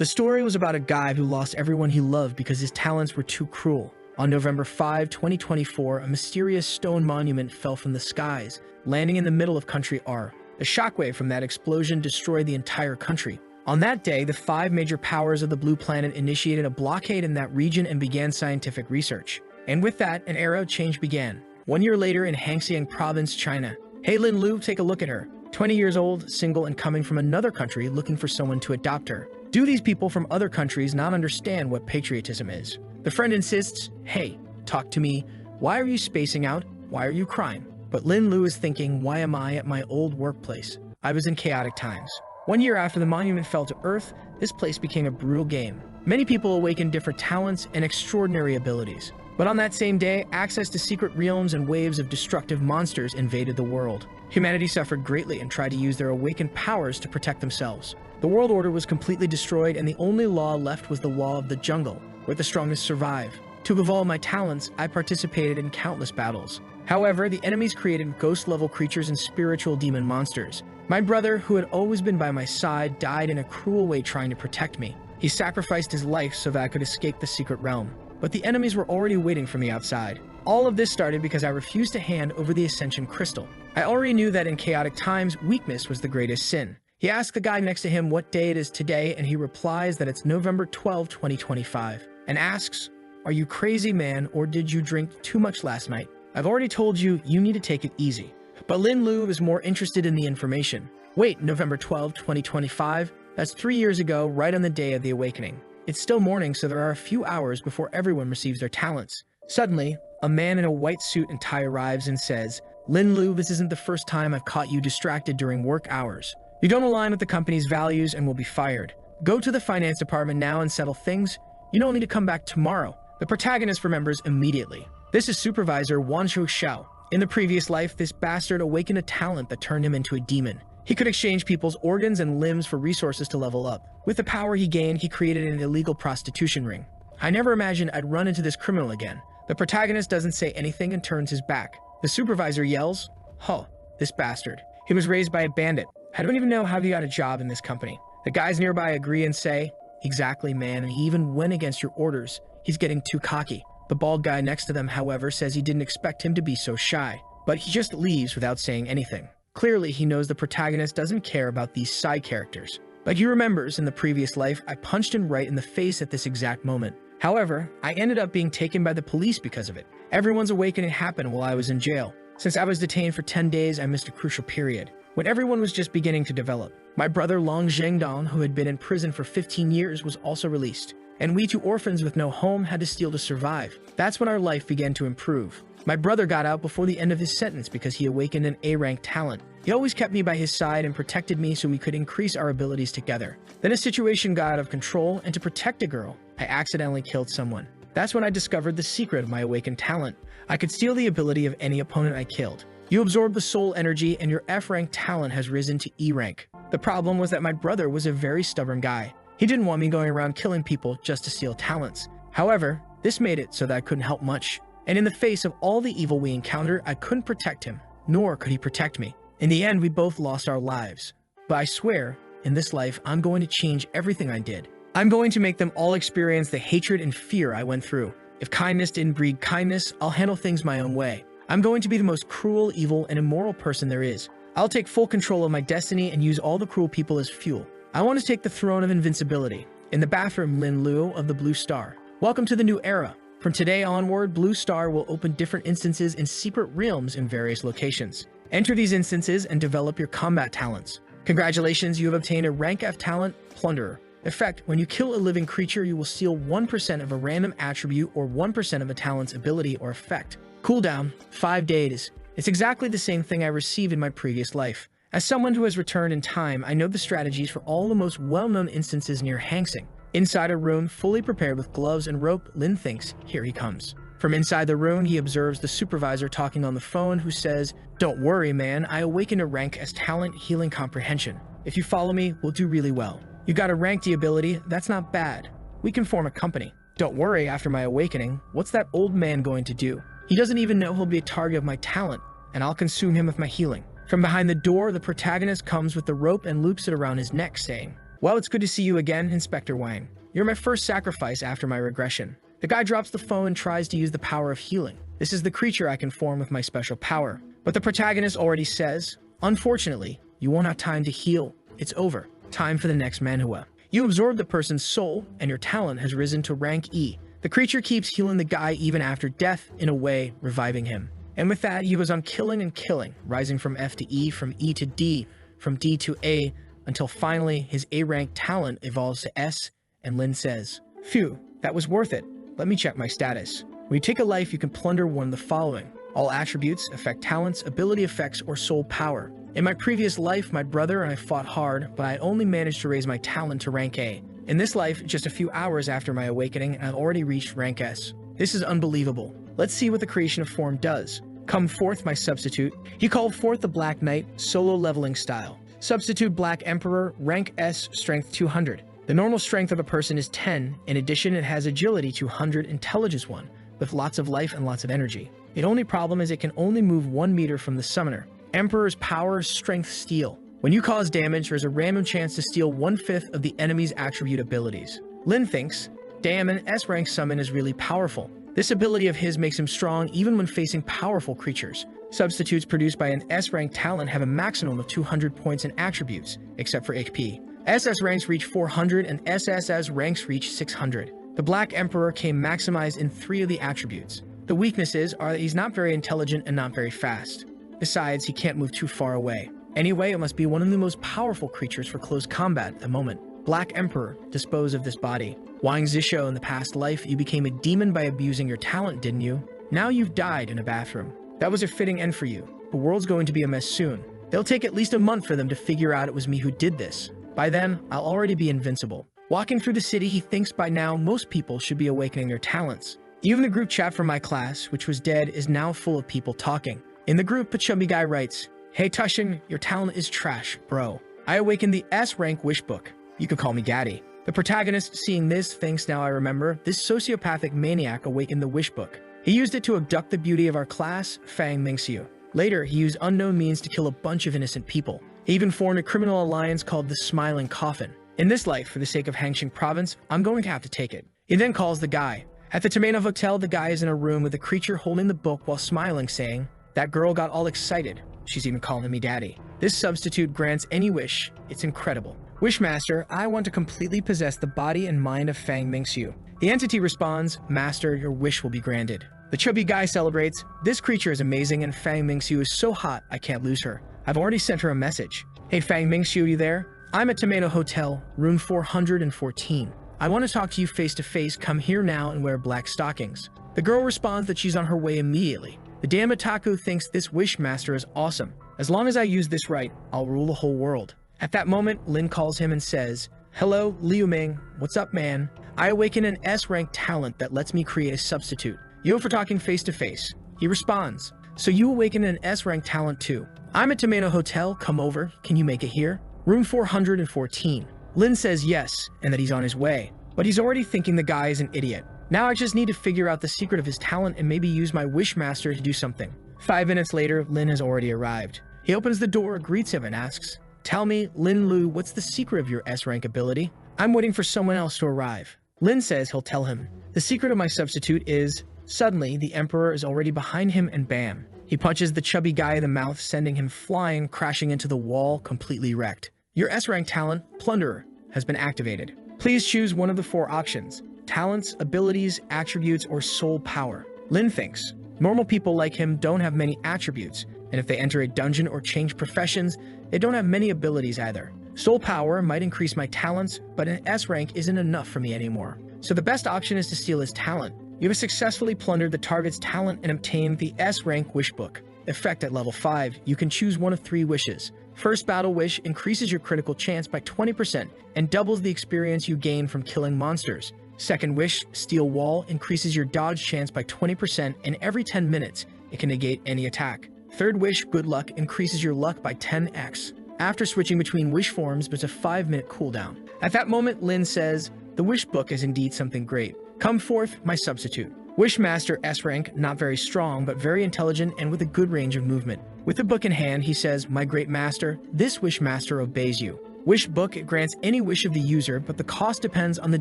The story was about a guy who lost everyone he loved because his talents were too cruel. On November 5, 2024, a mysterious stone monument fell from the skies, landing in the middle of Country R. The shockwave from that explosion destroyed the entire country. On that day, the 5 major powers of the Blue Planet initiated a blockade in that region and began scientific research. And with that, an era of change began. 1 year later in Hangxiang Province, China. Hey Lin Lu, take a look at her. 20 years old, single, and coming from another country looking for someone to adopt her. Do these people from other countries not understand what patriotism is? The friend insists, hey, talk to me. Why are you spacing out? Why are you crying? But Lin Lu is thinking, why am I at my old workplace? I was in chaotic times. 1 year after the monument fell to Earth, this place became a brutal game. Many people awakened different talents and extraordinary abilities. But on that same day, access to secret realms and waves of destructive monsters invaded the world. Humanity suffered greatly and tried to use their awakened powers to protect themselves. The world order was completely destroyed, and the only law left was the law of the jungle, where the strongest survive. To evolve my talents, I participated in countless battles. However, the enemies created ghost-level creatures and spiritual demon monsters. My brother, who had always been by my side, died in a cruel way trying to protect me. He sacrificed his life so that I could escape the secret realm. But the enemies were already waiting for me outside. All of this started because I refused to hand over the Ascension Crystal. I already knew that in chaotic times, weakness was the greatest sin. He asks the guy next to him what day it is today, and he replies that it's November 12, 2025, and asks, are you crazy, man, or did you drink too much last night? I've already told you, you need to take it easy. But Lin Lu is more interested in the information. Wait, November 12, 2025? That's 3 years ago, right on the day of the awakening. It's still morning, so there are a few hours before everyone receives their talents. Suddenly, a man in a white suit and tie arrives and says, Lin Lu, this isn't the first time I've caught you distracted during work hours. You don't align with the company's values and will be fired. Go to the finance department now and settle things. You don't need to come back tomorrow. The protagonist remembers immediately. This is Supervisor Wanshu Xiao. In the previous life, this bastard awakened a talent that turned him into a demon. He could exchange people's organs and limbs for resources to level up. With the power he gained, he created an illegal prostitution ring. I never imagined I'd run into this criminal again. The protagonist doesn't say anything and turns his back. The supervisor yells, huh, this bastard. He was raised by a bandit. I don't even know how he got a job in this company. The guys nearby agree and say, exactly, man, and he even went against your orders. He's getting too cocky. The bald guy next to them, however, says he didn't expect him to be so shy. But he just leaves without saying anything. Clearly, he knows the protagonist doesn't care about these side characters. But he remembers, in the previous life, I punched him right in the face at this exact moment. However, I ended up being taken by the police because of it. Everyone's awakening happened while I was in jail. Since I was detained for 10 days, I missed a crucial period, when everyone was just beginning to develop. My brother Long Zhengdong, who had been in prison for 15 years, was also released. And we 2 orphans with no home had to steal to survive. That's when our life began to improve. My brother got out before the end of his sentence because he awakened an A-rank talent. He always kept me by his side and protected me so we could increase our abilities together. Then a situation got out of control, and to protect a girl, I accidentally killed someone. That's when I discovered the secret of my awakened talent. I could steal the ability of any opponent I killed. You absorb the soul energy, and your F-rank talent has risen to E-rank. The problem was that my brother was a very stubborn guy. He didn't want me going around killing people just to steal talents. However, this made it so that I couldn't help much. And in the face of all the evil we encountered, I couldn't protect him, nor could he protect me. In the end, we both lost our lives. But I swear, in this life, I'm going to change everything I did. I'm going to make them all experience the hatred and fear I went through. If kindness didn't breed kindness, I'll handle things my own way. I'm going to be the most cruel, evil, and immoral person there is. I'll take full control of my destiny and use all the cruel people as fuel. I want to take the throne of invincibility. In the bathroom, Lin Lu of the Blue Star. Welcome to the new era. From today onward, Blue Star will open different instances in secret realms in various locations. Enter these instances and develop your combat talents. Congratulations, you have obtained a rank F talent, Plunderer. Effect: when you kill a living creature, you will steal 1% of a random attribute or 1% of a talent's ability or effect. Cooldown: 5 days. It's exactly the same thing I received in my previous life. As someone who has returned in time, I know the strategies for all the most well-known instances near Hangxiang. Inside a room, fully prepared with gloves and rope, Lin thinks, here he comes. From inside the room, he observes the supervisor talking on the phone, who says, don't worry, man, I awakened a rank as talent healing comprehension. If you follow me, we'll do really well. You got a rank D ability, that's not bad. We can form a company. Don't worry, after my awakening, what's that old man going to do? He doesn't even know he'll be a target of my talent, and I'll consume him with my healing. From behind the door, the protagonist comes with the rope and loops it around his neck, saying, Well, it's good to see you again, Inspector Wang. You're my first sacrifice after my regression. The guy drops the phone and tries to use the power of healing. This is the creature I can form with my special power. But the protagonist already says, unfortunately, you won't have time to heal. It's over. Time for the next manhwa. You absorb the person's soul, and your talent has risen to rank E. The creature keeps healing the guy even after death, in a way, reviving him. And with that, he goes on killing and killing, rising from F to E, from E to D, from D to A, until finally his A-rank talent evolves to S, and Lin says, "Phew, that was worth it. Let me check my status. When you take a life, you can plunder one of the following. All attributes, effect talents, ability effects, or soul power. In my previous life, my brother and I fought hard, but I only managed to raise my talent to rank A. In this life, just a few hours after my awakening, I've already reached rank S. This is unbelievable. Let's see what the creation of form does. Come forth, my substitute." He called forth the Black Knight, solo leveling style. Substitute Black Emperor, rank S, strength 200. The normal strength of a person is 10. In addition, it has agility 200, intelligence 1, with lots of life and lots of energy. The only problem is it can only move 1 meter from the summoner. Emperor's power, strength steal. When you cause damage, there's a random chance to steal 1/5 of the enemy's attribute abilities. Lin thinks, damn, an S-rank summon is really powerful. This ability of his makes him strong even when facing powerful creatures. Substitutes produced by an S-rank talent have a maximum of 200 points in attributes, except for HP. SS ranks reach 400 and SSS ranks reach 600. The Black Emperor came maximized in 3 of the attributes. The weaknesses are that he's not very intelligent and not very fast. Besides, he can't move too far away. Anyway, it must be one of the most powerful creatures for close combat at the moment. Black Emperor, dispose of this body. Wang Zisho, in the past life, you became a demon by abusing your talent, didn't you? Now you've died in a bathroom. That was a fitting end for you. The world's going to be a mess soon. They'll take at least a month for them to figure out it was me who did this. By then, I'll already be invincible. Walking through the city, he thinks by now most people should be awakening their talents. Even the group chat from my class, which was dead, is now full of people talking. In the group, a chubby guy writes, "Hey Tushin, your talent is trash, bro. I awakened the S-rank wish book. You could call me Gaddy." The protagonist, seeing this, thinks, now I remember, this sociopathic maniac awakened the wish book. He used it to abduct the beauty of our class, Fang Mingxiu. Later, he used unknown means to kill a bunch of innocent people. He even formed a criminal alliance called the Smiling Coffin. In this life, for the sake of Hangxing Province, I'm going to have to take it. He then calls the guy. At the Tomato Hotel, the guy is in a room with a creature holding the book while smiling, saying, "That girl got all excited. She's even calling me daddy." This substitute grants any wish. It's incredible. Wishmaster, I want to completely possess the body and mind of Fang Mingxiu. The entity responds, "Master, your wish will be granted." The chubby guy celebrates, "This creature is amazing and Fang Mingxiu is so hot, I can't lose her. I've already sent her a message. Hey Fang Mingxiu, you there? I'm at Tomato Hotel, room 414. I want to talk to you face to face. Come here now and wear black stockings." The girl responds that she's on her way immediately. The damn otaku thinks this Wishmaster is awesome. As long as I use this right, I'll rule the whole world. At that moment, Lin calls him and says, "Hello, Liu Ming. What's up, man? I awaken an S-rank talent that lets me create a substitute. Yo for talking face to face." He responds, "So you awaken an S-rank talent too. I'm at Tomato Hotel. Come over. Can you make it here? Room 414. Lin says yes, and that he's on his way. But he's already thinking the guy is an idiot. Now I just need to figure out the secret of his talent and maybe use my Wishmaster to do something. 5 minutes later, Lin has already arrived. He opens the door, greets him, and asks, "Tell me, Lin Lu, what's the secret of your S-rank ability? I'm waiting for someone else to arrive." Lin says he'll tell him. The secret of my substitute is... Suddenly, the Emperor is already behind him and bam. He punches the chubby guy in the mouth, sending him flying, crashing into the wall, completely wrecked. Your S-rank talent, Plunderer, has been activated. Please choose one of the 4 options: talents, abilities, attributes, or soul power. Lin thinks, normal people like him don't have many attributes, and if they enter a dungeon or change professions, they don't have many abilities either. Soul power might increase my talents, but an S-rank isn't enough for me anymore. So the best option is to steal his talent. You have successfully plundered the target's talent and obtained the S-rank wish book. Effect at level 5, you can choose one of 3 wishes. First battle wish increases your critical chance by 20% and doubles the experience you gain from killing monsters. Second wish, Steel Wall, increases your dodge chance by 20% and every 10 minutes it can negate any attack. Third wish, Good Luck, increases your luck by 10x. After switching between wish forms, there's a 5-minute cooldown. At that moment, Lin says, "The wish book is indeed something great. Come forth, my substitute." Wishmaster S-rank, not very strong, but very intelligent and with a good range of movement. With the book in hand, he says, "My great master, this Wishmaster obeys you. Wish Book grants any wish of the user, but the cost depends on the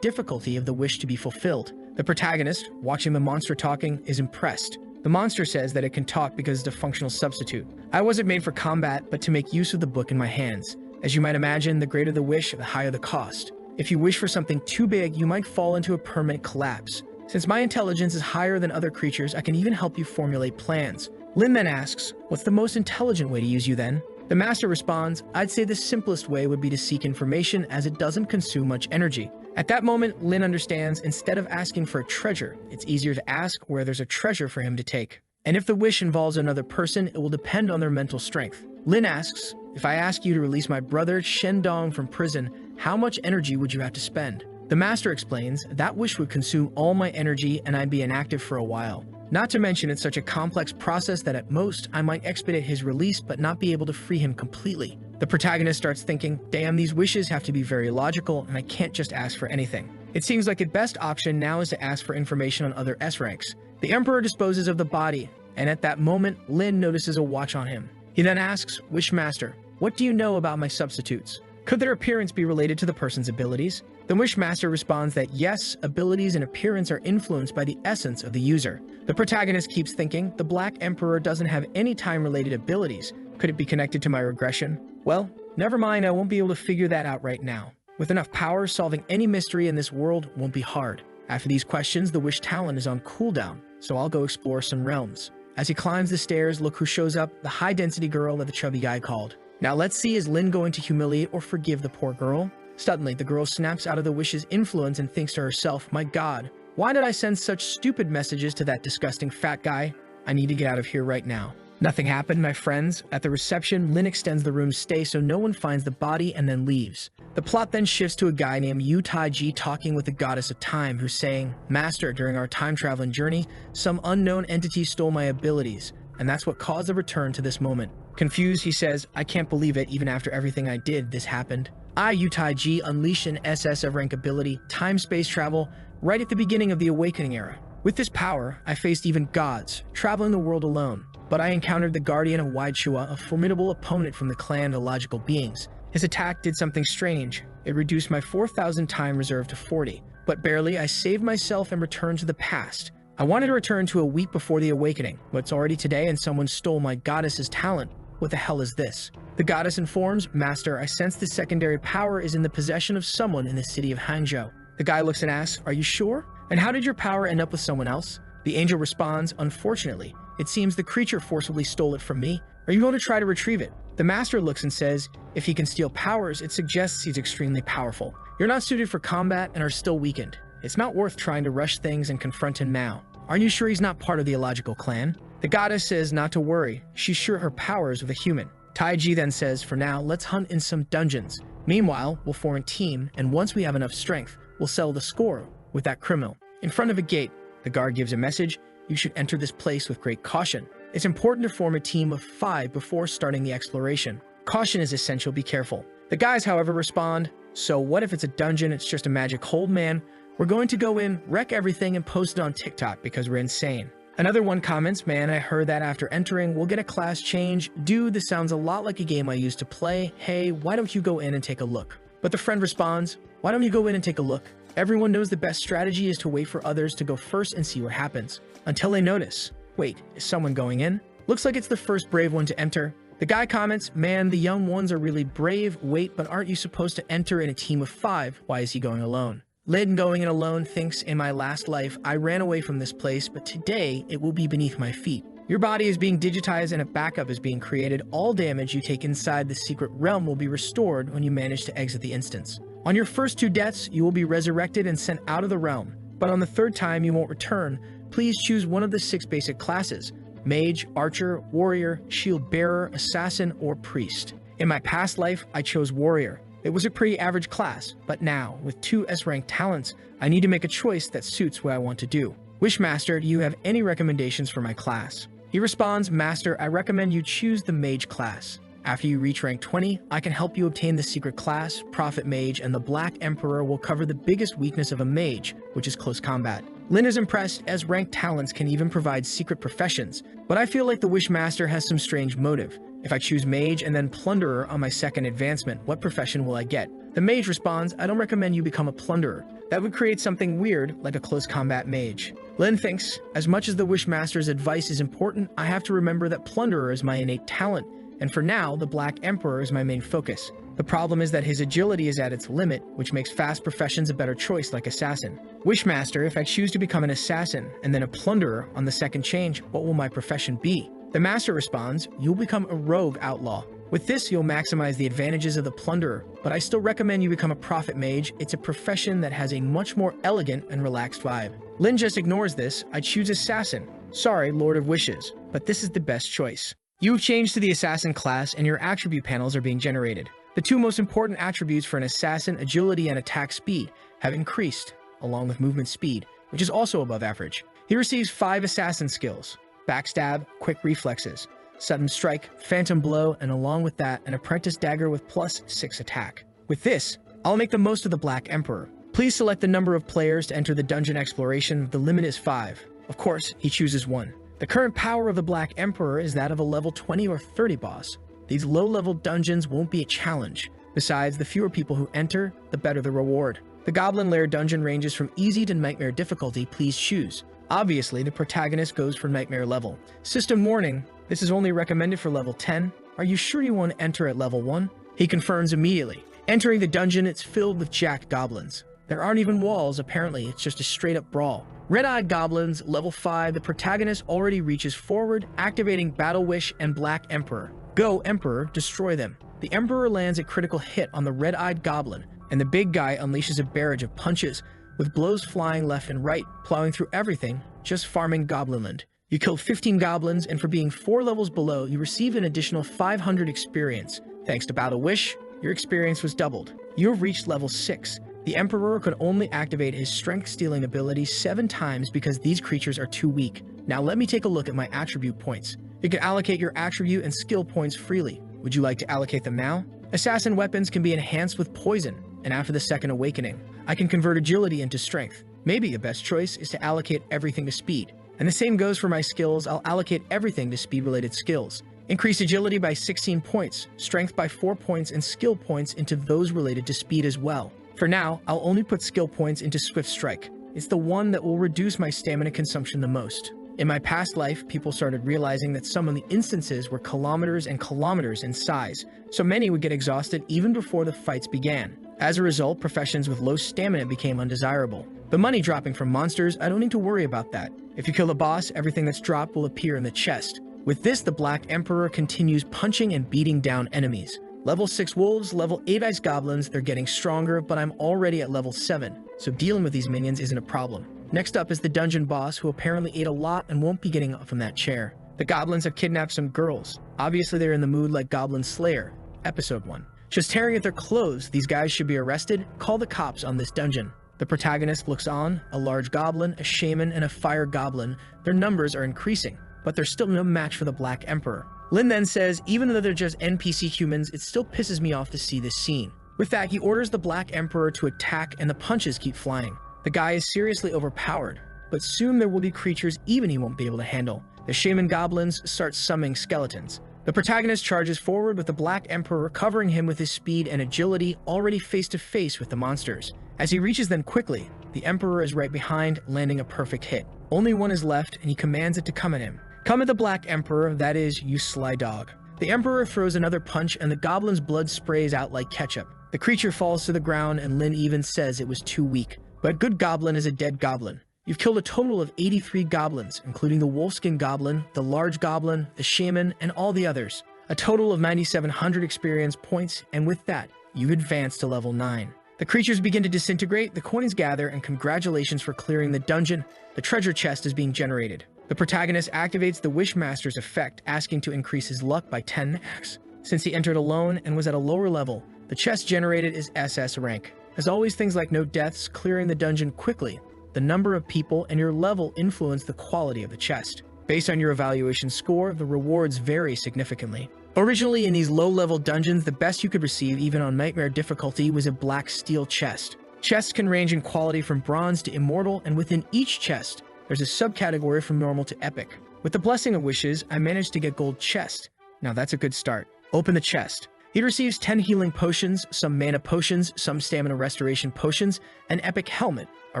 difficulty of the wish to be fulfilled. The protagonist, watching the monster talking, is impressed. The monster says that it can talk because it's a functional substitute. I wasn't made for combat, but to make use of the book in my hands. As you might imagine, the greater the wish, the higher the cost. If you wish for something too big, you might fall into a permanent collapse. Since my intelligence is higher than other creatures, I can even help you formulate plans. Lin then asks, what's the most intelligent way to use you then? The master responds, I'd say the simplest way would be to seek information as it doesn't consume much energy. At that moment, Lin understands instead of asking for a treasure, it's easier to ask where there's a treasure for him to take. And if the wish involves another person, it will depend on their mental strength. Lin asks, if I ask you to release my brother Shendong from prison, how much energy would you have to spend? The master explains, that wish would consume all my energy and I'd be inactive for a while. Not to mention it's such a complex process that at most, I might expedite his release but not be able to free him completely. The protagonist starts thinking, damn, these wishes have to be very logical and I can't just ask for anything. It seems like the best option now is to ask for information on other S ranks. The Emperor disposes of the body, and at that moment, Lin notices a watch on him. He then asks, Wishmaster, what do you know about my substitutes? Could their appearance be related to the person's abilities? The Wishmaster responds that yes, abilities and appearance are influenced by the essence of the user. The protagonist keeps thinking, the Black Emperor doesn't have any time-related abilities. Could it be connected to my regression? Well, never mind, I won't be able to figure that out right now. With enough power, solving any mystery in this world won't be hard. After these questions, the wish talent is on cooldown, so I'll go explore some realms. As he climbs the stairs, look who shows up, the high-density girl that the chubby guy called. Now let's see, is Lin going to humiliate or forgive the poor girl? Suddenly, the girl snaps out of the wish's influence and thinks to herself, my god, why did I send such stupid messages to that disgusting fat guy? I need to get out of here right now. Nothing happened, my friends. At the reception, Lin extends the room's stay so no one finds the body and then leaves. The plot then shifts to a guy named Yu Taiji talking with the goddess of time, who's saying, Master, during our time-traveling journey, some unknown entity stole my abilities, and that's what caused the return to this moment. Confused, he says, I can't believe it, even after everything I did, this happened. I, Yu Taiji, unleashed an SS of rank ability, time-space travel, right at the beginning of the Awakening era. With this power, I faced even gods, traveling the world alone. But I encountered the Guardian of Waidshua, a formidable opponent from the clan of logical beings. His attack did something strange. It reduced my 4,000 time reserve to 40. But barely, I saved myself and returned to the past. I wanted to return to a week before the Awakening, but it's already today and someone stole my goddess's talent. What the hell is this? The goddess informs, Master, I sense this secondary power is in the possession of someone in the city of Hangzhou. The guy looks and asks, are you sure? And how did your power end up with someone else? The angel responds, unfortunately, it seems the creature forcibly stole it from me. Are you going to try to retrieve it? The master looks and says, if he can steal powers, it suggests he's extremely powerful. You're not suited for combat and are still weakened. It's not worth trying to rush things and confront him now. Aren't you sure he's not part of the illogical clan? The goddess says not to worry. She's sure her power is with a human. Taiji then says, for now, let's hunt in some dungeons. Meanwhile, we'll form a team, and once we have enough strength, we'll settle the score with that criminal. In front of a gate, the guard gives a message. You should enter this place with great caution. It's important to form a team of 5 before starting the exploration. Caution is essential, be careful. The guys, however, respond, so what if it's a dungeon, it's just a magic hold, man? We're going to go in, wreck everything, and post it on TikTok because we're insane. Another one comments, man, I heard that after entering, we'll get a class change. Dude, this sounds a lot like a game I used to play. Hey, why don't you go in and take a look? But the friend responds, why don't you go in and take a look? Everyone knows the best strategy is to wait for others to go first and see what happens. Until they notice. Wait, is someone going in? Looks like it's the first brave one to enter. The guy comments, man, the young ones are really brave. Wait, but aren't you supposed to enter in a team of 5? Why is he going alone? Lin going in alone thinks, in my last life, I ran away from this place, but today it will be beneath my feet. Your body is being digitized and a backup is being created. All damage you take inside the secret realm will be restored when you manage to exit the instance. On your first 2 deaths, you will be resurrected and sent out of the realm. But on the 3rd time you won't return. Please choose one of the 6 basic classes: Mage, Archer, Warrior, Shield Bearer, Assassin, or Priest. In my past life, I chose Warrior. It was a pretty average class, but now, with 2 S-rank talents, I need to make a choice that suits what I want to do. Wishmaster, do you have any recommendations for my class? He responds, Master, I recommend you choose the Mage class. After you reach rank 20, I can help you obtain the secret class, Prophet Mage, and the Black Emperor will cover the biggest weakness of a mage, which is close combat. Lin is impressed as ranked talents can even provide secret professions, but I feel like the Wishmaster has some strange motive. If I choose Mage and then Plunderer on my second advancement, what profession will I get? The Mage responds, I don't recommend you become a Plunderer. That would create something weird, like a close combat mage. Lin thinks, as much as the Wishmaster's advice is important, I have to remember that Plunderer is my innate talent, and for now, the Black Emperor is my main focus. The problem is that his agility is at its limit, which makes fast professions a better choice like Assassin. Wishmaster, if I choose to become an Assassin, and then a Plunderer on the second change, what will my profession be? The Master responds, you'll become a Rogue Outlaw. With this, you'll maximize the advantages of the Plunderer, but I still recommend you become a Prophet Mage. It's a profession that has a much more elegant and relaxed vibe. Lin just ignores this. I choose Assassin. Sorry, Lord of Wishes, but this is the best choice. You've changed to the Assassin class, and your attribute panels are being generated. The two most important attributes for an Assassin, agility and attack speed, have increased, along with movement speed, which is also above average. He receives 5 Assassin skills: Backstab, Quick Reflexes, Sudden Strike, Phantom Blow, and along with that, an Apprentice Dagger with +6 attack. With this, I'll make the most of the Black Emperor. Please select the number of players to enter the dungeon exploration. The limit is 5. Of course, he chooses 1. The current power of the Black Emperor is that of a level 20 or 30 boss. These low-level dungeons won't be a challenge. Besides, the fewer people who enter, the better the reward. The Goblin Lair dungeon ranges from easy to nightmare difficulty. Please choose. Obviously, the protagonist goes for nightmare level. System warning, this is only recommended for level 10. Are you sure you want to enter at level 1? He confirms immediately. Entering the dungeon, it's filled with jacked goblins. There aren't even walls, apparently, it's just a straight-up brawl. Red-Eyed Goblins, level 5, the protagonist already reaches forward, activating Battle Wish and Black Emperor. Go, Emperor, destroy them. The Emperor lands a critical hit on the Red-Eyed Goblin, and the big guy unleashes a barrage of punches, with blows flying left and right, plowing through everything, just farming Goblinland. You killed 15 goblins, and for being 4 levels below, you receive an additional 500 experience. Thanks to Battle Wish, your experience was doubled. You have reached level 6. The Emperor could only activate his strength-stealing ability 7 times because these creatures are too weak. Now let me take a look at my attribute points. You can allocate your attribute and skill points freely. Would you like to allocate them now? Assassin weapons can be enhanced with poison, and after the second awakening, I can convert agility into strength. Maybe a best choice is to allocate everything to speed. And the same goes for my skills. I'll allocate everything to speed-related skills. Increase agility by 16 points, strength by 4 points, and skill points into those related to speed as well. For now, I'll only put skill points into Swift Strike. It's the one that will reduce my stamina consumption the most. In my past life, people started realizing that some of the instances were kilometers and kilometers in size, so many would get exhausted even before the fights began. As a result, professions with low stamina became undesirable. The money dropping from monsters, I don't need to worry about that. If you kill a boss, everything that's dropped will appear in the chest. With this, the Black Emperor continues punching and beating down enemies. Level 6 wolves, level 8 ice goblins, they're getting stronger, but I'm already at level 7, so dealing with these minions isn't a problem. Next up is the dungeon boss, who apparently ate a lot and won't be getting up from that chair. The goblins have kidnapped some girls. Obviously they're in the mood like Goblin Slayer, episode 1. Just tearing at their clothes, these guys should be arrested. Call the cops on this dungeon. The protagonist looks on, a large goblin, a shaman, and a fire goblin. Their numbers are increasing, but they're still no match for the Black Emperor. Lin then says, even though they're just NPC humans, it still pisses me off to see this scene. With that, he orders the Black Emperor to attack, and the punches keep flying. The guy is seriously overpowered, but soon there will be creatures even he won't be able to handle. The shaman goblins start summoning skeletons. The protagonist charges forward with the Black Emperor covering him with his speed and agility, already face to face with the monsters. As he reaches them quickly, the Emperor is right behind, landing a perfect hit. Only one is left, and he commands it to come at him. Come at the Black Emperor, that is, you sly dog. The Emperor throws another punch, and the goblin's blood sprays out like ketchup. The creature falls to the ground, and Lin even says it was too weak. But good goblin is a dead goblin. You've killed a total of 83 goblins, including the wolfskin goblin, the large goblin, the shaman, and all the others. A total of 9,700 experience points, and with that, you've advanced to level 9. The creatures begin to disintegrate, the coins gather, and congratulations for clearing the dungeon. The treasure chest is being generated. The protagonist activates the Wishmaster's effect, asking to increase his luck by 10x. Since he entered alone and was at a lower level, the chest generated is SS rank. As always, things like no deaths, clearing the dungeon quickly, the number of people, and your level influence the quality of the chest. Based on your evaluation score, the rewards vary significantly. Originally, in these low-level dungeons, the best you could receive, even on nightmare difficulty, was a black steel chest. Chests can range in quality from bronze to immortal, and within each chest, there's a subcategory from normal to epic. With the Blessing of Wishes, I managed to get gold chest, Now that's a good start. Open the chest. He receives 10 healing potions, some mana potions, some stamina restoration potions, an epic helmet, a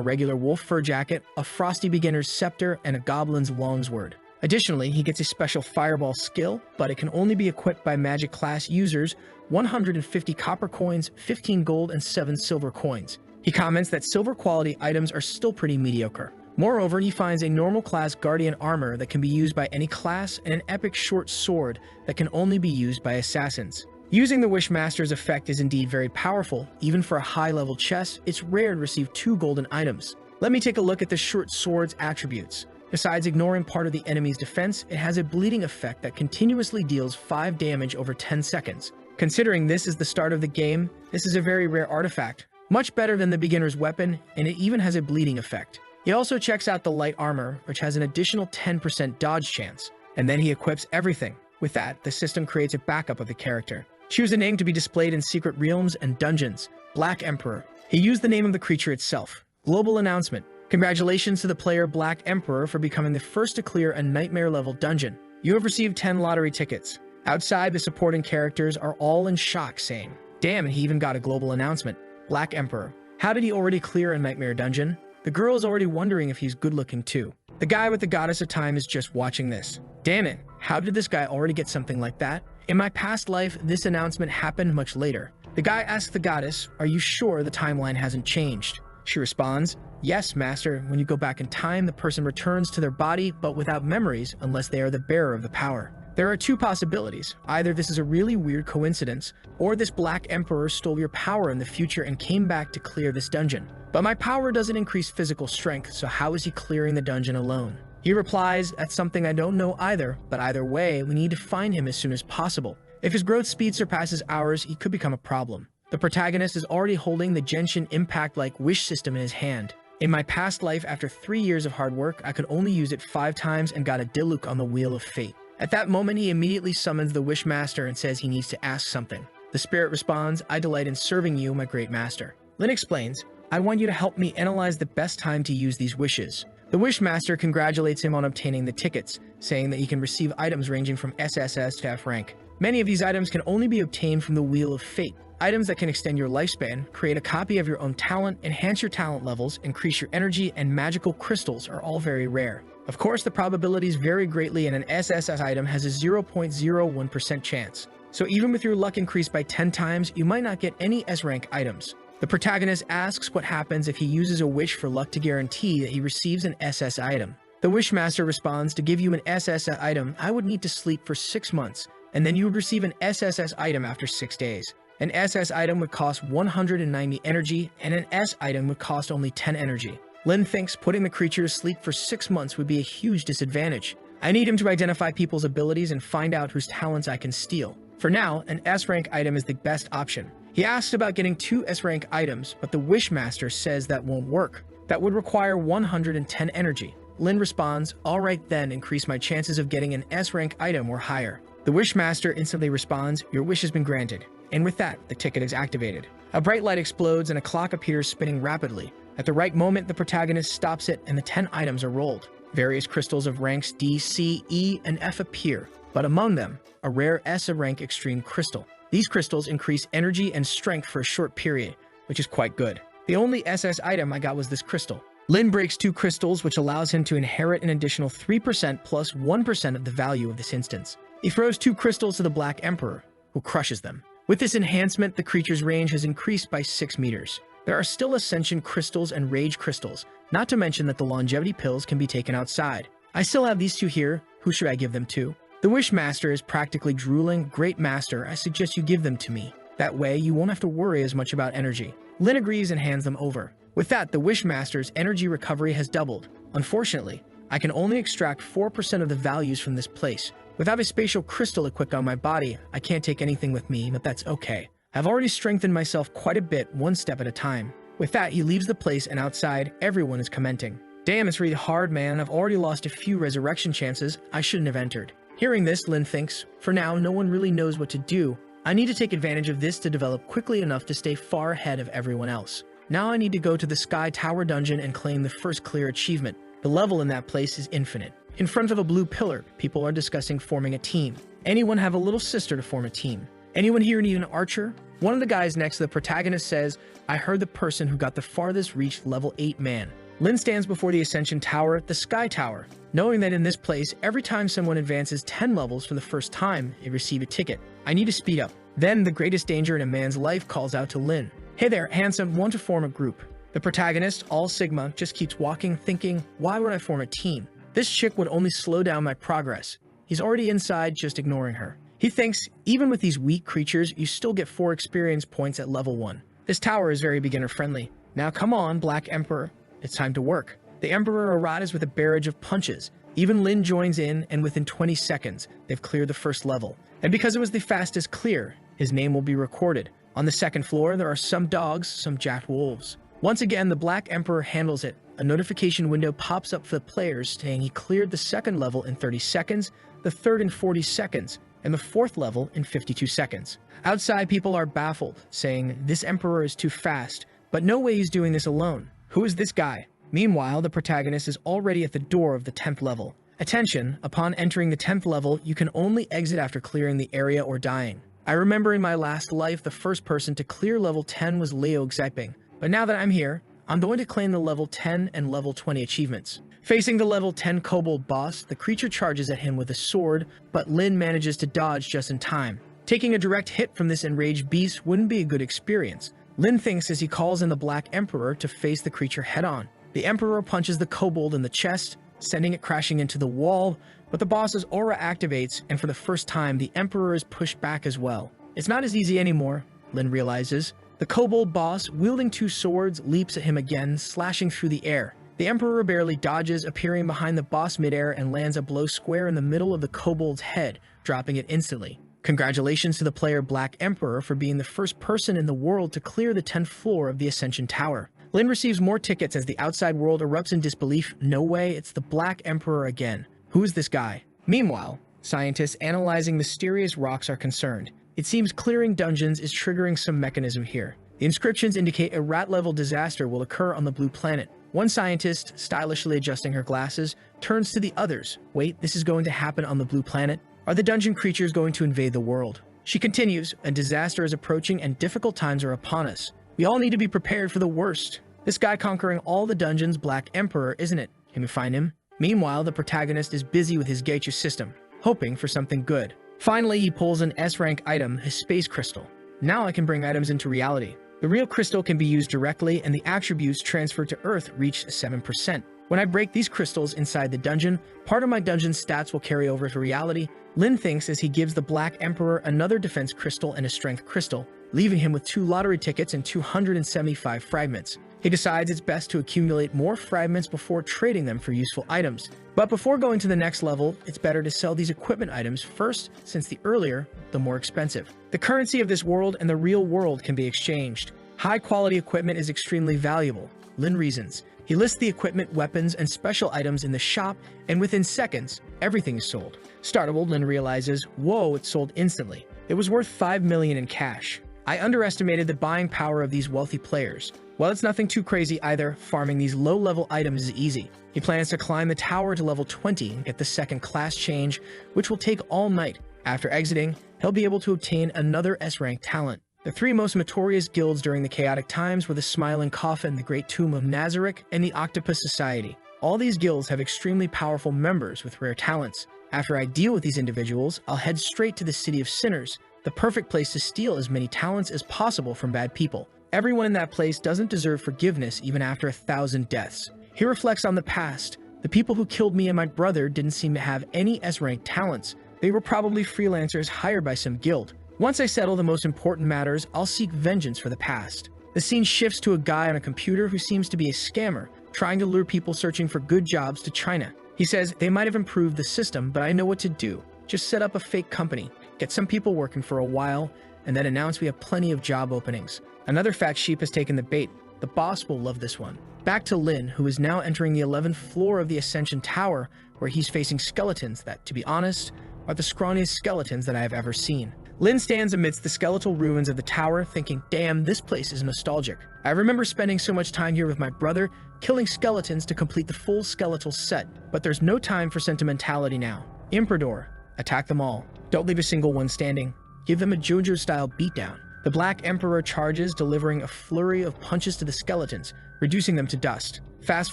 regular wolf fur jacket, a frosty beginner's scepter, and a goblin's longsword. Additionally, he gets a special fireball skill, but it can only be equipped by magic class users, 150 copper coins, 15 gold, and 7 silver coins. He comments that silver quality items are still pretty mediocre. Moreover, he finds a normal class guardian armor that can be used by any class and an epic short sword that can only be used by assassins. Using the Wishmaster's effect is indeed very powerful. Even for a high-level chest, it's rare to receive 2 golden items. Let me take a look at the short sword's attributes. Besides ignoring part of the enemy's defense, it has a bleeding effect that continuously deals 5 damage over 10 seconds. Considering this is the start of the game, this is a very rare artifact, much better than the beginner's weapon, and it even has a bleeding effect. He also checks out the light armor, which has an additional 10% dodge chance, and then he equips everything. With that, the system creates a backup of the character. Choose a name to be displayed in secret realms and dungeons. Black Emperor. He used the name of the creature itself. Global announcement. Congratulations to the player Black Emperor for becoming the first to clear a nightmare-level dungeon. You have received 10 lottery tickets. Outside, the supporting characters are all in shock, saying, "Damn, he even got a global announcement." Black Emperor. How did he already clear a nightmare dungeon? The girl is already wondering if he's good-looking too. The guy with the Goddess of Time is just watching this. Damn it, how did this guy already get something like that? In my past life, this announcement happened much later. The guy asks the goddess, "Are you sure the timeline hasn't changed?" She responds, "Yes, master. When you go back in time, the person returns to their body, but without memories unless they are the bearer of the power." There are 2 possibilities. Either this is a really weird coincidence, or this Black Emperor stole your power in the future and came back to clear this dungeon. But my power doesn't increase physical strength, so how is he clearing the dungeon alone? He replies, "That's something I don't know either, but either way, we need to find him as soon as possible. If his growth speed surpasses ours, he could become a problem." The protagonist is already holding the Genshin Impact-like wish system in his hand. In my past life, after 3 years of hard work, I could only use it 5 times and got a Diluc on the Wheel of Fate. At that moment, he immediately summons the Wishmaster and says he needs to ask something. The spirit responds, "I delight in serving you, my great master." Lin explains, "I want you to help me analyze the best time to use these wishes." The Wishmaster congratulates him on obtaining the tickets, saying that he can receive items ranging from SSS to F rank. Many of these items can only be obtained from the Wheel of Fate. Items that can extend your lifespan, create a copy of your own talent, enhance your talent levels, increase your energy, and magical crystals are all very rare. Of course, the probabilities vary greatly, and an SSS item has a 0.01% chance. So even with your luck increased by 10 times, you might not get any S-rank items. The protagonist asks what happens if he uses a wish for luck to guarantee that he receives an SS item. The Wishmaster responds, "To give you an SSS item, I would need to sleep for 6 months, and then you would receive an SSS item after 6 days. An SS item would cost 190 energy, and an S item would cost only 10 energy. Lin thinks putting the creature to sleep for 6 months would be a huge disadvantage. I need him to identify people's abilities and find out whose talents I can steal. For now, an S-rank item is the best option." He asks about getting 2 S-rank items, but the Wishmaster says that won't work. That would require 110 energy. Lin responds, "Alright then, increase my chances of getting an S-rank item or higher." The Wishmaster instantly responds, "Your wish has been granted." And with that, the ticket is activated. A bright light explodes and a clock appears spinning rapidly. At the right moment, the protagonist stops it and the 10 items are rolled. Various crystals of ranks D, C, E, and F appear, but among them, a rare S rank extreme crystal. These crystals increase energy and strength for a short period, which is quite good. The only SS item I got was this crystal. Lin breaks 2 crystals, which allows him to inherit an additional 3% plus 1% of the value of this instance. He throws 2 crystals to the Black Emperor, who crushes them. With this enhancement, the creature's range has increased by 6 meters. There are still Ascension crystals and Rage crystals, not to mention that the longevity pills can be taken outside. I still have these 2 here. Who should I give them to? The Wishmaster is practically drooling. "Great master, I suggest you give them to me. That way, you won't have to worry as much about energy." Lin agrees and hands them over. With that, the Wishmaster's energy recovery has doubled. Unfortunately, I can only extract 4% of the values from this place. Without a spatial crystal equipped on my body, I can't take anything with me, but that's okay. I've already strengthened myself quite a bit, 1 step at a time. With that, he leaves the place, and outside, everyone is commenting. "Damn, it's really hard, man. I've already lost a few resurrection chances. I shouldn't have entered." Hearing this, Lin thinks, "For now, no one really knows what to do. I need to take advantage of this to develop quickly enough to stay far ahead of everyone else. Now I need to go to the Sky Tower dungeon and claim the first clear achievement. The level in that place is infinite." In front of a blue pillar, people are discussing forming a team. Anyone have a little sister to form a team? Anyone here need an archer? One of the guys next to the protagonist says, I heard the person who got the farthest reached level 8 man. Lin stands before the Ascension Tower, the Sky Tower, knowing that in this place, every time someone advances 10 levels for the first time, they receive a ticket. I need to speed up. Then the greatest danger in a man's life calls out to Lin. Hey there, handsome, want to form a group? The protagonist, all Sigma, just keeps walking, thinking, why would I form a team? This chick would only slow down my progress. He's already inside, just ignoring her. He thinks, even with these weak creatures, you still get 4 experience points at level 1. This tower is very beginner-friendly. Now come on, Black Emperor. It's time to work. The Emperor arrives with a barrage of punches. Even Lin joins in, and within 20 seconds, they've cleared the first level. And because it was the fastest clear, his name will be recorded. On the second floor, there are some dogs, some jacked wolves. Once again, the Black Emperor handles it. A notification window pops up for the players saying he cleared the second level in 30 seconds, the third in 40 seconds, and the fourth level in 52 seconds. Outside, people are baffled, saying, this Emperor is too fast, but no way he's doing this alone. Who is this guy? Meanwhile, the protagonist is already at the door of the 10th level. Attention, upon entering the 10th level, you can only exit after clearing the area or dying. I remember in my last life, the first person to clear level 10 was Leo Xiping, but now that I'm here, I'm going to claim the level 10 and level 20 achievements. Facing the level 10 kobold boss, the creature charges at him with a sword, but Lin manages to dodge just in time. Taking a direct hit from this enraged beast wouldn't be a good experience. Lin thinks as he calls in the Black Emperor to face the creature head-on. The Emperor punches the kobold in the chest, sending it crashing into the wall, but the boss's aura activates, and for the first time, the Emperor is pushed back as well. It's not as easy anymore, Lin realizes. The kobold boss, wielding 2 swords, leaps at him again, slashing through the air. The Emperor barely dodges, appearing behind the boss midair and lands a blow square in the middle of the kobold's head, dropping it instantly. Congratulations to the player Black Emperor for being the first person in the world to clear the 10th floor of the Ascension Tower. Lin receives more tickets as the outside world erupts in disbelief. No way, it's the Black Emperor again. Who is this guy? Meanwhile, scientists analyzing mysterious rocks are concerned. It seems clearing dungeons is triggering some mechanism here. The inscriptions indicate a rat-level disaster will occur on the blue planet. One scientist, stylishly adjusting her glasses, turns to the others. Wait, this is going to happen on the blue planet? Are the dungeon creatures going to invade the world? She continues, a disaster is approaching and difficult times are upon us. We all need to be prepared for the worst. This guy conquering all the dungeons, Black Emperor, isn't it? Can we find him? Meanwhile, the protagonist is busy with his gacha system, hoping for something good. Finally, he pulls an S-rank item, his space crystal. Now I can bring items into reality. The real crystal can be used directly, and the attributes transferred to Earth reach 7%. When I break these crystals inside the dungeon, part of my dungeon stats will carry over to reality. Lin thinks as he gives the Black Emperor another defense crystal and a strength crystal, leaving him with 2 lottery tickets and 275 fragments. He decides it's best to accumulate more fragments before trading them for useful items. But before going to the next level, it's better to sell these equipment items first, since the earlier, the more expensive. The currency of this world and the real world can be exchanged. High-quality equipment is extremely valuable, Lin reasons. He lists the equipment, weapons, and special items in the shop, and within seconds, everything is sold. Startled, Lin realizes, whoa, it's sold instantly. It was worth 5 million in cash. I underestimated the buying power of these wealthy players. While it's nothing too crazy either, farming these low-level items is easy. He plans to climb the tower to level 20 and get the second class change, which will take all night. After exiting, he'll be able to obtain another S-rank talent. The 3 most notorious guilds during the chaotic times were the Smiling Coffin, the Great Tomb of Nazarick, and the Octopus Society. All these guilds have extremely powerful members with rare talents. After I deal with these individuals, I'll head straight to the City of Sinners, the perfect place to steal as many talents as possible from bad people. Everyone in that place doesn't deserve forgiveness even after 1,000 deaths. He reflects on the past. The people who killed me and my brother didn't seem to have any S-rank talents. They were probably freelancers hired by some guild. Once I settle the most important matters, I'll seek vengeance for the past. The scene shifts to a guy on a computer who seems to be a scammer, trying to lure people searching for good jobs to China. He says, they might have improved the system, but I know what to do. Just set up a fake company, get some people working for a while, and then announce we have plenty of job openings. Another fat sheep has taken the bait. The boss will love this one. Back to Lin, who is now entering the 11th floor of the Ascension Tower, where he's facing skeletons that, to be honest, are the scrawniest skeletons that I have ever seen. Lin stands amidst the skeletal ruins of the tower, thinking, damn, this place is nostalgic. I remember spending so much time here with my brother, killing skeletons to complete the full skeletal set, but there's no time for sentimentality now. Emperador, attack them all. Don't leave a single one standing. Give them a JoJo-style beatdown. The Black Emperor charges, delivering a flurry of punches to the skeletons, reducing them to dust. Fast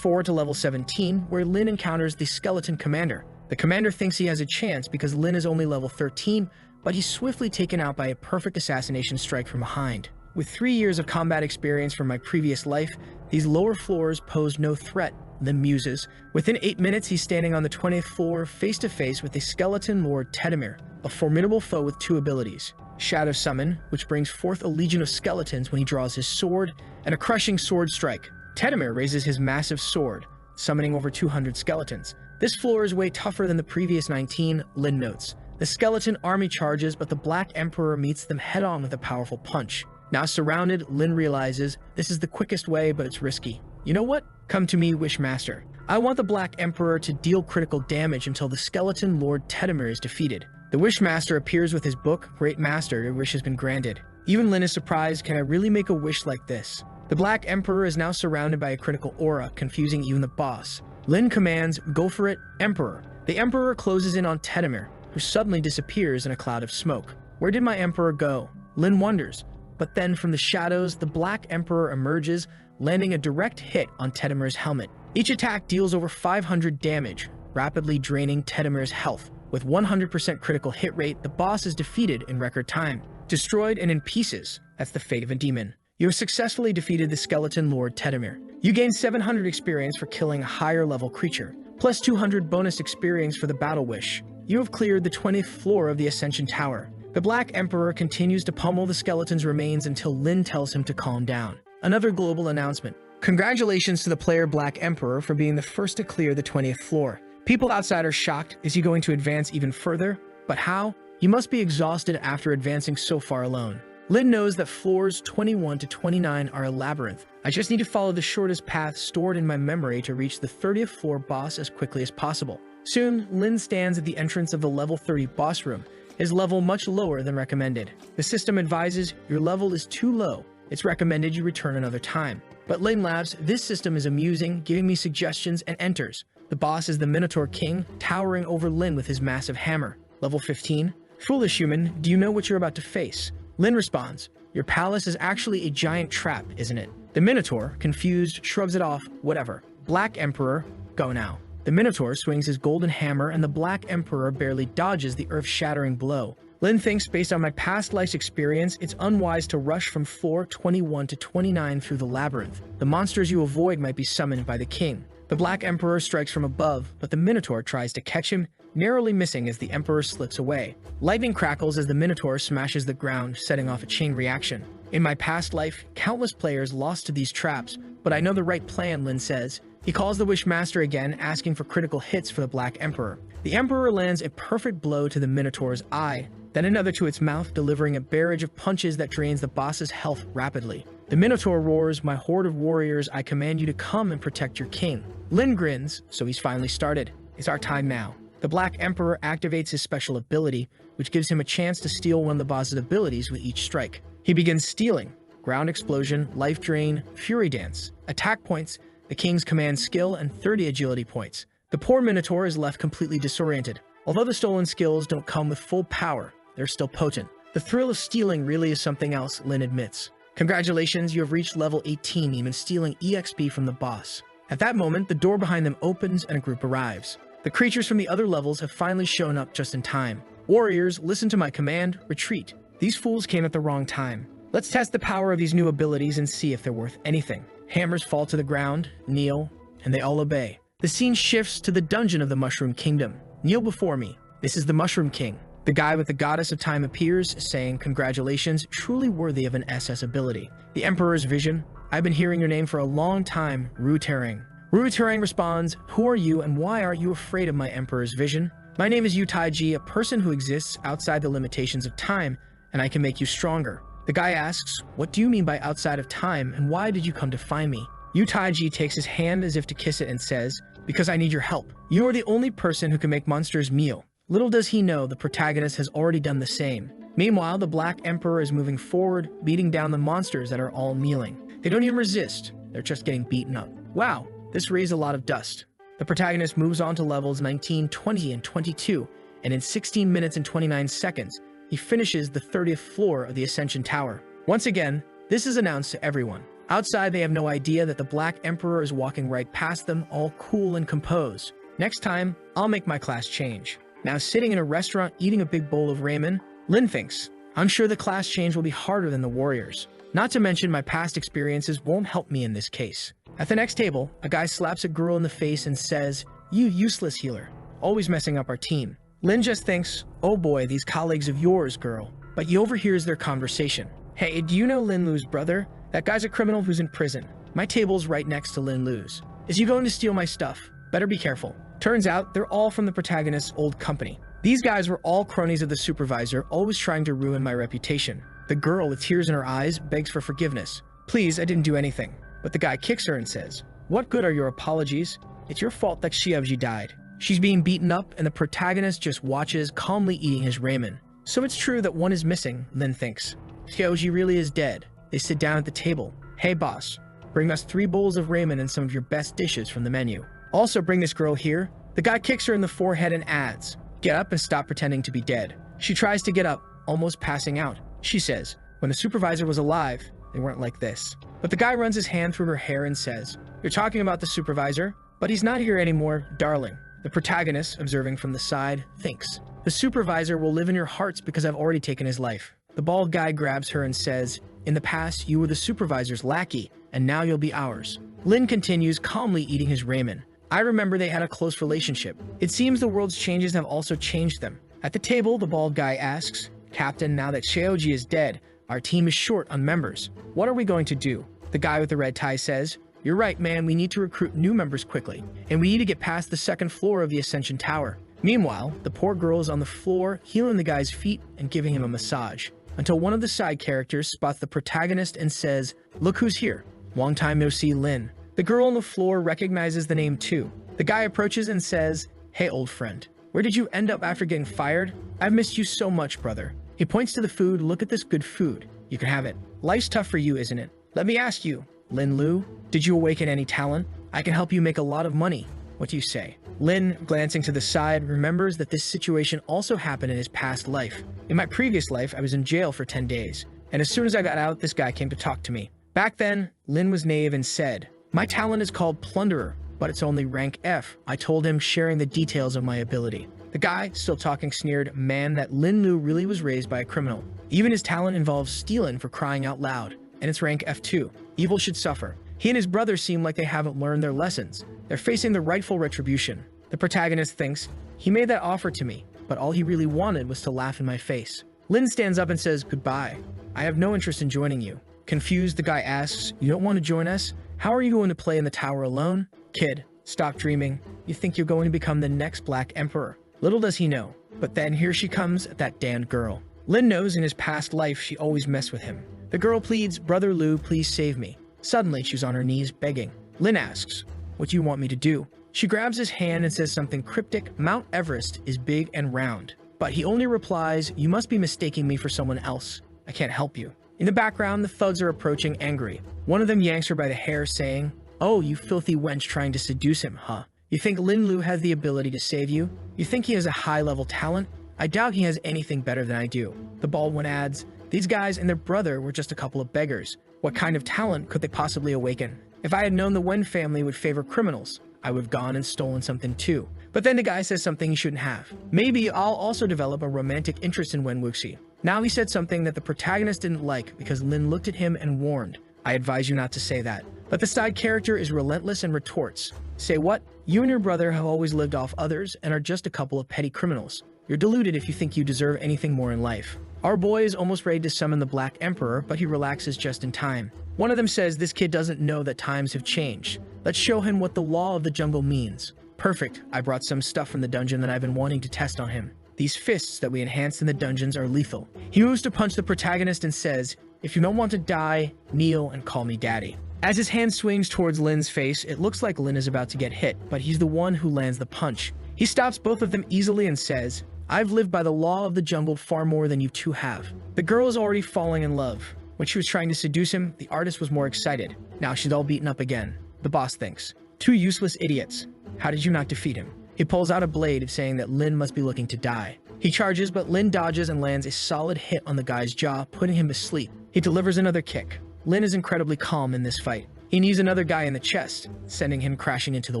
forward to level 17, where Lin encounters the skeleton commander. The commander thinks he has a chance because Lin is only level 13, but he's swiftly taken out by a perfect assassination strike from behind. With 3 years of combat experience from my previous life, these lower floors pose no threat, Lin muses. Within 8 minutes, he's standing on the 20th floor, face-to-face with the skeleton Lord Tedemir, a formidable foe with 2 abilities. Shadow Summon, which brings forth a legion of skeletons when he draws his sword, and a crushing sword strike. Tedemir raises his massive sword, summoning over 200 skeletons. This floor is way tougher than the previous 19, Lin notes. The skeleton army charges, but the Black Emperor meets them head-on with a powerful punch. Now surrounded, Lin realizes this is the quickest way, but it's risky. You know what? Come to me, Wishmaster. I want the Black Emperor to deal critical damage until the skeleton Lord Tedemir is defeated. The Wishmaster appears with his book, Great Master, your wish has been granted. Even Lin is surprised, can I really make a wish like this? The Black Emperor is now surrounded by a critical aura, confusing even the boss. Lin commands, go for it, Emperor. The Emperor closes in on Tedemir, who suddenly disappears in a cloud of smoke. Where did my Emperor go? Lin wonders. But then from the shadows, the Black Emperor emerges, landing a direct hit on Tedemir's helmet. Each attack deals over 500 damage, rapidly draining Tedemir's health. With 100% critical hit rate, the boss is defeated in record time. Destroyed and in pieces, that's the fate of a demon. You have successfully defeated the skeleton Lord Tedemir. You gain 700 experience for killing a higher level creature, plus 200 bonus experience for the battle wish. You have cleared the 20th floor of the Ascension Tower. The Black Emperor continues to pummel the skeleton's remains until Lin tells him to calm down. Another global announcement. Congratulations to the player Black Emperor for being the first to clear the 20th floor. People outside are shocked. Is he going to advance even further? But how? You must be exhausted after advancing so far alone. Lin knows that floors 21 to 29 are a labyrinth. I just need to follow the shortest path stored in my memory to reach the 30th floor boss as quickly as possible. Soon, Lin stands at the entrance of the level 30 boss room, his level much lower than recommended. The system advises your level is too low. It's recommended you return another time. But Lin laughs, this system is amusing, giving me suggestions, and enters. The boss is the Minotaur King, towering over Lin with his massive hammer. Level 15. Foolish human, do you know what you're about to face? Lin responds, your palace is actually a giant trap, isn't it? The Minotaur, confused, shrugs it off, whatever. Black Emperor, go now. The Minotaur swings his golden hammer and the Black Emperor barely dodges the earth-shattering blow. Lin thinks based on my past life's experience, it's unwise to rush from floor 21 to 29 through the labyrinth. The monsters you avoid might be summoned by the king. The Black Emperor strikes from above, but the Minotaur tries to catch him, narrowly missing as the Emperor slips away. Lightning crackles as the Minotaur smashes the ground, setting off a chain reaction. In my past life, countless players lost to these traps, but I know the right plan, Lin says. He calls the Wishmaster again, asking for critical hits for the Black Emperor. The Emperor lands a perfect blow to the Minotaur's eye, then another to its mouth, delivering a barrage of punches that drains the boss's health rapidly. The Minotaur roars, my horde of warriors, I command you to come and protect your king. Lin grins, so he's finally started. It's our time now. The Black Emperor activates his special ability, which gives him a chance to steal one of the boss's abilities with each strike. He begins stealing. Ground Explosion, Life Drain, Fury Dance, Attack Points, the King's Command Skill, and 30 Agility Points. The poor Minotaur is left completely disoriented. Although the stolen skills don't come with full power, they're still potent. The thrill of stealing really is something else, Lin admits. Congratulations, you have reached level 18, even stealing EXP from the boss. At that moment, the door behind them opens and a group arrives. The creatures from the other levels have finally shown up just in time. Warriors, listen to my command, retreat. These fools came at the wrong time. Let's test the power of these new abilities and see if they're worth anything. Hammers fall to the ground, kneel, and they all obey. The scene shifts to the dungeon of the Mushroom Kingdom. Kneel before me. This is the Mushroom King. The guy with the Goddess of Time appears, saying, congratulations, truly worthy of an SS ability. The Emperor's vision. I've been hearing your name for a long time, Ru-Terang. Ru-Terang responds, who are you and why aren't you afraid of my Emperor's vision? My name is Yu Taiji, a person who exists outside the limitations of time, and I can make you stronger. The guy asks, what do you mean by outside of time, and why did you come to find me? Yu Taiji takes his hand as if to kiss it and says, because I need your help. You are the only person who can make monsters meal. Little does he know the protagonist has already done the same. Meanwhile, the Black Emperor is moving forward, beating down the monsters that are all kneeling. They don't even resist, they're just getting beaten up. Wow, this raised a lot of dust. The protagonist moves on to levels 19, 20, and 22, and in 16 minutes and 29 seconds, he finishes the 30th floor of the Ascension Tower. Once again, this is announced to everyone. Outside, they have no idea that the Black Emperor is walking right past them, all cool and composed. Next time, I'll make my class change. Now sitting in a restaurant eating a big bowl of ramen, Lin thinks, I'm sure the class change will be harder than the warriors. Not to mention my past experiences won't help me in this case. At the next table, a guy slaps a girl in the face and says, you useless healer, always messing up our team. Lin just thinks, oh boy, these colleagues of yours, girl. But he overhears their conversation. Hey, do you know Lin Lu's brother? That guy's a criminal who's in prison. My table's right next to Lin Lu's. Is he going to steal my stuff? Better be careful. Turns out, they're all from the protagonist's old company. These guys were all cronies of the supervisor, always trying to ruin my reputation. The girl, with tears in her eyes, begs for forgiveness. Please, I didn't do anything. But the guy kicks her and says, what good are your apologies? It's your fault that Xiaoji died. She's being beaten up, and the protagonist just watches, calmly eating his ramen. So it's true that one is missing, Lin thinks. Xiaoji really is dead. They sit down at the table. Hey boss, bring us 3 bowls of ramen and some of your best dishes from the menu. Also bring this girl here. The guy kicks her in the forehead and adds, get up and stop pretending to be dead. She tries to get up, almost passing out. She says, when the supervisor was alive, they weren't like this. But the guy runs his hand through her hair and says, you're talking about the supervisor? But he's not here anymore, darling. The protagonist, observing from the side, thinks, the supervisor will live in your hearts because I've already taken his life. The bald guy grabs her and says, in the past, you were the supervisor's lackey, and now you'll be ours. Lin continues calmly eating his ramen. I remember they had a close relationship. It seems the world's changes have also changed them. At the table, the bald guy asks, Captain, now that Xiaoji is dead, our team is short on members. What are we going to do? The guy with the red tie says, you're right, man, we need to recruit new members quickly, and we need to get past the 2nd floor of the Ascension Tower. Meanwhile, the poor girl is on the floor, healing the guy's feet and giving him a massage, until one of the side characters spots the protagonist and says, look who's here. Long time no see, Lin. The girl on the floor recognizes the name too. The guy approaches and says, hey old friend, where did you end up after getting fired? I've missed you so much, brother. He points to the food. Look at this good food. You can have it. Life's tough for you, isn't it? Let me ask you, Lin Lu, did you awaken any talent? I can help you make a lot of money. What do you say? Lin, glancing to the side, remembers that this situation also happened in his past life. In my previous life, I was in jail for 10 days, and as soon as I got out, this guy came to talk to me. Back then, Lin was naive and said, my talent is called Plunderer, but it's only rank F. I told him, sharing the details of my ability. The guy, still talking, sneered, man, that Lin Lu really was raised by a criminal. Even his talent involves stealing for crying out loud, and it's rank F2. Evil should suffer. He and his brother seem like they haven't learned their lessons. They're facing the rightful retribution. The protagonist thinks, he made that offer to me, but all he really wanted was to laugh in my face. Lin stands up and says, goodbye. I have no interest in joining you. Confused, the guy asks, you don't want to join us? How are you going to play in the tower alone? Kid, stop dreaming. You think you're going to become the next Black Emperor. Little does he know. But then here she comes, that damned girl. Lin knows in his past life she always messed with him. The girl pleads, Brother Lu, please save me. Suddenly, she's on her knees begging. Lin asks, what do you want me to do? She grabs his hand and says something cryptic. Mount Everest is big and round. But he only replies, you must be mistaking me for someone else. I can't help you. In the background, the thugs are approaching angry. One of them yanks her by the hair, saying, oh, you filthy wench trying to seduce him, huh? You think Lin Lu has the ability to save you? You think he has a high-level talent? I doubt he has anything better than I do. The bald one adds, these guys and their brother were just a couple of beggars. What kind of talent could they possibly awaken? If I had known the Wen family would favor criminals, I would have gone and stolen something too. But then the guy says something he shouldn't have. Maybe I'll also develop a romantic interest in Wen Wuxi. Now he said something that the protagonist didn't like because Lin looked at him and warned, I advise you not to say that. But the side character is relentless and retorts, say what? You and your brother have always lived off others and are just a couple of petty criminals. You're deluded if you think you deserve anything more in life. Our boy is almost ready to summon the Black Emperor, but he relaxes just in time. One of them says this kid doesn't know that times have changed. Let's show him what the law of the jungle means. Perfect, I brought some stuff from the dungeon that I've been wanting to test on him. These fists that we enhanced in the dungeons are lethal. He moves to punch the protagonist and says, if you don't want to die, kneel and call me daddy. As his hand swings towards Lin's face, it looks like Lin is about to get hit, but he's the one who lands the punch. He stops both of them easily and says, I've lived by the law of the jungle far more than you two have. The girl is already falling in love. When she was trying to seduce him, the artist was more excited. Now she's all beaten up again. The boss thinks. Two useless idiots. How did you not defeat him? He pulls out a blade, saying that Lin must be looking to die. He charges, but Lin dodges and lands a solid hit on the guy's jaw, putting him to sleep. He delivers another kick. Lin is incredibly calm in this fight. He knees another guy in the chest, sending him crashing into the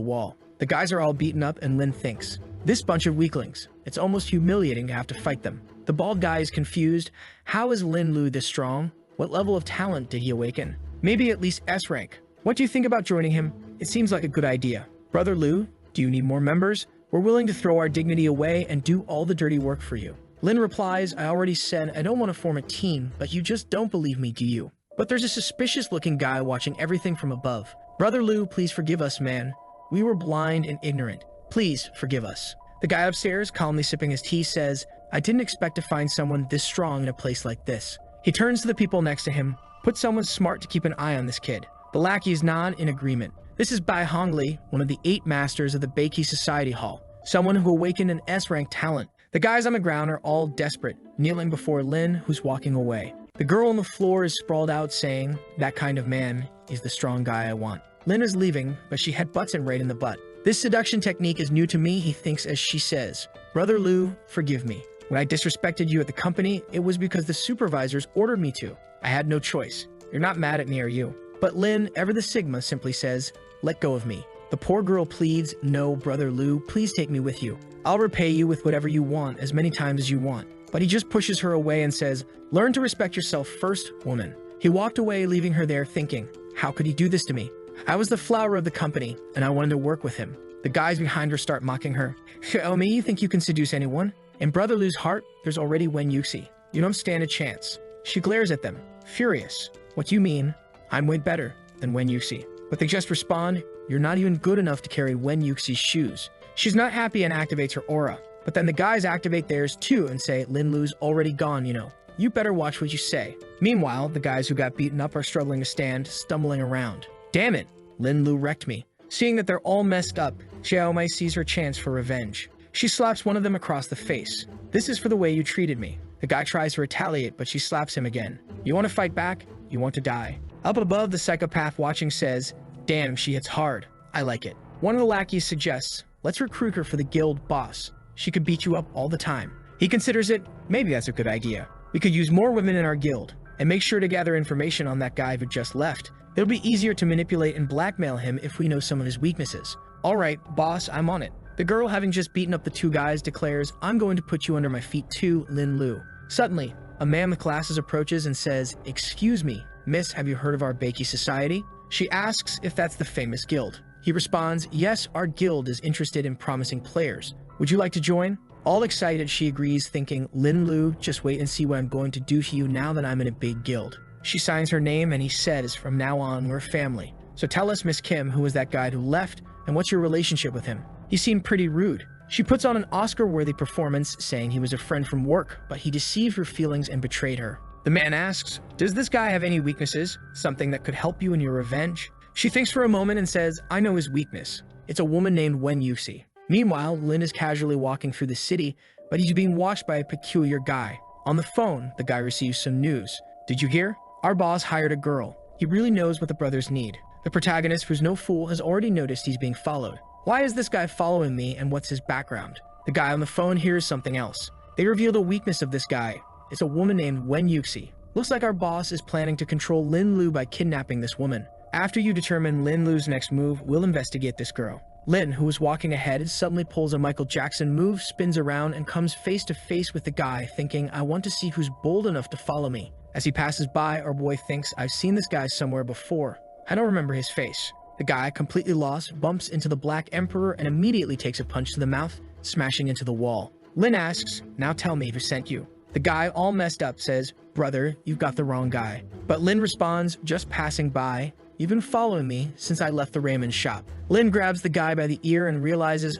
wall. The guys are all beaten up, and Lin thinks, this bunch of weaklings. It's almost humiliating to have to fight them. The bald guy is confused. How is Lin Lu this strong? What level of talent did he awaken? Maybe at least S rank. What do you think about joining him? It seems like a good idea. Brother Lu, do you need more members? We're willing to throw our dignity away and do all the dirty work for you. Lin replies, I already said I don't want to form a team, but you just don't believe me, do you? But there's a suspicious-looking guy watching everything from above. Brother Lu, please forgive us, man. We were blind and ignorant. Please forgive us. The guy upstairs, calmly sipping his tea, says, I didn't expect to find someone this strong in a place like this. He turns to the people next to him. Put someone smart to keep an eye on this kid. The lackeys nod in agreement. This is Bai Hongli, one of the 8 masters of the Beiki Society Hall. Someone who awakened an S-rank talent. The guys on the ground are all desperate, kneeling before Lin, who's walking away. The girl on the floor is sprawled out saying, that kind of man is the strong guy I want. Lin is leaving, but she headbutts him right in the butt. This seduction technique is new to me, he thinks as she says, Brother Lu, forgive me. When I disrespected you at the company, it was because the supervisors ordered me to. I had no choice. You're not mad at me, are you? But Lin, ever the Sigma, simply says, let go of me. The poor girl pleads, no, Brother Lu, please take me with you. I'll repay you with whatever you want, as many times as you want. But he just pushes her away and says, learn to respect yourself first, woman. He walked away, leaving her there thinking, how could he do this to me? I was the flower of the company, and I wanted to work with him. The guys behind her start mocking her. Oh, me, you think you can seduce anyone? In Brother Lu's heart, there's already Wen Yuxi. You don't stand a chance. She glares at them, furious. What do you mean? I'm way better than Wen Yuxi. But they just respond, you're not even good enough to carry Wen Yuxi's shoes. She's not happy and activates her aura. But then the guys activate theirs too and say, Lin Lu's already gone, you know. You better watch what you say. Meanwhile, the guys who got beaten up are struggling to stand, stumbling around. Damn it, Lin Lu wrecked me. Seeing that they're all messed up, Xiaomei sees her chance for revenge. She slaps one of them across the face. This is for the way you treated me. The guy tries to retaliate, but she slaps him again. You want to fight back? You want to die. Up above, the psychopath watching says, damn, she hits hard. I like it. One of the lackeys suggests, let's recruit her for the guild boss. She could beat you up all the time. He considers it, maybe that's a good idea. We could use more women in our guild, and make sure to gather information on that guy who just left. It'll be easier to manipulate and blackmail him if we know some of his weaknesses. Alright, boss, I'm on it. The girl, having just beaten up the 2 guys, declares, I'm going to put you under my feet too, Lin Lu. Suddenly, a man with glasses approaches and says, excuse me, miss, have you heard of our Beiki Society? She asks if that's the famous guild. He responds, yes, our guild is interested in promising players. Would you like to join? All excited, she agrees, thinking, Lin Lu, just wait and see what I'm going to do to you now that I'm in a big guild. She signs her name and he says, from now on, we're family. So tell us, Miss Kim, who was that guy who left, and what's your relationship with him? He seemed pretty rude. She puts on an Oscar-worthy performance, saying he was a friend from work, but he deceived her feelings and betrayed her. The man asks, does this guy have any weaknesses? Something that could help you in your revenge? She thinks for a moment and says, I know his weakness. It's a woman named Wen Yuxi. Meanwhile, Lin is casually walking through the city, but he's being watched by a peculiar guy. On the phone, the guy receives some news. Did you hear? Our boss hired a girl. He really knows what the brothers need. The protagonist, who's no fool, has already noticed he's being followed. Why is this guy following me, and what's his background? The guy on the phone hears something else. They reveal the weakness of this guy. It's a woman named Wen Yuxi. Looks like our boss is planning to control Lin Lu by kidnapping this woman. After you determine Lin Lu's next move, we'll investigate this girl. Lin, who was walking ahead, suddenly pulls a Michael Jackson move, spins around, and comes face to face with the guy, thinking, I want to see who's bold enough to follow me. As he passes by, our boy thinks, I've seen this guy somewhere before. I don't remember his face. The guy, completely lost, bumps into the Black Emperor and immediately takes a punch to the mouth, smashing into the wall. Lin asks, now tell me who sent you. The guy, all messed up, says, brother, you've got the wrong guy. But Lin responds, just passing by. You've been following me since I left the ramen shop. Lin grabs the guy by the ear and realizes,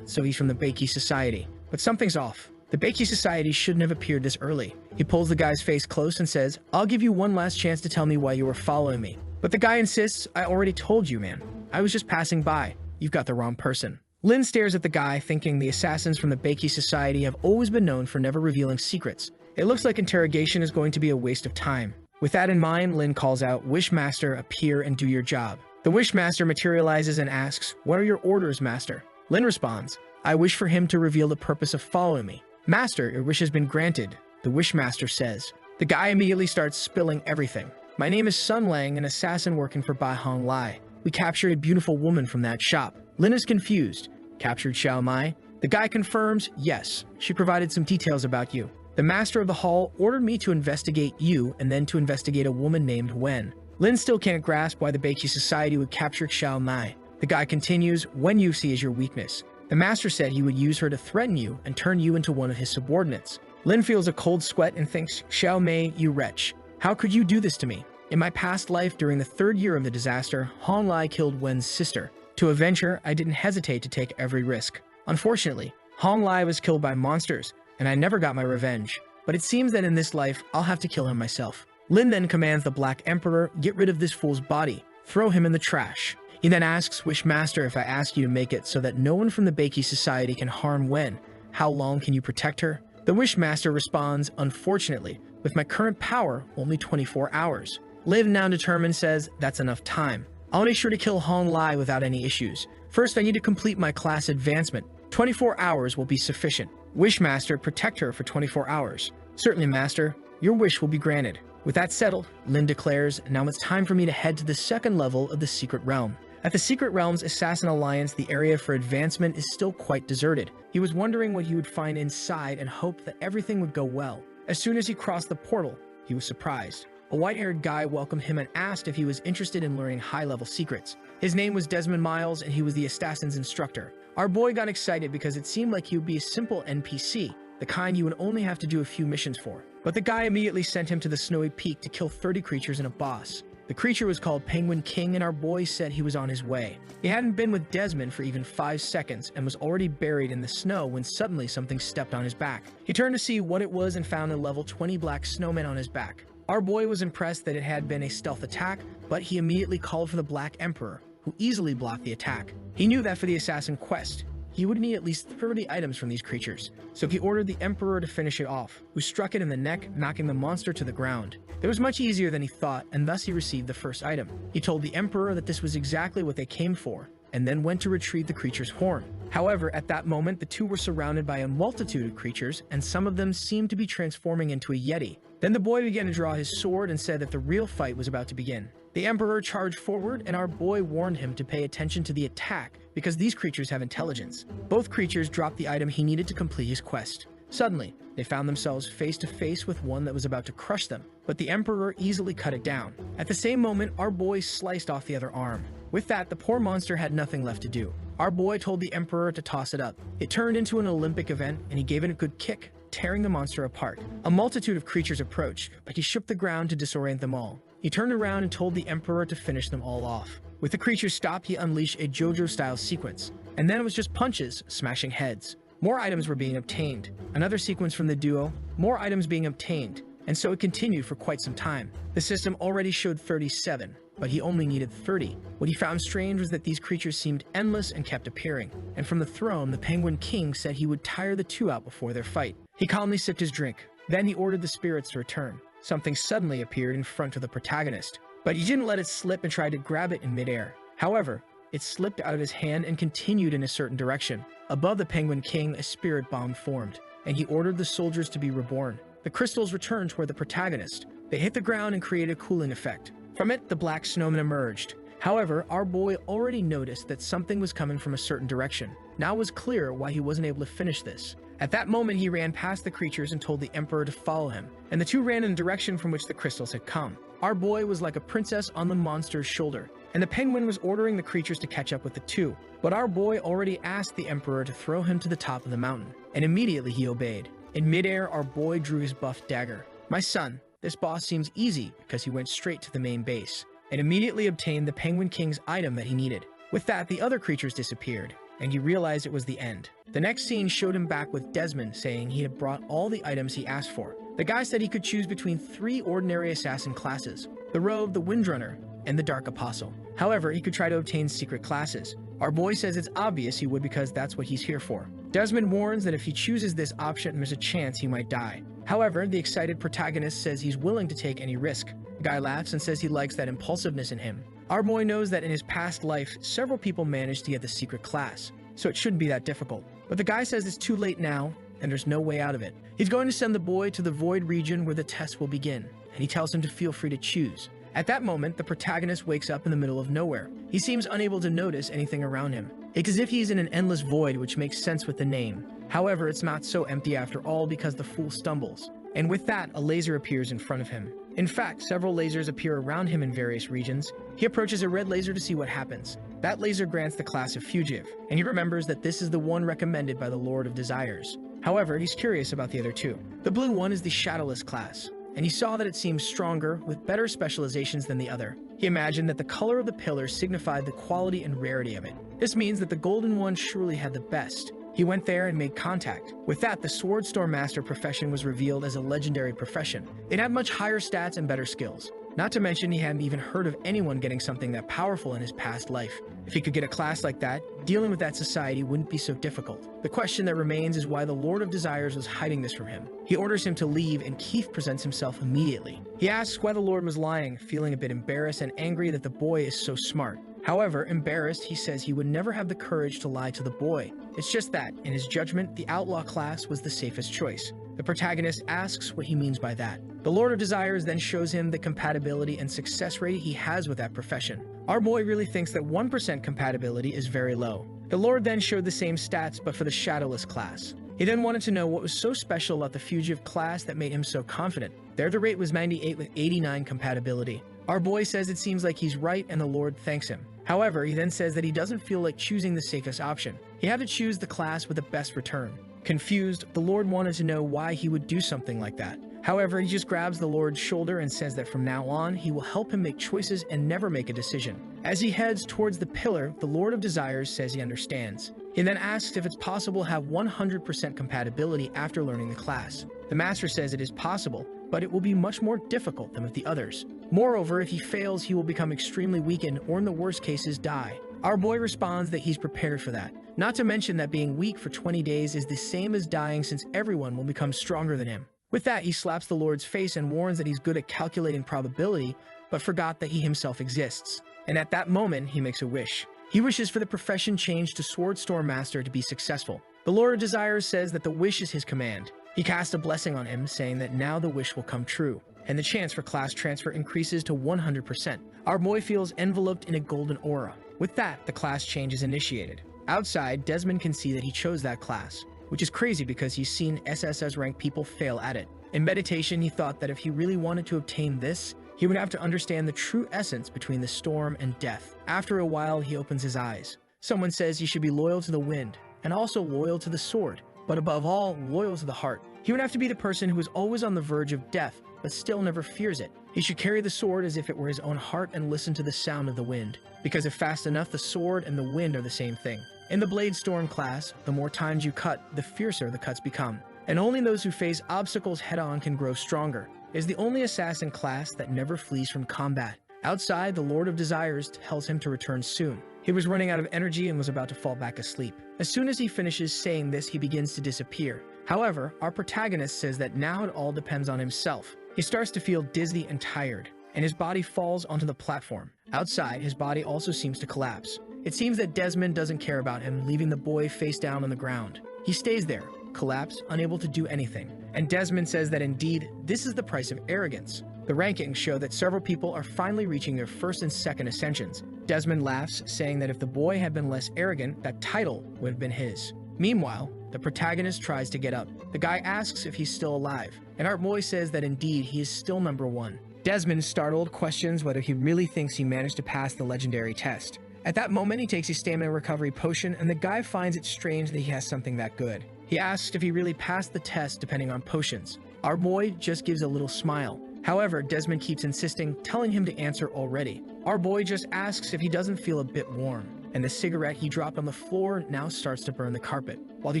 so he's from the Beiki Society. But something's off. The Beiki Society shouldn't have appeared this early. He pulls the guy's face close and says, I'll give you one last chance to tell me why you were following me. But the guy insists, I already told you, man. I was just passing by. You've got the wrong person. Lin stares at the guy, thinking the assassins from the Beiki Society have always been known for never revealing secrets. It looks like interrogation is going to be a waste of time. With that in mind, Lin calls out, "Wishmaster, appear and do your job." The Wishmaster materializes and asks, "What are your orders, Master?" Lin responds, "I wish for him to reveal the purpose of following me." "Master, your wish has been granted," the Wishmaster says. The guy immediately starts spilling everything. "My name is Sun Lang, an assassin working for Bai Hong Lai. We captured a beautiful woman from that shop." Lin is confused. "Captured Xiao Mai?" The guy confirms, "Yes, she provided some details about you. The master of the hall ordered me to investigate you and then to investigate a woman named Wen." Lin still can't grasp why the Beiki Society would capture Xiao Mai. The guy continues, "Wen you see is your weakness. The master said he would use her to threaten you and turn you into one of his subordinates." Lin feels a cold sweat and thinks, "Xiao Mei, you wretch. How could you do this to me? In my past life, during the 3rd year of the disaster, Hong Lai killed Wen's sister. To avenge her, I didn't hesitate to take every risk. Unfortunately, Hong Lai was killed by monsters, and I never got my revenge. But it seems that in this life, I'll have to kill him myself." Lin then commands the Black Emperor, "Get rid of this fool's body. Throw him in the trash." He then asks, "Wishmaster, if I ask you to make it so that no one from the Beiki Society can harm Wen, how long can you protect her?" The Wishmaster responds, "Unfortunately, with my current power, only 24 hours. Lin, now determined, says, "That's enough time. I'll make sure to kill Hong Lai without any issues. First, I need to complete my class advancement. 24 hours will be sufficient. Wishmaster, protect her for 24 hours. "Certainly, Master. Your wish will be granted." With that settled, Lin declares, "Now it's time for me to head to the 2nd level of the Secret Realm." At the Secret Realm's Assassin Alliance, the area for advancement is still quite deserted. He was wondering what he would find inside and hoped that everything would go well. As soon as he crossed the portal, he was surprised. A white-haired guy welcomed him and asked if he was interested in learning high-level secrets. His name was Desmond Miles, and he was the assassin's instructor. Our boy got excited because it seemed like he would be a simple NPC, the kind you would only have to do a few missions for. But the guy immediately sent him to the Snowy Peak to kill 30 creatures and a boss. The creature was called Penguin King, and our boy said he was on his way. He hadn't been with Desmond for even 5 seconds and was already buried in the snow when suddenly something stepped on his back. He turned to see what it was and found a level 20 black snowman on his back. Our boy was impressed that it had been a stealth attack, but he immediately called for the Black Emperor, who easily blocked the attack. He knew that for the assassin quest, he would need at least 30 items from these creatures, so he ordered the Emperor to finish it off, who struck it in the neck, knocking the monster to the ground. It was much easier than he thought, and thus he received the first item. He told the Emperor that this was exactly what they came for, and then went to retrieve the creature's horn. However, at that moment, the two were surrounded by a multitude of creatures, and some of them seemed to be transforming into a yeti. Then the boy began to draw his sword and said that the real fight was about to begin. The Emperor charged forward, and our boy warned him to pay attention to the attack because these creatures have intelligence. Both creatures dropped the item he needed to complete his quest. Suddenly, they found themselves face to face with one that was about to crush them, but the Emperor easily cut it down. At the same moment, our boy sliced off the other arm. With that, the poor monster had nothing left to do. Our boy told the Emperor to toss it up. It turned into an Olympic event, and he gave it a good kick, tearing the monster apart. A multitude of creatures approached, but he shook the ground to disorient them all. He turned around and told the Emperor to finish them all off. With the creatures stopped, he unleashed a JoJo-style sequence, and then it was just punches, smashing heads. More items were being obtained. Another sequence from the duo, more items being obtained, and so it continued for quite some time. The system already showed 37, but he only needed 30. What he found strange was that these creatures seemed endless and kept appearing, and from the throne, the Penguin King said he would tire the two out before their fight. He calmly sipped his drink. Then he ordered the spirits to return. Something suddenly appeared in front of the protagonist, but he didn't let it slip and tried to grab it in midair. However, it slipped out of his hand and continued in a certain direction. Above the Penguin King, a spirit bomb formed, and he ordered the soldiers to be reborn. The crystals returned toward the protagonist. They hit the ground and created a cooling effect. From it, the black snowman emerged. However, our boy already noticed that something was coming from a certain direction. Now it was clear why he wasn't able to finish this. At that moment, he ran past the creatures and told the Emperor to follow him, and the two ran in the direction from which the crystals had come. Our boy was like a princess on the monster's shoulder, and the penguin was ordering the creatures to catch up with the two. But our boy already asked the Emperor to throw him to the top of the mountain, and immediately he obeyed. In midair, our boy drew his buff dagger. "My son, this boss seems easy," because he went straight to the main base, and immediately obtained the Penguin King's item that he needed. With that, the other creatures disappeared, and he realized it was the end. The next scene showed him back with Desmond, saying he had brought all the items he asked for. The guy said he could choose between 3 ordinary assassin classes: the Rogue, the Windrunner, and the Dark Apostle. However, he could try to obtain secret classes. Our boy says it's obvious he would because that's what he's here for. Desmond warns that if he chooses this option, there's a chance he might die. However, the excited protagonist says he's willing to take any risk. The guy laughs and says he likes that impulsiveness in him. Our boy knows that in his past life, several people managed to get the secret class, so it shouldn't be that difficult. But the guy says it's too late now, and there's no way out of it. He's going to send the boy to the void region where the test will begin, and he tells him to feel free to choose. At that moment, the protagonist wakes up in the middle of nowhere. He seems unable to notice anything around him. It's as if he's in an endless void, which makes sense with the name. However, it's not so empty after all because the fool stumbles. And with that, a laser appears in front of him. In fact, several lasers appear around him in various regions. He approaches a red laser to see what happens. That laser grants the class of Fugitive, and he remembers that this is the one recommended by the Lord of Desires. However, he's curious about the other two. The blue one is the Shadowless class, and he saw that it seemed stronger, with better specializations than the other. He imagined that the color of the pillar signified the quality and rarity of it. This means that the golden one surely had the best. He went there and made contact. With that, the Swordstorm Master profession was revealed as a legendary profession. It had much higher stats and better skills. Not to mention, he hadn't even heard of anyone getting something that powerful in his past life. If he could get a class like that, dealing with that society wouldn't be so difficult. The question that remains is why the Lord of Desires was hiding this from him. He orders him to leave, and Keith presents himself immediately. He asks why the Lord was lying, feeling a bit embarrassed and angry that the boy is so smart. However, embarrassed, he says he would never have the courage to lie to the boy. It's just that, in his judgment, the outlaw class was the safest choice. The protagonist asks what he means by that. The Lord of Desires then shows him the compatibility and success rate he has with that profession. Our boy really thinks that 1% compatibility is very low. The Lord then showed the same stats, but for the Shadowless class. He then wanted to know what was so special about the Fugitive class that made him so confident. There the rate was 98 with 89 compatibility. Our boy says it seems like he's right, and the Lord thanks him. However, he then says that he doesn't feel like choosing the safest option. He had to choose the class with the best return. Confused, the Lord wanted to know why he would do something like that. However, he just grabs the Lord's shoulder and says that from now on, he will help him make choices and never make a decision. As he heads towards the pillar, the Lord of Desires says he understands. He then asks if it's possible to have 100% compatibility after learning the class. The Master says it is possible, but it will be much more difficult than with the others. Moreover, if he fails, he will become extremely weakened or in the worst cases die. Our boy responds that he's prepared for that. Not to mention that being weak for 20 days is the same as dying, since everyone will become stronger than him. With that, he slaps the Lord's face and warns that he's good at calculating probability, but forgot that he himself exists. And at that moment, he makes a wish. He wishes for the profession change to Swordstorm Master to be successful. The Lord of Desires says that the wish is his command. He casts a blessing on him, saying that now the wish will come true, and the chance for class transfer increases to 100%. Our boy feels enveloped in a golden aura. With that, the class change is initiated. Outside, Desmond can see that he chose that class, which is crazy because he's seen SSS rank people fail at it. In meditation, he thought that if he really wanted to obtain this, he would have to understand the true essence between the storm and death. After a while, he opens his eyes. Someone says he should be loyal to the wind, and also loyal to the sword, but above all, loyal to the heart. He would have to be the person who is always on the verge of death, but still never fears it. He should carry the sword as if it were his own heart and listen to the sound of the wind, because if fast enough, the sword and the wind are the same thing. In the Blade Storm class, the more times you cut, the fiercer the cuts become, and only those who face obstacles head-on can grow stronger. It is the only assassin class that never flees from combat. Outside, the Lord of Desires tells him to return soon. He was running out of energy and was about to fall back asleep. As soon as he finishes saying this, he begins to disappear. However, our protagonist says that now it all depends on himself. He starts to feel dizzy and tired, and his body falls onto the platform. Outside, his body also seems to collapse. It seems that Desmond doesn't care about him, leaving the boy face down on the ground. He stays there, collapsed, unable to do anything. And Desmond says that indeed, this is the price of arrogance. The rankings show that several people are finally reaching their first and second ascensions. Desmond laughs, saying that if the boy had been less arrogant, that title would have been his. Meanwhile, the protagonist tries to get up. The guy asks if he's still alive, and our boy says that indeed he is still number one. Desmond, startled, questions whether he really thinks he managed to pass the legendary test. At that moment, he takes a stamina recovery potion, and the guy finds it strange that he has something that good. He asks if he really passed the test depending on potions. Our boy just gives a little smile. However, Desmond keeps insisting, telling him to answer already. Our boy just asks if he doesn't feel a bit warm, and the cigarette he dropped on the floor now starts to burn the carpet. While he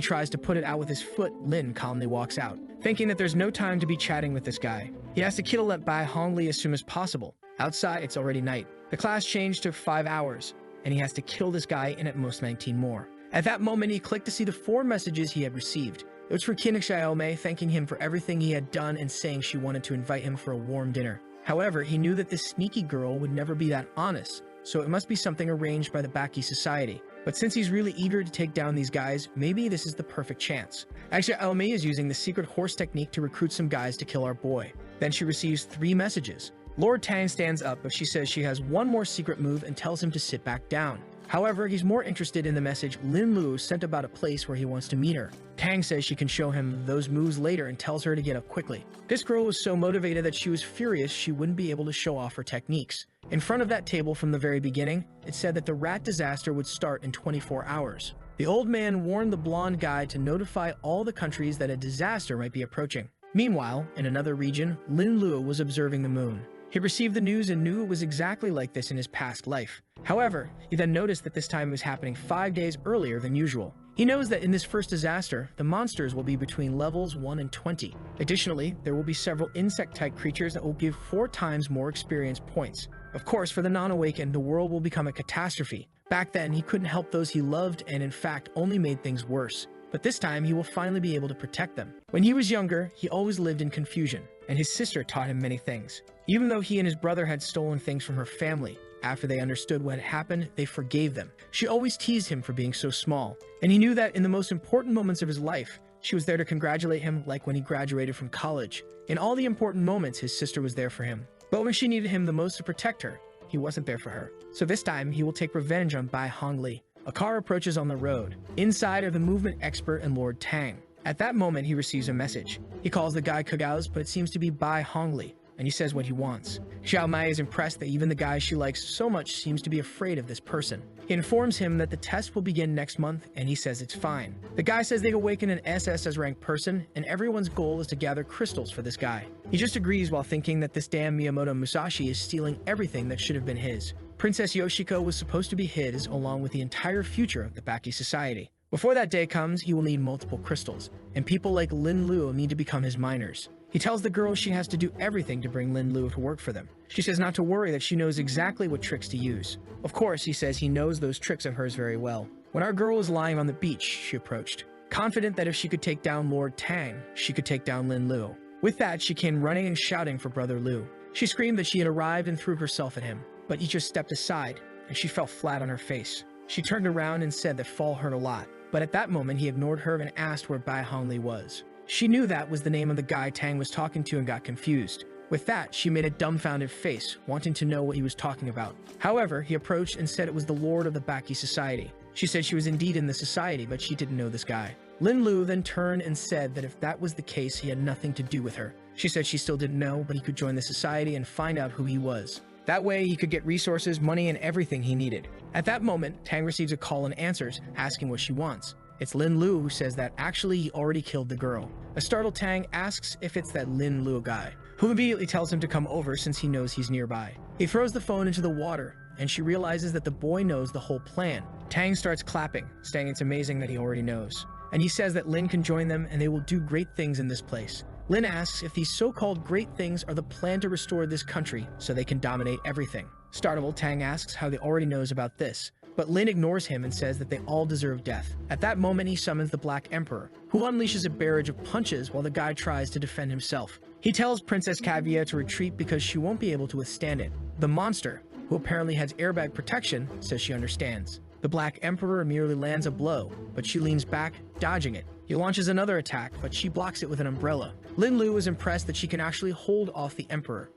tries to put it out with his foot, Lin calmly walks out, thinking that there's no time to be chatting with this guy. He has to kill by Hong Li as soon as possible. Outside, it's already night. The class changed to 5 hours, and he has to kill this guy and at most 19 more. At that moment, he clicked to see the 4 messages he had received. It was for Yahello thanking him for everything he had done and saying she wanted to invite him for a warm dinner. However, he knew that this sneaky girl would never be that honest, so it must be something arranged by the Baki Society. But since he's really eager to take down these guys, maybe this is the perfect chance. Yahello is using the secret horse technique to recruit some guys to kill our boy. Then she receives 3 messages. Lord Tang stands up, but she says she has one more secret move and tells him to sit back down. However, he's more interested in the message Lin Lu sent about a place where he wants to meet her. Tang says she can show him those moves later and tells her to get up quickly. This girl was so motivated that she was furious she wouldn't be able to show off her techniques. In front of that table from the very beginning, it said that the rat disaster would start in 24 hours. The old man warned the blonde guy to notify all the countries that a disaster might be approaching. Meanwhile, in another region, Lin Lu was observing the moon. He received the news and knew it was exactly like this in his past life. However, he then noticed that this time was happening 5 days earlier than usual. He knows that in this first disaster, the monsters will be between levels 1 and 20. Additionally, there will be several insect-type creatures that will give 4 times more experience points. Of course, for the non-awakened, the world will become a catastrophe. Back then, he couldn't help those he loved and in fact only made things worse. But this time, he will finally be able to protect them. When he was younger, he always lived in confusion, and his sister taught him many things. Even though he and his brother had stolen things from her family, after they understood what had happened, they forgave them. She always teased him for being so small, and he knew that in the most important moments of his life, she was there to congratulate him like when he graduated from college. In all the important moments, his sister was there for him. But when she needed him the most to protect her, he wasn't there for her. So this time, he will take revenge on Bai Hongli. A car approaches on the road. Inside are the movement expert and Lord Tang. At that moment, he receives a message. He calls the guy Kagao's, but it seems to be Bai Hongli, and he says what he wants. Xiao Mai is impressed that even the guy she likes so much seems to be afraid of this person. He informs him that the test will begin next month, and he says it's fine. The guy says they awaken an SS as ranked person, and everyone's goal is to gather crystals for this guy. He just agrees while thinking that this damn Miyamoto Musashi is stealing everything that should have been his. Princess Yoshiko was supposed to be his, along with the entire future of the Baki Society. Before that day comes, he will need multiple crystals, and people like Lin Lu need to become his miners. He tells the girl she has to do everything to bring Lin Lu to work for them. She says not to worry, that she knows exactly what tricks to use. Of course, he says he knows those tricks of hers very well. When our girl was lying on the beach, she approached, confident that if she could take down Lord Tang, she could take down Lin Lu. With that, she came running and shouting for Brother Lu. She screamed that she had arrived and threw herself at him, but he just stepped aside, and she fell flat on her face. She turned around and said that fall hurt a lot, but at that moment he ignored her and asked where Bai Hongli was. She knew that was the name of the guy Tang was talking to and got confused. With that, she made a dumbfounded face, wanting to know what he was talking about. However, he approached and said it was the Lord of the Baki Society. She said she was indeed in the society, but she didn't know this guy. Lin Lu then turned and said that if that was the case, he had nothing to do with her. She said she still didn't know, but he could join the society and find out who he was. That way, he could get resources, money, and everything he needed. At that moment, Tang receives a call and answers, asking what she wants. It's Lin Lu who says that actually he already killed the girl. A startled Tang asks if it's that Lin Lu guy, who immediately tells him to come over since he knows he's nearby. He throws the phone into the water, and she realizes that the boy knows the whole plan. Tang starts clapping, saying it's amazing that he already knows. And he says that Lin can join them and they will do great things in this place. Lin asks if these so-called great things are the plan to restore this country so they can dominate everything. Startled, Tang asks how they already knows about this, but Lin ignores him and says that they all deserve death. At that moment, he summons the Black Emperor, who unleashes a barrage of punches while the guy tries to defend himself. He tells Princess Kaguya to retreat because she won't be able to withstand it. The monster, who apparently has airbag protection, says she understands. The Black Emperor merely lands a blow, but she leans back, dodging it. He launches another attack, but she blocks it with an umbrella. Lin Lu is impressed that she can actually hold off the Emperor.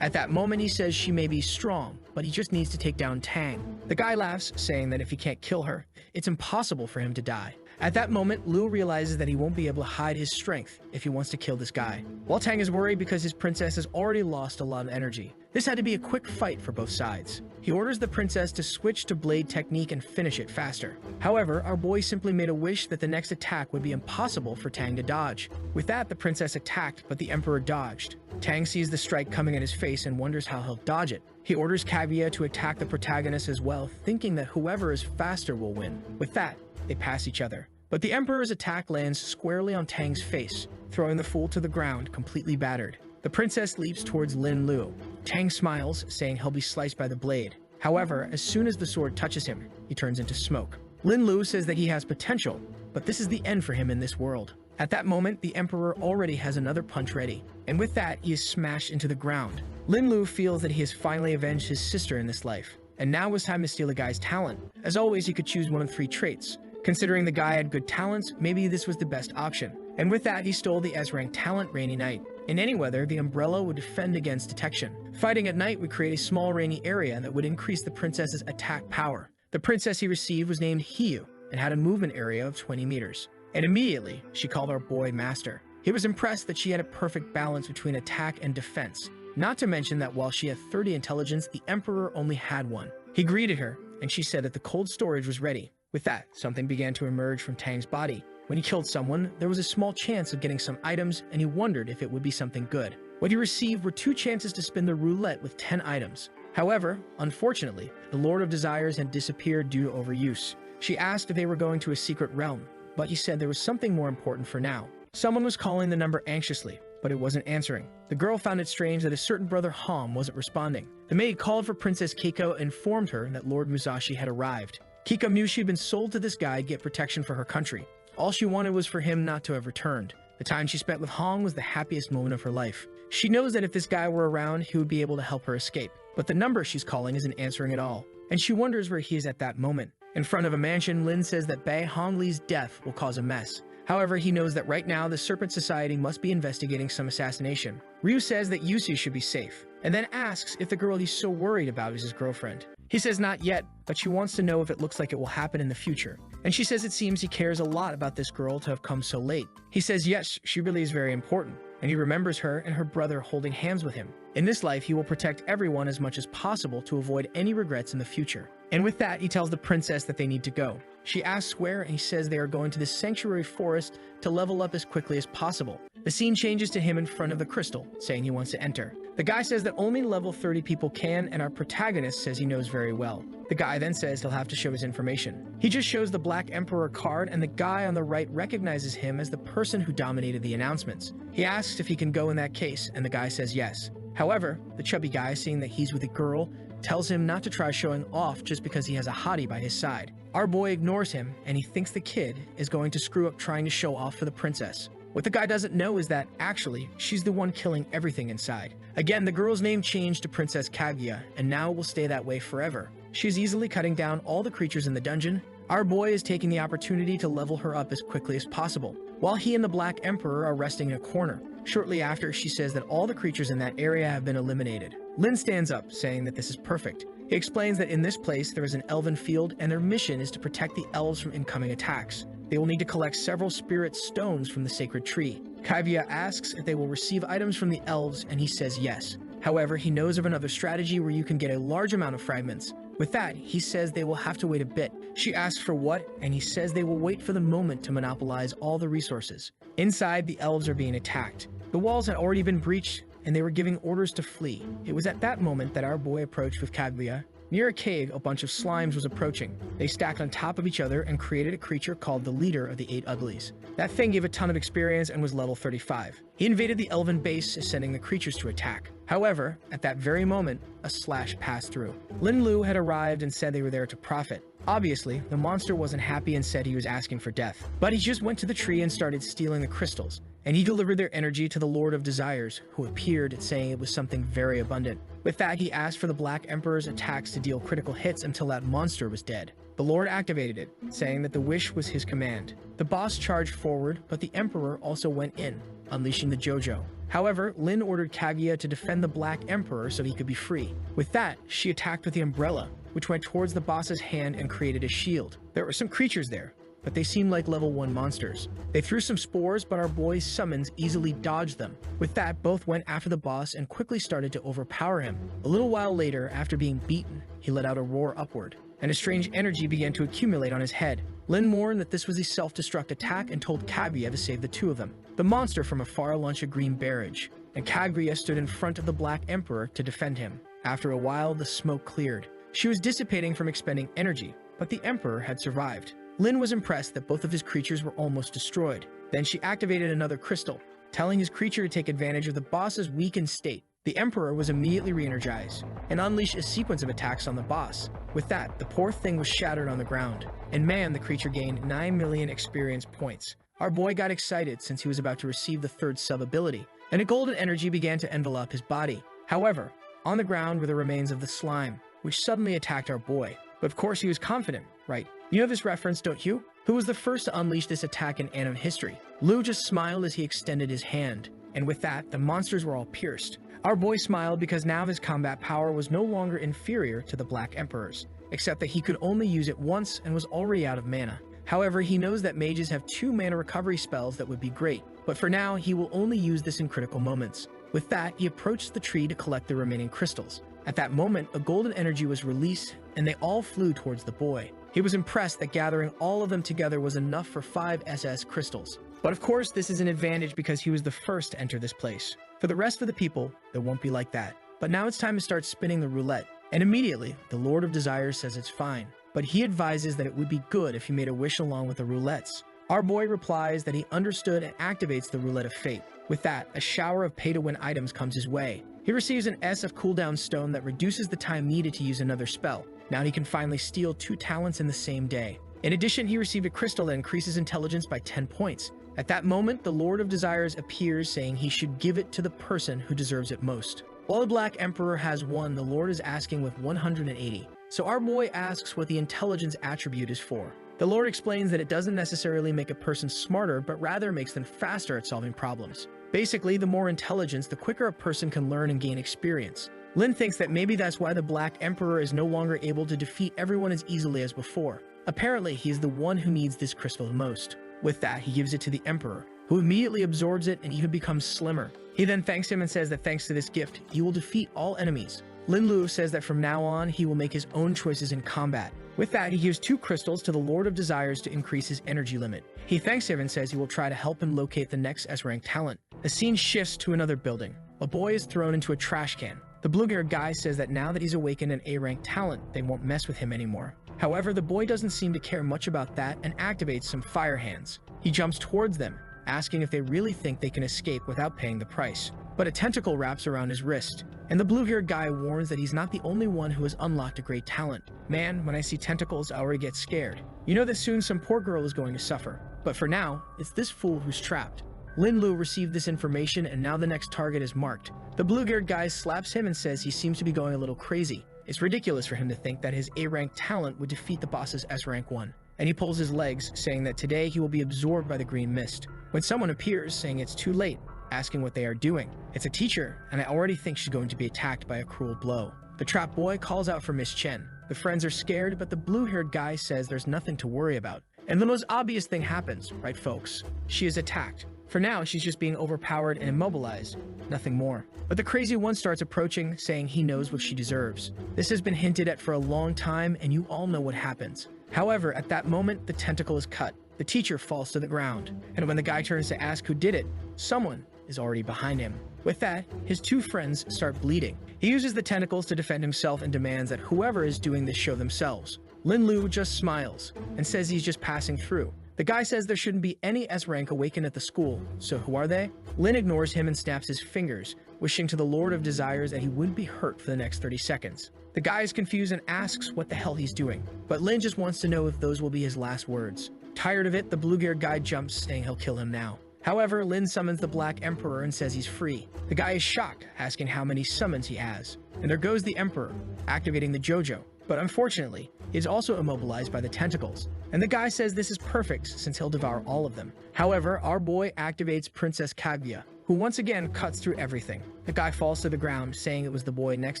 At that moment, he says she may be strong, but he just needs to take down Tang. The guy laughs, saying that if he can't kill her, it's impossible for him to die. At that moment, Lu realizes that he won't be able to hide his strength if he wants to kill this guy. While Tang is worried because his princess has already lost a lot of energy. This had to be a quick fight for both sides. He orders the princess to switch to blade technique and finish it faster. However, our boy simply made a wish that the next attack would be impossible for Tang to dodge. With that, the princess attacked, but the emperor dodged. Tang sees the strike coming at his face and wonders how he'll dodge it. He orders Kaguya to attack the protagonist as well, thinking that whoever is faster will win. With that, they pass each other. But the emperor's attack lands squarely on Tang's face, throwing the fool to the ground, completely battered. The princess leaps towards Lin Lu. Tang smiles, saying he'll be sliced by the blade. However, as soon as the sword touches him, he turns into smoke. Lin Lu says that he has potential, but this is the end for him in this world. At that moment, the Emperor already has another punch ready, and with that, he is smashed into the ground. Lin Lu feels that he has finally avenged his sister in this life, and now was time to steal the guy's talent. As always, he could choose one of 3 traits. Considering the guy had good talents, maybe this was the best option. And with that, he stole the S-rank talent, Rainy Night. In any weather, the umbrella would defend against detection. Fighting at night would create a small rainy area that would increase the princess's attack power. The princess he received was named Hiyu and had a movement area of 20 meters. And immediately, she called our boy Master. He was impressed that she had a perfect balance between attack and defense. Not to mention that while she had 30 intelligence, the Emperor only had 1. He greeted her, and she said that the cold storage was ready. With that, something began to emerge from Tang's body. When he killed someone, there was a small chance of getting some items, and he wondered if it would be something good. What he received were 2 chances to spin the roulette with 10 items. However, unfortunately, the Lord of Desires had disappeared due to overuse. She asked if they were going to a secret realm, but he said there was something more important for now. Someone was calling the number anxiously, but it wasn't answering. The girl found it strange that a certain brother Ham wasn't responding. The maid called for Princess Keiko and informed her that Lord Musashi had arrived. Keiko knew she'd been sold to this guy to get protection for her country. All she wanted was for him not to have returned. The time she spent with Hong was the happiest moment of her life. She knows that if this guy were around, he would be able to help her escape. But the number she's calling isn't answering at all, and she wonders where he is at that moment. In front of a mansion, Lin says that Bei Hongli's death will cause a mess. However, he knows that right now the Serpent Society must be investigating some assassination. Ryu says that Yusi should be safe, and then asks if the girl he's so worried about is his girlfriend. He says not yet, but she wants to know if it looks like it will happen in the future. And she says it seems he cares a lot about this girl to have come so late. He says yes, she really is very important, and he remembers her and her brother holding hands with him. In this life, he will protect everyone as much as possible to avoid any regrets in the future. And with that, he tells the princess that they need to go. She asks where, and he says they are going to the sanctuary forest to level up as quickly as possible. The scene changes to him in front of the crystal, saying he wants to enter. The guy says that only level 30 people can, and our protagonist says he knows very well. The guy then says he'll have to show his information. He just shows the Black Emperor card, and the guy on the right recognizes him as the person who dominated the announcements. He asks if he can go in that case, and the guy says yes. However, the chubby guy, seeing that he's with a girl, tells him not to try showing off just because he has a hottie by his side. Our boy ignores him, and he thinks the kid is going to screw up trying to show off for the princess. What the guy doesn't know is that, actually, she's the one killing everything inside. Again, the girl's name changed to Princess Kaguya, and now will stay that way forever. She's easily cutting down all the creatures in the dungeon. Our boy is taking the opportunity to level her up as quickly as possible, while he and the Black Emperor are resting in a corner. Shortly after, she says that all the creatures in that area have been eliminated. Lin stands up, saying that this is perfect. He explains that in this place there is an elven field, and their mission is to protect the elves from incoming attacks. They will need to collect several spirit stones from the sacred tree. Kaguya asks if they will receive items from the elves, and he says yes. However, he knows of another strategy where you can get a large amount of fragments. With that, he says they will have to wait a bit. She asks for what, and he says they will wait for the moment to monopolize all the resources. Inside, the elves are being attacked. The walls had already been breached, and they were giving orders to flee. It was at that moment that our boy approached with Kaguya. Near a cave, a bunch of slimes was approaching. They stacked on top of each other and created a creature called the Leader of the 8 Uglies. That thing gave a ton of experience and was level 35. He invaded the elven base, sending the creatures to attack. However, at that very moment, a slash passed through. Lin Lu had arrived and said they were there to profit. Obviously, the monster wasn't happy and said he was asking for death. But he just went to the tree and started stealing the crystals. And he delivered their energy to the Lord of Desires, who appeared saying it was something very abundant. With that, he asked for the Black Emperor's attacks to deal critical hits until that monster was dead. The Lord activated it, saying that the wish was his command. The boss charged forward, but the Emperor also went in, unleashing the JoJo. However, Lin ordered Kaguya to defend the Black Emperor so he could be free. With that, she attacked with the umbrella, which went towards the boss's hand and created a shield. There were some creatures there, but they seemed like level 1 monsters. They threw some spores, but our boy's summons easily dodged them. With that, both went after the boss and quickly started to overpower him. A little while later, after being beaten, he let out a roar upward, and a strange energy began to accumulate on his head. Lin warned that this was a self-destruct attack and told Kaguya to save the two of them. The monster from afar launched a green barrage, and Kaguya stood in front of the Black Emperor to defend him. After a while, the smoke cleared. She was dissipating from expending energy, but the Emperor had survived. Lin was impressed that both of his creatures were almost destroyed. Then she activated another crystal, telling his creature to take advantage of the boss's weakened state. The Emperor was immediately re-energized and unleashed a sequence of attacks on the boss. With that, the poor thing was shattered on the ground, and man, the creature gained 9 million experience points. Our boy got excited since he was about to receive the third sub-ability, and a golden energy began to envelop his body. However, on the ground were the remains of the slime, which suddenly attacked our boy. But of course he was confident, right? You know this reference, don't you? Who was the first to unleash this attack in anime history? Lou just smiled as he extended his hand, and with that, the monsters were all pierced. Our boy smiled because now his combat power was no longer inferior to the Black Emperor's, except that he could only use it once and was already out of mana. However, he knows that mages have 2 mana recovery spells that would be great, but for now, he will only use this in critical moments. With that, he approached the tree to collect the remaining crystals. At that moment, a golden energy was released, and they all flew towards the boy. He was impressed that gathering all of them together was enough for 5 SS crystals. But of course, this is an advantage because he was the first to enter this place. For the rest of the people, it won't be like that. But now it's time to start spinning the roulette. And immediately, the Lord of Desires says it's fine. But he advises that it would be good if he made a wish along with the roulettes. Our boy replies that he understood and activates the Roulette of Fate. With that, a shower of pay-to-win items comes his way. He receives an S of cooldown stone that reduces the time needed to use another spell. Now he can finally steal 2 talents in the same day. In addition, he received a crystal that increases intelligence by 10 points. At that moment, the Lord of Desires appears, saying he should give it to the person who deserves it most. While the Black Emperor has 1, the Lord is asking with 180. So our boy asks what the intelligence attribute is for. The Lord explains that it doesn't necessarily make a person smarter, but rather makes them faster at solving problems. Basically, the more intelligence, the quicker a person can learn and gain experience. Lin thinks that maybe that's why the Black Emperor is no longer able to defeat everyone as easily as before. Apparently, he is the one who needs this crystal the most. With that, he gives it to the Emperor, who immediately absorbs it and even becomes slimmer. He then thanks him and says that thanks to this gift, he will defeat all enemies. Lin Lu says that from now on, he will make his own choices in combat. With that, he gives 2 crystals to the Lord of Desires to increase his energy limit. He thanks him and says he will try to help him locate the next S-rank talent. The scene shifts to another building. A boy is thrown into a trash can. The blue-haired guy says that now that he's awakened an A-rank talent, they won't mess with him anymore. However, the boy doesn't seem to care much about that and activates some fire hands. He jumps towards them, asking if they really think they can escape without paying the price. But a tentacle wraps around his wrist, and the blue-haired guy warns that he's not the only one who has unlocked a great talent. Man, when I see tentacles, I already get scared. You know that soon some poor girl is going to suffer. But for now, it's this fool who's trapped. Lin Lu received this information, and now the next target is marked. The blue-haired guy slaps him and says he seems to be going a little crazy. It's ridiculous for him to think that his A-rank talent would defeat the boss's S-rank one. And he pulls his legs, saying that today he will be absorbed by the green mist. When someone appears, saying it's too late, asking what they are doing. It's a teacher, and I already think she's going to be attacked by a cruel blow. The trapped boy calls out for Miss Chen. The friends are scared, but the blue-haired guy says there's nothing to worry about. And the most obvious thing happens, right folks? She is attacked. For now, she's just being overpowered and immobilized, nothing more. But the crazy one starts approaching, saying he knows what she deserves. This has been hinted at for a long time, and you all know what happens. However, at that moment, the tentacle is cut. The teacher falls to the ground, and when the guy turns to ask who did it, someone is already behind him. With that, his 2 friends start bleeding. He uses the tentacles to defend himself and demands that whoever is doing this show themselves. Lin Lu just smiles and says he's just passing through. The guy says there shouldn't be any S-rank awakened at the school, so who are they? Lin ignores him and snaps his fingers, wishing to the Lord of Desires that he wouldn't be hurt for the next 30 seconds. The guy is confused and asks what the hell he's doing, but Lin just wants to know if those will be his last words. Tired of it, the blue-haired guy jumps, saying he'll kill him now. However, Lin summons the Black Emperor and says he's free. The guy is shocked, asking how many summons he has. And there goes the Emperor, activating the JoJo. But unfortunately, he is also immobilized by the tentacles. And the guy says this is perfect since he'll devour all of them. However, our boy activates Princess Kaguya, who once again cuts through everything. The guy falls to the ground, saying it was the boy next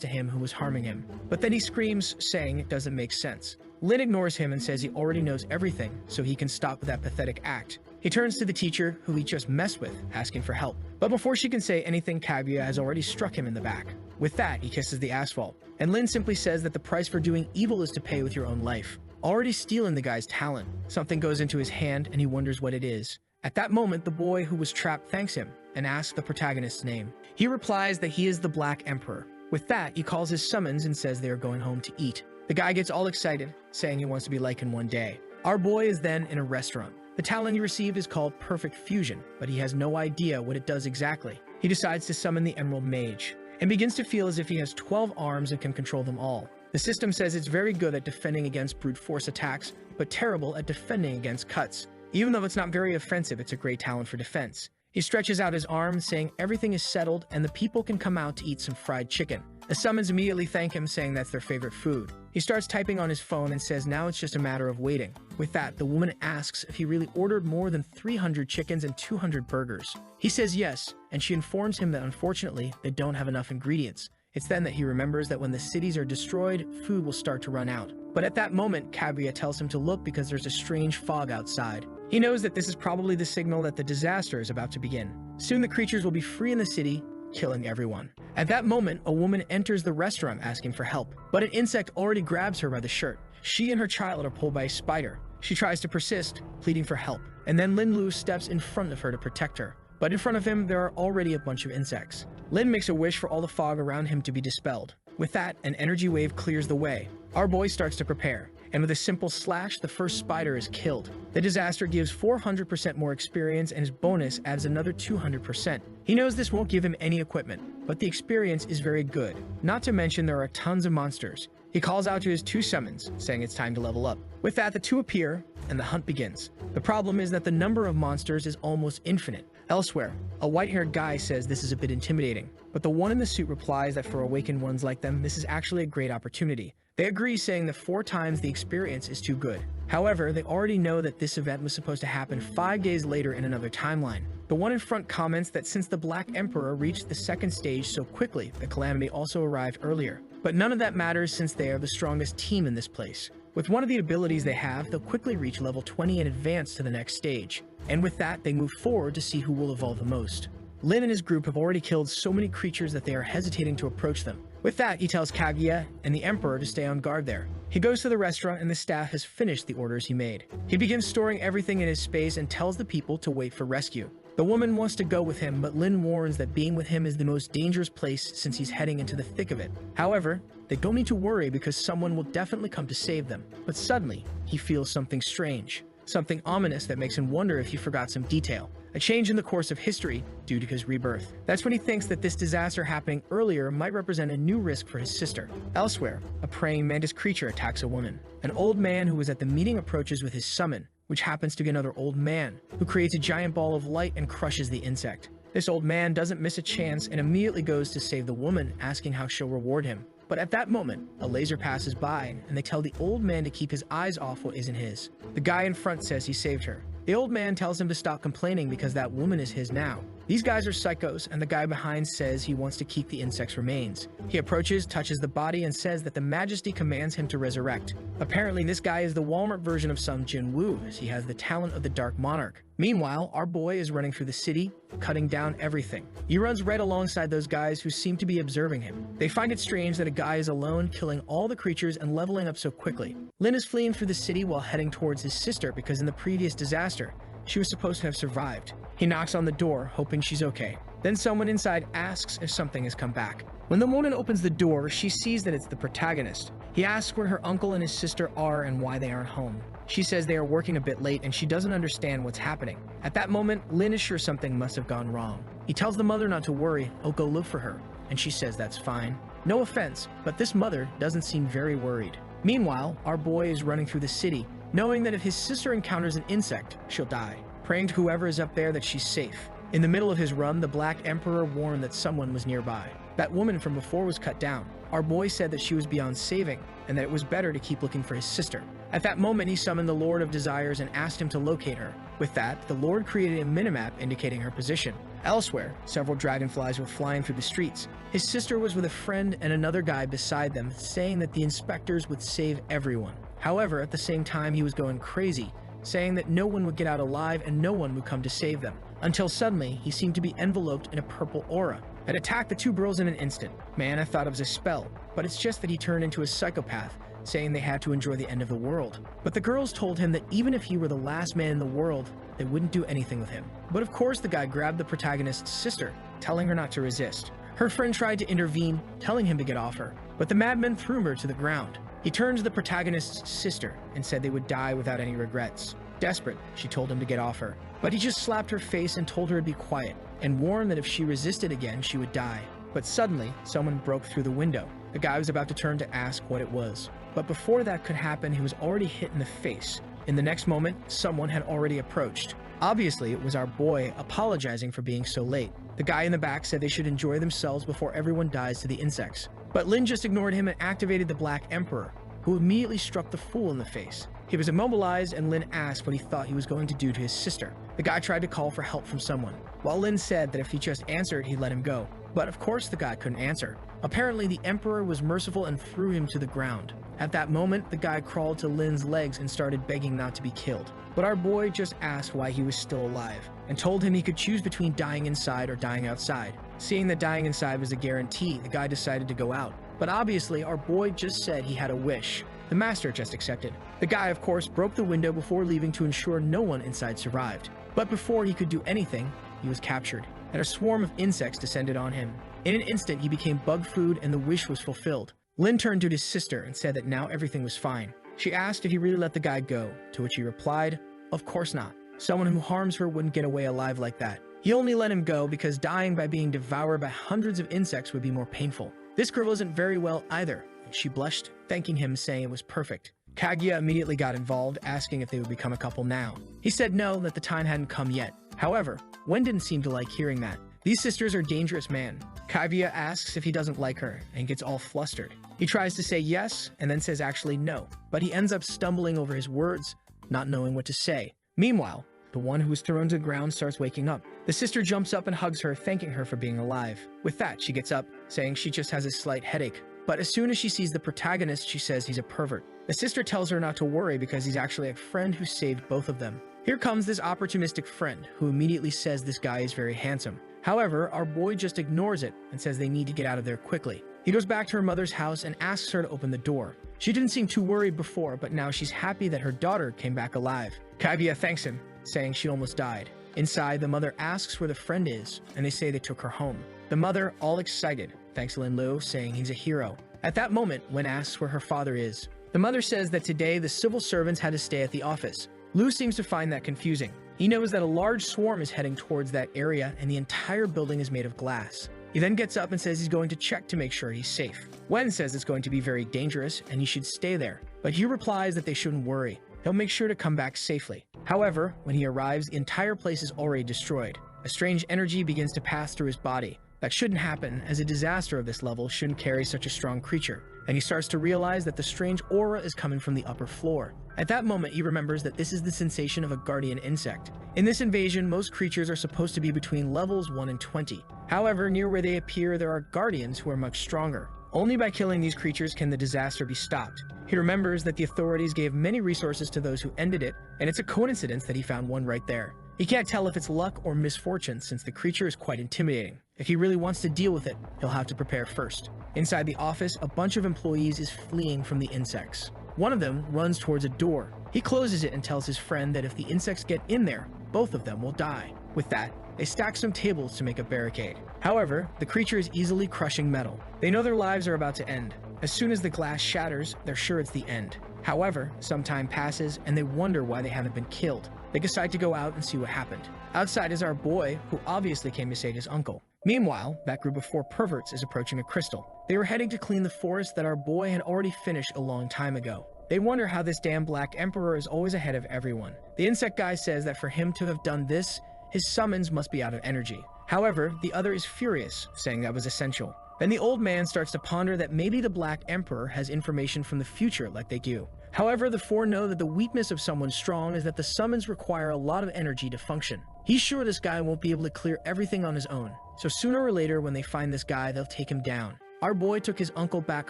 to him who was harming him. But then he screams, saying it doesn't make sense. Lin ignores him and says he already knows everything, so he can stop with that pathetic act. He turns to the teacher, who he just messed with, asking for help. But before she can say anything, Kaguya has already struck him in the back. With that, he kisses the asphalt, and Lin simply says that the price for doing evil is to pay with your own life. Already stealing the guy's talent, something goes into his hand and he wonders what it is. At that moment, the boy who was trapped thanks him and asks the protagonist's name. He replies that he is the Black Emperor. With that, he calls his summons and says they are going home to eat. The guy gets all excited, saying he wants to be like him one day. Our boy is then in a restaurant. The talent he received is called Perfect Fusion, but he has no idea what it does exactly. He decides to summon the Emerald Mage, and begins to feel as if he has 12 arms and can control them all. The system says it's very good at defending against brute force attacks, but terrible at defending against cuts. Even though it's not very offensive, it's a great talent for defense. He stretches out his arm, saying everything is settled and the people can come out to eat some fried chicken. The summons immediately thank him, saying that's their favorite food. He starts typing on his phone and says now it's just a matter of waiting. With that, the woman asks if he really ordered more than 300 chickens and 200 burgers. He says yes, and she informs him that unfortunately, they don't have enough ingredients. It's then that he remembers that when the cities are destroyed, food will start to run out. But at that moment, Kaguya tells him to look because there's a strange fog outside. He knows that this is probably the signal that the disaster is about to begin. Soon the creatures will be free in the city, killing everyone. At that moment, a woman enters the restaurant asking for help, but an insect already grabs her by the shirt. She and her child are pulled by a spider. She tries to persist, pleading for help, and then Lin Lu steps in front of her to protect her. But in front of him, there are already a bunch of insects. Lin makes a wish for all the fog around him to be dispelled. With that, an energy wave clears the way. Our boy starts to prepare, and with a simple slash, the first spider is killed. The disaster gives 400% more experience, and his bonus adds another 200%. He knows this won't give him any equipment, but the experience is very good. Not to mention there are tons of monsters. He calls out to his two summons, saying it's time to level up. With that, the two appear, and the hunt begins. The problem is that the number of monsters is almost infinite. Elsewhere, a white-haired guy says this is a bit intimidating, but the one in the suit replies that for awakened ones like them, this is actually a great opportunity. They agree, saying that 4 times the experience is too good. However, they already know that this event was supposed to happen 5 days later in another timeline. The one in front comments that since the Black Emperor reached the second stage so quickly, the Calamity also arrived earlier. But none of that matters since they are the strongest team in this place. With one of the abilities they have, they'll quickly reach level 20 and advance to the next stage. And with that, they move forward to see who will evolve the most. Lin and his group have already killed so many creatures that they are hesitating to approach them. With that, he tells Kaguya and the Emperor to stay on guard there. He goes to the restaurant and the staff has finished the orders he made. He begins storing everything in his space and tells the people to wait for rescue. The woman wants to go with him, but Lin warns that being with him is the most dangerous place since he's heading into the thick of it. However, they don't need to worry because someone will definitely come to save them. But suddenly, he feels something strange. Something ominous that makes him wonder if he forgot some detail. A change in the course of history due to his rebirth. That's when he thinks that this disaster happening earlier might represent a new risk for his sister. Elsewhere, a praying mantis creature attacks a woman. An old man who was at the meeting approaches with his summon, which happens to be another old man, who creates a giant ball of light and crushes the insect. This old man doesn't miss a chance and immediately goes to save the woman, asking how she'll reward him. But at that moment, a laser passes by, and they tell the old man to keep his eyes off what isn't his. The guy in front says he saved her. The old man tells him to stop complaining because that woman is his now. These guys are psychos, and the guy behind says he wants to keep the insect's remains. He approaches, touches the body, and says that the Majesty commands him to resurrect. Apparently, this guy is the Walmart version of Sung Jin-woo, as he has the talent of the Dark Monarch. Meanwhile, our boy is running through the city, cutting down everything. He runs right alongside those guys who seem to be observing him. They find it strange that a guy is alone, killing all the creatures and leveling up so quickly. Lin is fleeing through the city while heading towards his sister because in the previous disaster, she was supposed to have survived. He knocks on the door, hoping she's okay. Then someone inside asks if something has come back. When the woman opens the door, she sees that it's the protagonist. He asks where her uncle and his sister are and why they aren't home. She says they are working a bit late and she doesn't understand what's happening. At that moment, Lin is sure something must have gone wrong. He tells the mother not to worry, he'll go look for her, and she says that's fine. No offense, but this mother doesn't seem very worried. Meanwhile, our boy is running through the city, knowing that if his sister encounters an insect, she'll die, praying to whoever is up there that she's safe. In the middle of his run, the Black Emperor warned that someone was nearby. That woman from before was cut down. Our boy said that she was beyond saving, and that it was better to keep looking for his sister. At that moment, he summoned the Lord of Desires and asked him to locate her. With that, the Lord created a minimap indicating her position. Elsewhere, several dragonflies were flying through the streets. His sister was with a friend and another guy beside them, saying that the inspectors would save everyone. However, at the same time, he was going crazy, saying that no one would get out alive and no one would come to save them. Until suddenly, he seemed to be enveloped in a purple aura. It attacked the two girls in an instant. Man, I thought it was a spell, but it's just that he turned into a psychopath, saying they had to enjoy the end of the world. But the girls told him that even if he were the last man in the world, they wouldn't do anything with him. But of course the guy grabbed the protagonist's sister, telling her not to resist. Her friend tried to intervene, telling him to get off her, but the madman threw her to the ground. He turned to the protagonist's sister and said they would die without any regrets. Desperate, she told him to get off her. But he just slapped her face and told her to be quiet, and warned that if she resisted again, she would die. But suddenly, someone broke through the window. The guy was about to turn to ask what it was. But before that could happen, he was already hit in the face. In the next moment, someone had already approached. Obviously, it was our boy apologizing for being so late. The guy in the back said they should enjoy themselves before everyone dies to the insects. But Lin just ignored him and activated the Black Emperor, who immediately struck the fool in the face. He was immobilized, and Lin asked what he thought he was going to do to his sister. The guy tried to call for help from someone, while Lin said that if he just answered, he'd let him go. But of course the guy couldn't answer. Apparently the Emperor was merciful and threw him to the ground. At that moment, the guy crawled to Lin's legs and started begging not to be killed. But our boy just asked why he was still alive, and told him he could choose between dying inside or dying outside. Seeing that dying inside was a guarantee, the guy decided to go out. But obviously, our boy just said he had a wish. The master just accepted. The guy, of course, broke the window before leaving to ensure no one inside survived. But before he could do anything, he was captured, and a swarm of insects descended on him. In an instant, he became bug food, and the wish was fulfilled. Lin turned to his sister and said that now everything was fine. She asked if he really let the guy go, to which he replied, "Of course not. Someone who harms her wouldn't get away alive like that. He only let him go because dying by being devoured by hundreds of insects would be more painful. This girl isn't very well either." She blushed, thanking him, saying it was perfect. Kaguya immediately got involved, asking if they would become a couple now. He said no, that the time hadn't come yet. However, Wen didn't seem to like hearing that. These sisters are dangerous, man. Kaguya asks if he doesn't like her, and gets all flustered. He tries to say yes, and then says actually no, but he ends up stumbling over his words, not knowing what to say. Meanwhile, the one who was thrown to the ground starts waking up. The sister jumps up and hugs her, thanking her for being alive. With that, she gets up, saying she just has a slight headache. But as soon as she sees the protagonist, she says he's a pervert. The sister tells her not to worry because he's actually a friend who saved both of them. Here comes this opportunistic friend, who immediately says this guy is very handsome. However, our boy just ignores it and says they need to get out of there quickly. He goes back to her mother's house and asks her to open the door. She didn't seem too worried before, but now she's happy that her daughter came back alive. Kaguya thanks him, saying she almost died. Inside, the mother asks where the friend is, and they say they took her home. The mother, all excited, thanks Lin Lu, saying he's a hero. At that moment, Wen asks where her father is. The mother says that today the civil servants had to stay at the office. Lu seems to find that confusing. He knows that a large swarm is heading towards that area, and the entire building is made of glass. He then gets up and says he's going to check to make sure he's safe. Wen says it's going to be very dangerous and he should stay there, but he replies that they shouldn't worry. He'll make sure to come back safely. However, when he arrives, the entire place is already destroyed. A strange energy begins to pass through his body. That shouldn't happen, as a disaster of this level shouldn't carry such a strong creature, and he starts to realize that the strange aura is coming from the upper floor. At that moment, he remembers that this is the sensation of a guardian insect. In this invasion, most creatures are supposed to be between levels 1 and 20. However, near where they appear, there are guardians who are much stronger. Only by killing these creatures can the disaster be stopped. He remembers that the authorities gave many resources to those who ended it, and it's a coincidence that he found one right there. He can't tell if it's luck or misfortune since the creature is quite intimidating. If he really wants to deal with it, he'll have to prepare first. Inside the office, a bunch of employees is fleeing from the insects. One of them runs towards a door. He closes it and tells his friend that if the insects get in there, both of them will die. With that, they stack some tables to make a barricade. However, the creature is easily crushing metal. They know their lives are about to end. As soon as the glass shatters, they're sure it's the end. However, some time passes and they wonder why they haven't been killed. They decide to go out and see what happened. Outside is our boy, who obviously came to save his uncle. Meanwhile, that group of 4 perverts is approaching a crystal. They were heading to clean the forest that our boy had already finished a long time ago. They wonder how this damn Black Emperor is always ahead of everyone. The insect guy says that for him to have done this, his summons must be out of energy. However, the other is furious, saying that was essential. Then the old man starts to ponder that maybe the Black Emperor has information from the future like they do. However, the 4 know that the weakness of someone strong is that the summons require a lot of energy to function. He's sure this guy won't be able to clear everything on his own, so sooner or later when they find this guy, they'll take him down. Our boy took his uncle back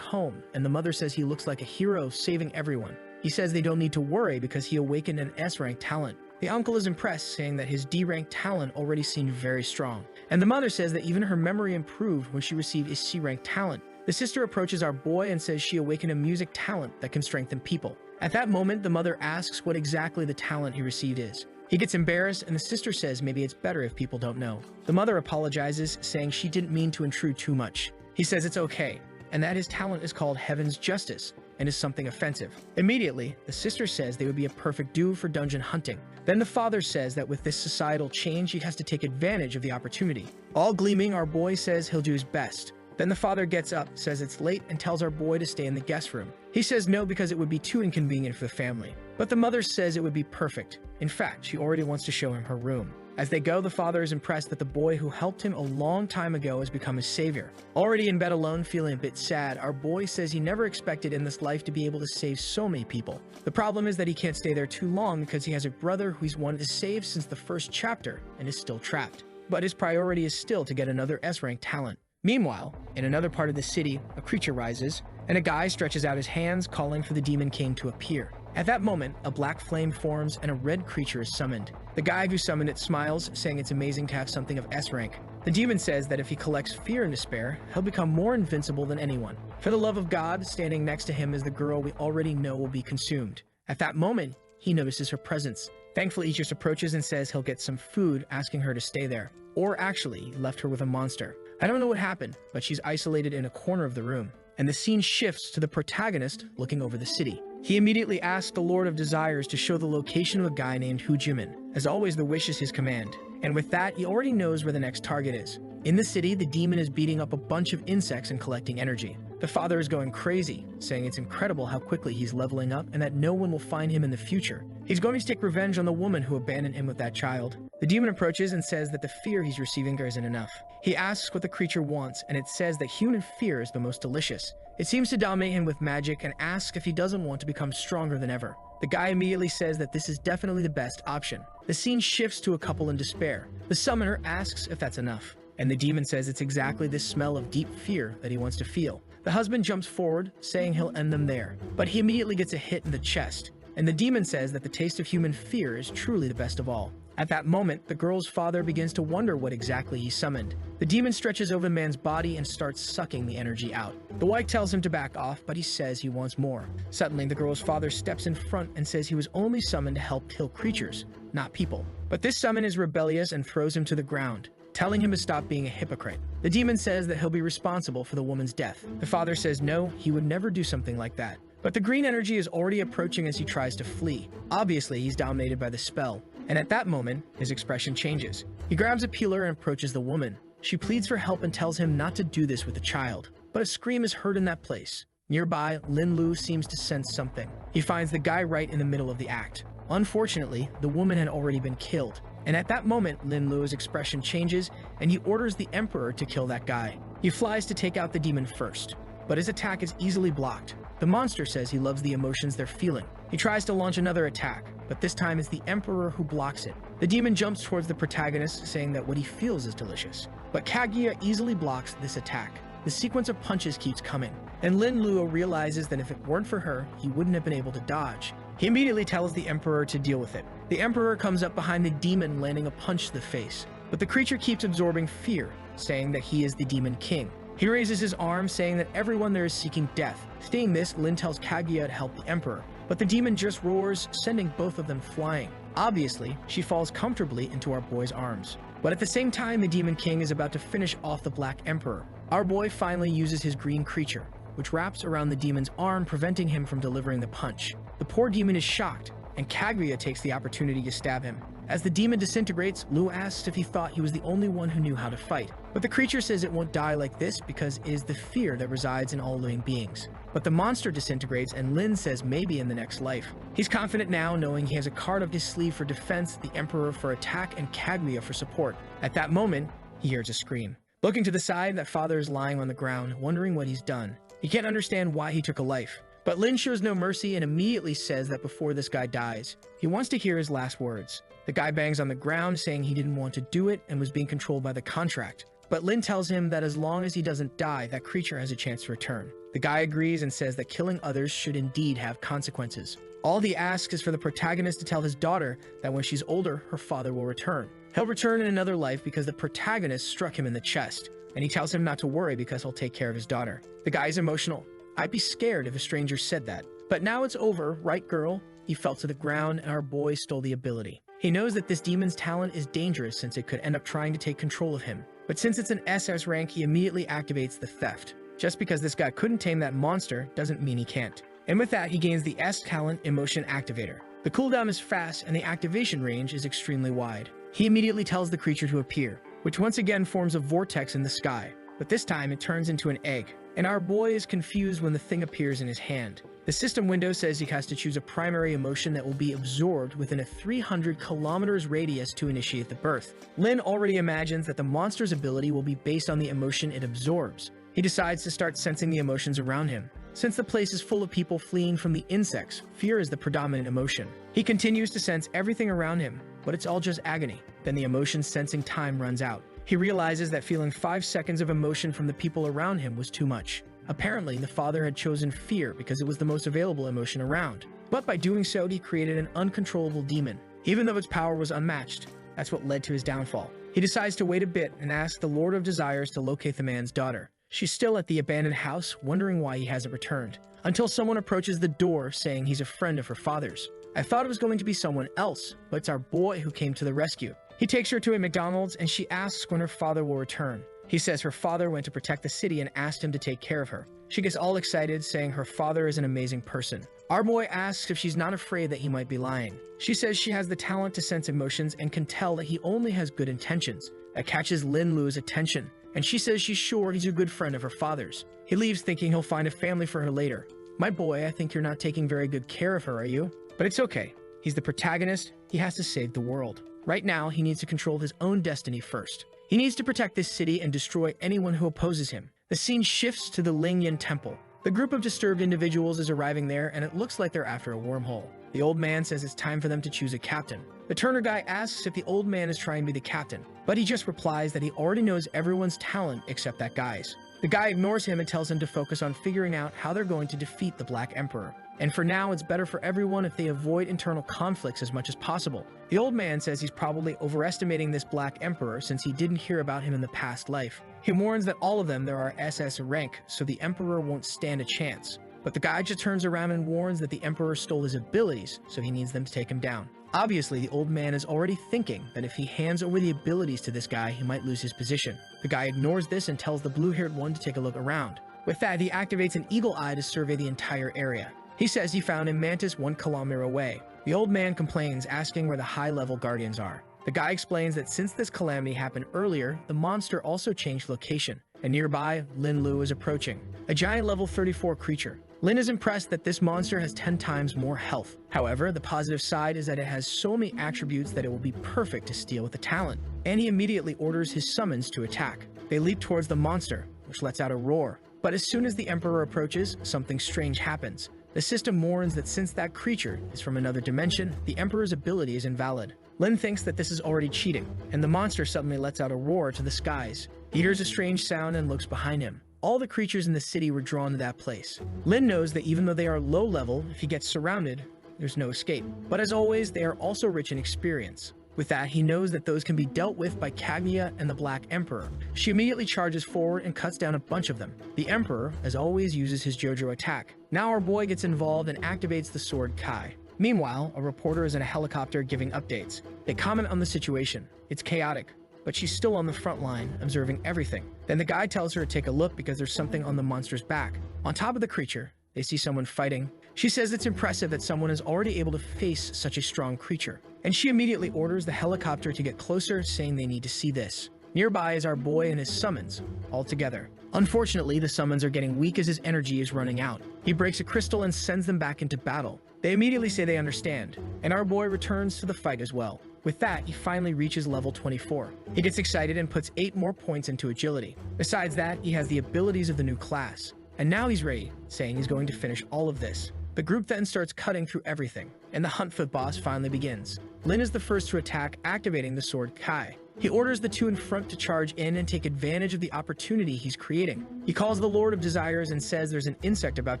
home, and the mother says he looks like a hero saving everyone. He says they don't need to worry because he awakened an S-rank talent. The uncle is impressed, saying that his D-rank talent already seemed very strong. And the mother says that even her memory improved when she received a C-rank talent. The sister approaches our boy and says she awakened a music talent that can strengthen people. At that moment, the mother asks what exactly the talent he received is. He gets embarrassed, and the sister says maybe it's better if people don't know. The mother apologizes, saying she didn't mean to intrude too much. He says it's okay. and that his talent is called Heaven's Justice and is something offensive. Immediately, the sister says they would be a perfect duo for dungeon hunting. Then the father says that with this societal change, he has to take advantage of the opportunity. All gleaming, our boy says he'll do his best. Then the father gets up, says it's late, and tells our boy to stay in the guest room. He says no because it would be too inconvenient for the family. But the mother says it would be perfect. In fact, she already wants to show him her room. As they go, the father is impressed that the boy who helped him a long time ago has become his savior. Already in bed alone, feeling a bit sad, our boy says he never expected in this life to be able to save so many people. The problem is that he can't stay there too long because he has a brother who he's wanted to save since the first chapter and is still trapped. But his priority is still to get another S-rank talent. Meanwhile, in another part of the city, a creature rises, and a guy stretches out his hands, calling for the Demon King to appear. At that moment, a black flame forms and a red creature is summoned. The guy who summoned it smiles, saying it's amazing to have something of S rank. The demon says that if he collects fear and despair, he'll become more invincible than anyone. For the love of God, standing next to him is the girl we already know will be consumed. At that moment, he notices her presence. Thankfully, he just approaches and says he'll get some food, asking her to stay there. Or actually, he left her with a monster. I don't know what happened, but she's isolated in a corner of the room. And the scene shifts to the protagonist looking over the city. He immediately asks the Lord of Desires to show the location of a guy named Hu Jimin. As always, the wish is his command. And with that, he already knows where the next target is. In the city, the demon is beating up a bunch of insects and collecting energy. The father is going crazy, saying it's incredible how quickly he's leveling up and that no one will find him in the future. He's going to take revenge on the woman who abandoned him with that child. The demon approaches and says that the fear he's receiving isn't enough. He asks what the creature wants, and it says that human fear is the most delicious. It seems to dominate him with magic and asks if he doesn't want to become stronger than ever. The guy immediately says that this is definitely the best option. The scene shifts to a couple in despair. The summoner asks if that's enough, and the demon says it's exactly this smell of deep fear that he wants to feel. The husband jumps forward, saying he'll end them there, but he immediately gets a hit in the chest, and the demon says that the taste of human fear is truly the best of all. At that moment, the girl's father begins to wonder what exactly he summoned. The demon stretches over the man's body and starts sucking the energy out. The wife tells him to back off, but he says he wants more. Suddenly, the girl's father steps in front and says he was only summoned to help kill creatures, not people. But this summon is rebellious and throws him to the ground, telling him to stop being a hypocrite. The demon says that he'll be responsible for the woman's death. The father says no, he would never do something like that. But the green energy is already approaching as he tries to flee. Obviously, he's dominated by the spell. And at that moment, his expression changes. He grabs a peeler and approaches the woman. She pleads for help and tells him not to do this with the child. But a scream is heard in that place. Nearby, Lin Lu seems to sense something. He finds the guy right in the middle of the act. Unfortunately, the woman had already been killed. And at that moment, Lin Lu's expression changes, and he orders the Emperor to kill that guy. He flies to take out the demon first, but his attack is easily blocked. The monster says he loves the emotions they're feeling. He tries to launch another attack, but this time it's the Emperor who blocks it. The demon jumps towards the protagonist, saying that what he feels is delicious. But Kaguya easily blocks this attack. The sequence of punches keeps coming, and Lin Luo realizes that if it weren't for her, he wouldn't have been able to dodge. He immediately tells the Emperor to deal with it. The Emperor comes up behind the demon, landing a punch to the face. But the creature keeps absorbing fear, saying that he is the Demon King. He raises his arm, saying that everyone there is seeking death. Seeing this, Lin tells Kaguya to help the Emperor, but the demon just roars, sending both of them flying. Obviously, she falls comfortably into our boy's arms. But at the same time, the Demon King is about to finish off the Black Emperor. Our boy finally uses his green creature, which wraps around the demon's arm, preventing him from delivering the punch. The poor demon is shocked, and Kaguya takes the opportunity to stab him. As the demon disintegrates, Lu asks if he thought he was the only one who knew how to fight. But the creature says it won't die like this because it is the fear that resides in all living beings. But the monster disintegrates, and Lin says maybe in the next life. He's confident now, knowing he has a card up his sleeve for defense, the Emperor for attack, and Kaguya for support. At that moment, he hears a scream. Looking to the side, that father is lying on the ground, wondering what he's done. He can't understand why he took a life. But Lin shows no mercy and immediately says that before this guy dies, he wants to hear his last words. The guy bangs on the ground, saying he didn't want to do it and was being controlled by the contract. But Lin tells him that as long as he doesn't die, that creature has a chance to return. The guy agrees and says that killing others should indeed have consequences. All he asks is for the protagonist to tell his daughter that when she's older, her father will return. He'll return in another life because the protagonist struck him in the chest, and he tells him not to worry because he'll take care of his daughter. The guy is emotional. I'd be scared if a stranger said that. But now it's over, right girl? He fell to the ground and our boy stole the ability. He knows that this demon's talent is dangerous since it could end up trying to take control of him. But since it's an SS rank, he immediately activates the theft. Just because this guy couldn't tame that monster doesn't mean he can't. And with that, he gains the S talent Emotion Activator. The cooldown is fast and the activation range is extremely wide. He immediately tells the creature to appear, which once again forms a vortex in the sky, but this time it turns into an egg, and our boy is confused when the thing appears in his hand. The system window says he has to choose a primary emotion that will be absorbed within a 300 kilometers radius to initiate the birth. Lin already imagines that the monster's ability will be based on the emotion it absorbs. He decides to start sensing the emotions around him. Since the place is full of people fleeing from the insects, fear is the predominant emotion. He continues to sense everything around him, but it's all just agony. Then the emotion sensing time runs out. He realizes that feeling 5 seconds of emotion from the people around him was too much. Apparently, the father had chosen fear because it was the most available emotion around. But by doing so, he created an uncontrollable demon, even though its power was unmatched. That's what led to his downfall. He decides to wait a bit and asks the Lord of Desires to locate the man's daughter. She's still at the abandoned house, wondering why he hasn't returned, until someone approaches the door saying he's a friend of her father's. I thought it was going to be someone else, but it's our boy who came to the rescue. He takes her to a McDonald's and she asks when her father will return. He says her father went to protect the city and asked him to take care of her. She gets all excited, saying her father is an amazing person. Our boy asks if she's not afraid that he might be lying. She says she has the talent to sense emotions and can tell that he only has good intentions. That catches Lin Lu's attention, and she says she's sure he's a good friend of her father's. He leaves thinking he'll find a family for her later. My boy, I think you're not taking very good care of her, are you? But it's okay. He's the protagonist. He has to save the world. Right now, he needs to control his own destiny first. He needs to protect this city and destroy anyone who opposes him. The scene shifts to the Lingyan Temple. The group of disturbed individuals is arriving there, and it looks like they're after a wormhole. The old man says it's time for them to choose a captain. The Turner guy asks if the old man is trying to be the captain, but he just replies that he already knows everyone's talent except that guy's. The guy ignores him and tells him to focus on figuring out how they're going to defeat the Black Emperor. And for now, it's better for everyone if they avoid internal conflicts as much as possible. The old man says he's probably overestimating this Black Emperor since he didn't hear about him in the past life. He warns that all of them there are SS rank, so the Emperor won't stand a chance. But the guy just turns around and warns that the Emperor stole his abilities, so he needs them to take him down. Obviously, the old man is already thinking that if he hands over the abilities to this guy, he might lose his position. The guy ignores this and tells the blue-haired one to take a look around. With that, he activates an eagle eye to survey the entire area. He says he found a mantis 1 kilometer away. The old man complains, asking where the high-level guardians are. The guy explains that since this calamity happened earlier, the monster also changed location, and nearby, Lin Lu is approaching, a giant level 34 creature. Lin is impressed that this monster has 10 times more health. However, the positive side is that it has so many attributes that it will be perfect to steal with the talent, and he immediately orders his summons to attack. They leap towards the monster, which lets out a roar. But as soon as the Emperor approaches, something strange happens. The system warns that since that creature is from another dimension, the Emperor's ability is invalid. Lin thinks that this is already cheating, and the monster suddenly lets out a roar to the skies. He hears a strange sound and looks behind him. All the creatures in the city were drawn to that place. Lin knows that even though they are low level, if he gets surrounded, there's no escape. But as always, they are also rich in experience. With that, he knows that those can be dealt with by Kaguya and the Black Emperor. She immediately charges forward and cuts down a bunch of them. The Emperor, as always, uses his JoJo attack. Now our boy gets involved and activates the sword Kai. Meanwhile, a reporter is in a helicopter giving updates. They comment on the situation. It's chaotic, but she's still on the front line, observing everything. Then the guy tells her to take a look because there's something on the monster's back. On top of the creature, they see someone fighting. She says it's impressive that someone is already able to face such a strong creature. And she immediately orders the helicopter to get closer, saying they need to see this. Nearby is our boy and his summons, all together. Unfortunately, the summons are getting weak as his energy is running out. He breaks a crystal and sends them back into battle. They immediately say they understand, and our boy returns to the fight as well. With that, he finally reaches level 24. He gets excited and puts 8 more points into agility. Besides that, he has the abilities of the new class. And now he's ready, saying he's going to finish all of this. The group then starts cutting through everything, and the hunt for the boss finally begins. Lin is the first to attack, activating the sword Kai. He orders the two in front to charge in and take advantage of the opportunity he's creating. He calls the Lord of Desires and says there's an insect about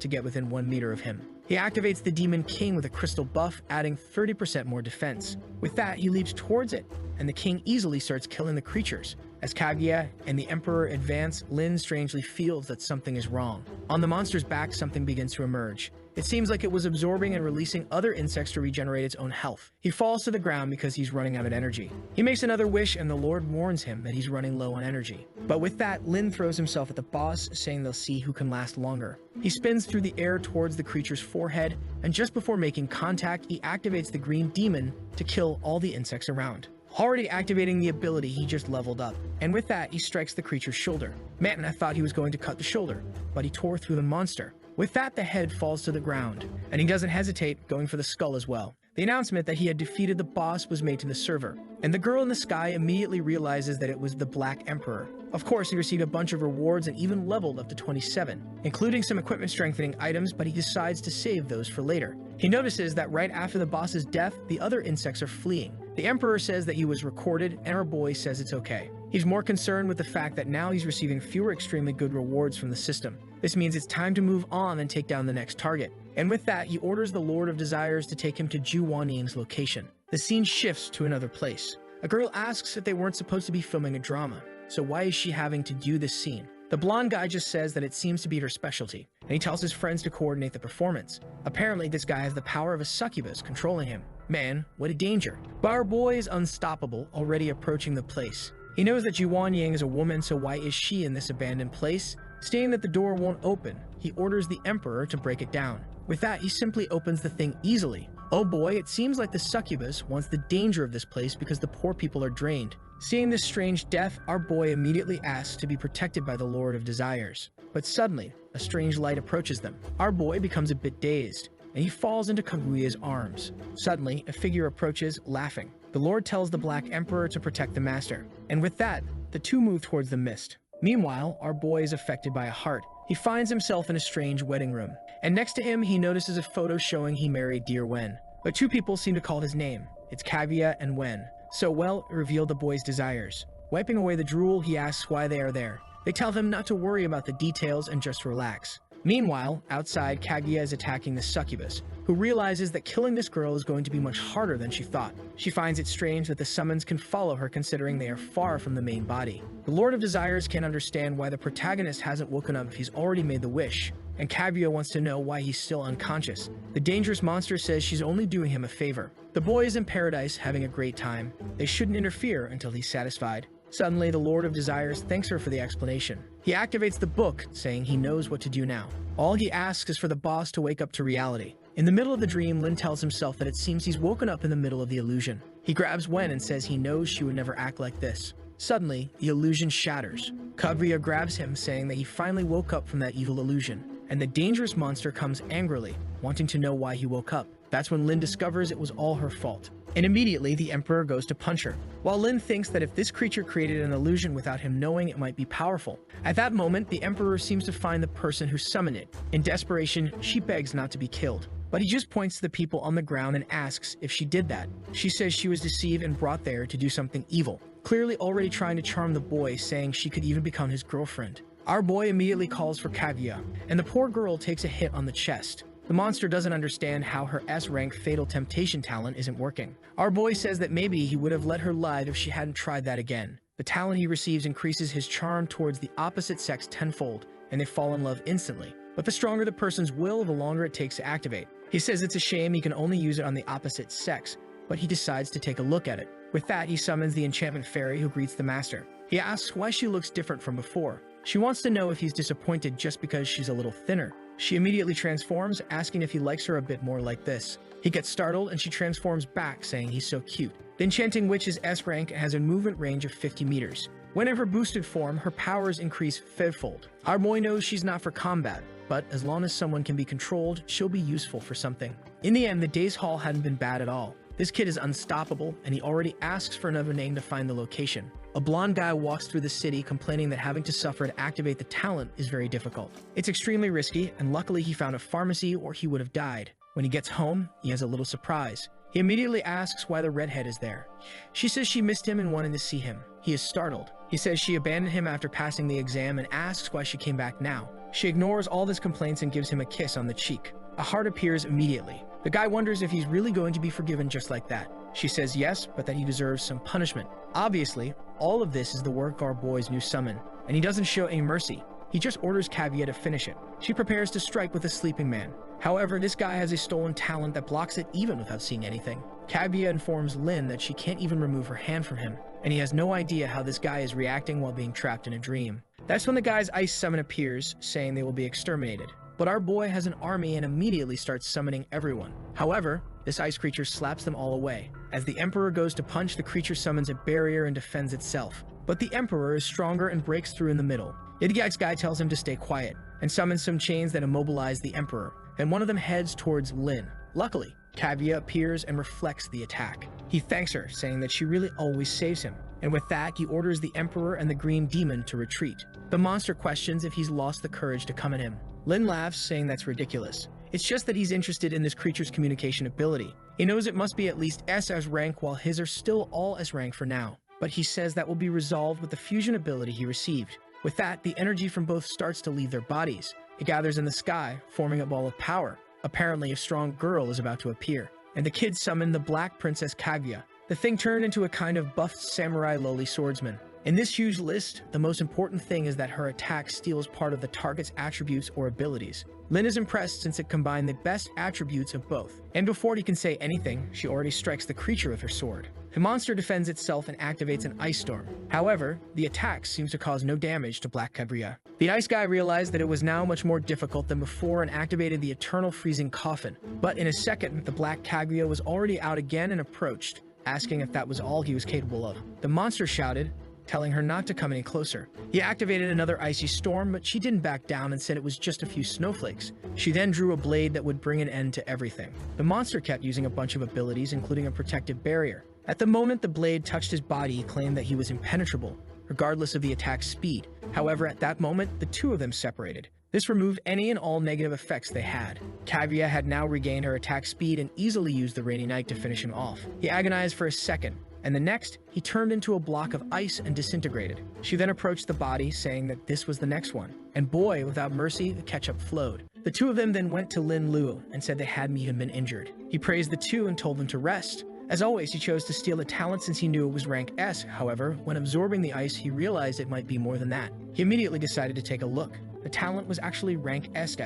to get within 1 meter of him. He activates the Demon King with a crystal buff, adding 30% more defense. With that, he leaps towards it, and the king easily starts killing the creatures. As Kaguya and the Emperor advance, Lin strangely feels that something is wrong. On the monster's back, something begins to emerge. It seems like it was absorbing and releasing other insects to regenerate its own health. He falls to the ground because he's running out of energy. He makes another wish and the Lord warns him that he's running low on energy. But with that, Lin throws himself at the boss, saying they'll see who can last longer. He spins through the air towards the creature's forehead, and just before making contact, he activates the green demon to kill all the insects around. Already activating the ability he just leveled up, and with that, he strikes the creature's shoulder. Manhwa thought he was going to cut the shoulder, but he tore through the monster. With that, the head falls to the ground, and he doesn't hesitate, going for the skull as well. The announcement that he had defeated the boss was made to the server, and the girl in the sky immediately realizes that it was the Black Emperor. Of course, he received a bunch of rewards and even leveled up to 27, including some equipment strengthening items, but he decides to save those for later. He notices that right after the boss's death, the other insects are fleeing. The Emperor says that he was recorded, and our boy says it's okay. He's more concerned with the fact that now he's receiving fewer extremely good rewards from the system. This means it's time to move on and take down the next target. And with that, he orders the Lord of Desires to take him to Ju Wanying's location. The scene shifts to another place. A girl asks if they weren't supposed to be filming a drama, so why is she having to do this scene? The blonde guy just says that it seems to be her specialty, and he tells his friends to coordinate the performance. Apparently, this guy has the power of a succubus controlling him. Man, what a danger. But our boy is unstoppable, already approaching the place. He knows that Ju Wanying is a woman, so why is she in this abandoned place? Seeing that the door won't open, he orders the Emperor to break it down. With that, he simply opens the thing easily. Oh boy, it seems like the succubus wants the danger of this place because the poor people are drained. Seeing this strange death, our boy immediately asks to be protected by the Lord of Desires. But suddenly, a strange light approaches them. Our boy becomes a bit dazed, and he falls into Kaguya's arms. Suddenly, a figure approaches, laughing. The Lord tells the Black Emperor to protect the master, and with that, the two move towards the mist. Meanwhile, our boy is affected by a heart. He finds himself in a strange wedding room, and next to him, he notices a photo showing he married Dear Wen. But two people seem to call his name. It's Kaguya and Wen. So well, it revealed the boy's desires. Wiping away the drool, he asks why they are there. They tell him not to worry about the details and just relax. Meanwhile, outside, Kaguya is attacking the succubus, who realizes that killing this girl is going to be much harder than she thought. She finds it strange that the summons can follow her considering they are far from the main body. The Lord of Desires can't understand why the protagonist hasn't woken up if he's already made the wish, and Kaguya wants to know why he's still unconscious. The dangerous monster says she's only doing him a favor. The boy is in paradise having a great time. They shouldn't interfere until he's satisfied. Suddenly, the Lord of Desires thanks her for the explanation. He activates the book, saying he knows what to do now. All he asks is for the boss to wake up to reality. In the middle of the dream, Lin tells himself that it seems he's woken up in the middle of the illusion. He grabs Wen and says he knows she would never act like this. Suddenly, the illusion shatters. Kaguya grabs him, saying that he finally woke up from that evil illusion. And the dangerous monster comes angrily, wanting to know why he woke up. That's when Lin discovers it was all her fault. And immediately, the Emperor goes to punch her, while Lin thinks that if this creature created an illusion without him knowing, it might be powerful. At that moment, the Emperor seems to find the person who summoned it. In desperation, she begs not to be killed. But he just points to the people on the ground and asks if she did that. She says she was deceived and brought there to do something evil, clearly already trying to charm the boy, saying she could even become his girlfriend. Our boy immediately calls for Kaguya, and the poor girl takes a hit on the chest. The monster doesn't understand how her S-rank Fatal Temptation talent isn't working. Our boy says that maybe he would have let her live if she hadn't tried that again. The talent he receives increases his charm towards the opposite sex tenfold, and they fall in love instantly. But the stronger the person's will, the longer it takes to activate. He says it's a shame he can only use it on the opposite sex, but he decides to take a look at it. With that, he summons the enchantment fairy who greets the master. He asks why she looks different from before. She wants to know if he's disappointed just because she's a little thinner. She immediately transforms, asking if he likes her a bit more like this. He gets startled and she transforms back, saying he's so cute. The enchanting witch is S-rank and has a movement range of 50 meters. When in her boosted form, her powers increase fivefold. Our boy knows she's not for combat, but as long as someone can be controlled, she'll be useful for something. In the end, the day's haul hadn't been bad at all. This kid is unstoppable, and he already asks for another name to find the location. A blonde guy walks through the city complaining that having to suffer to activate the talent is very difficult. It's extremely risky, and luckily he found a pharmacy or he would have died. When he gets home, he has a little surprise. He immediately asks why the redhead is there. She says she missed him and wanted to see him. He is startled. He says she abandoned him after passing the exam and asks why she came back now. She ignores all his complaints and gives him a kiss on the cheek. A heart appears immediately. The guy wonders if he's really going to be forgiven just like that. She says yes, but that he deserves some punishment. Obviously, all of this is the work of our boy's new summon, and he doesn't show any mercy. He just orders Kaguya to finish it. She prepares to strike with a sleeping man. However, this guy has a stolen talent that blocks it even without seeing anything. Kaguya informs Lin that she can't even remove her hand from him, and he has no idea how this guy is reacting while being trapped in a dream. That's when the guy's ice summon appears, saying they will be exterminated. But our boy has an army and immediately starts summoning everyone. However, this ice creature slaps them all away. As the Emperor goes to punch, the creature summons a barrier and defends itself. But the Emperor is stronger and breaks through in the middle. Idiot's guy tells him to stay quiet, and summons some chains that immobilize the Emperor, and one of them heads towards Lin. Luckily, Kaguya appears and reflects the attack. He thanks her, saying that she really always saves him, and with that, he orders the Emperor and the Green Demon to retreat. The monster questions if he's lost the courage to come at him. Lin laughs, saying that's ridiculous. It's just that he's interested in this creature's communication ability. He knows it must be at least S as rank, while his are still all S rank for now. But he says that will be resolved with the fusion ability he received. With that, the energy from both starts to leave their bodies. It gathers in the sky, forming a ball of power. Apparently, a strong girl is about to appear, and the kids summon the Black Princess Kaguya. The thing turned into a kind of buffed samurai lowly swordsman. In this huge list, the most important thing is that her attack steals part of the target's attributes or abilities. Lin is impressed since it combined the best attributes of both, and before he can say anything, she already strikes the creature with her sword. The monster defends itself and activates an ice storm. However, the attack seems to cause no damage to Black Kaguya. The ice guy realized that it was now much more difficult than before and activated the eternal freezing coffin. But in a second, the Black Kaguya was already out again and approached, asking if that was all he was capable of. The monster shouted, telling her not to come any closer. He activated another icy storm, but she didn't back down and said it was just a few snowflakes. She then drew a blade that would bring an end to everything. The monster kept using a bunch of abilities, including a protective barrier. At the moment the blade touched his body, he claimed that he was impenetrable, regardless of the attack's speed. However, at that moment, the two of them separated. This removed any and all negative effects they had. Kaguya had now regained her attack speed and easily used the Rainy Night to finish him off. He agonized for a second, and the next, he turned into a block of ice and disintegrated. She then approached the body, saying that this was the next one. And boy, without mercy, the ketchup flowed. The two of them then went to Lin Lu and said they hadn't even been injured. He praised the two and told them to rest. As always, he chose to steal the talent since he knew it was rank S. However, when absorbing the ice, he realized it might be more than that. He immediately decided to take a look. The talent was actually rank S.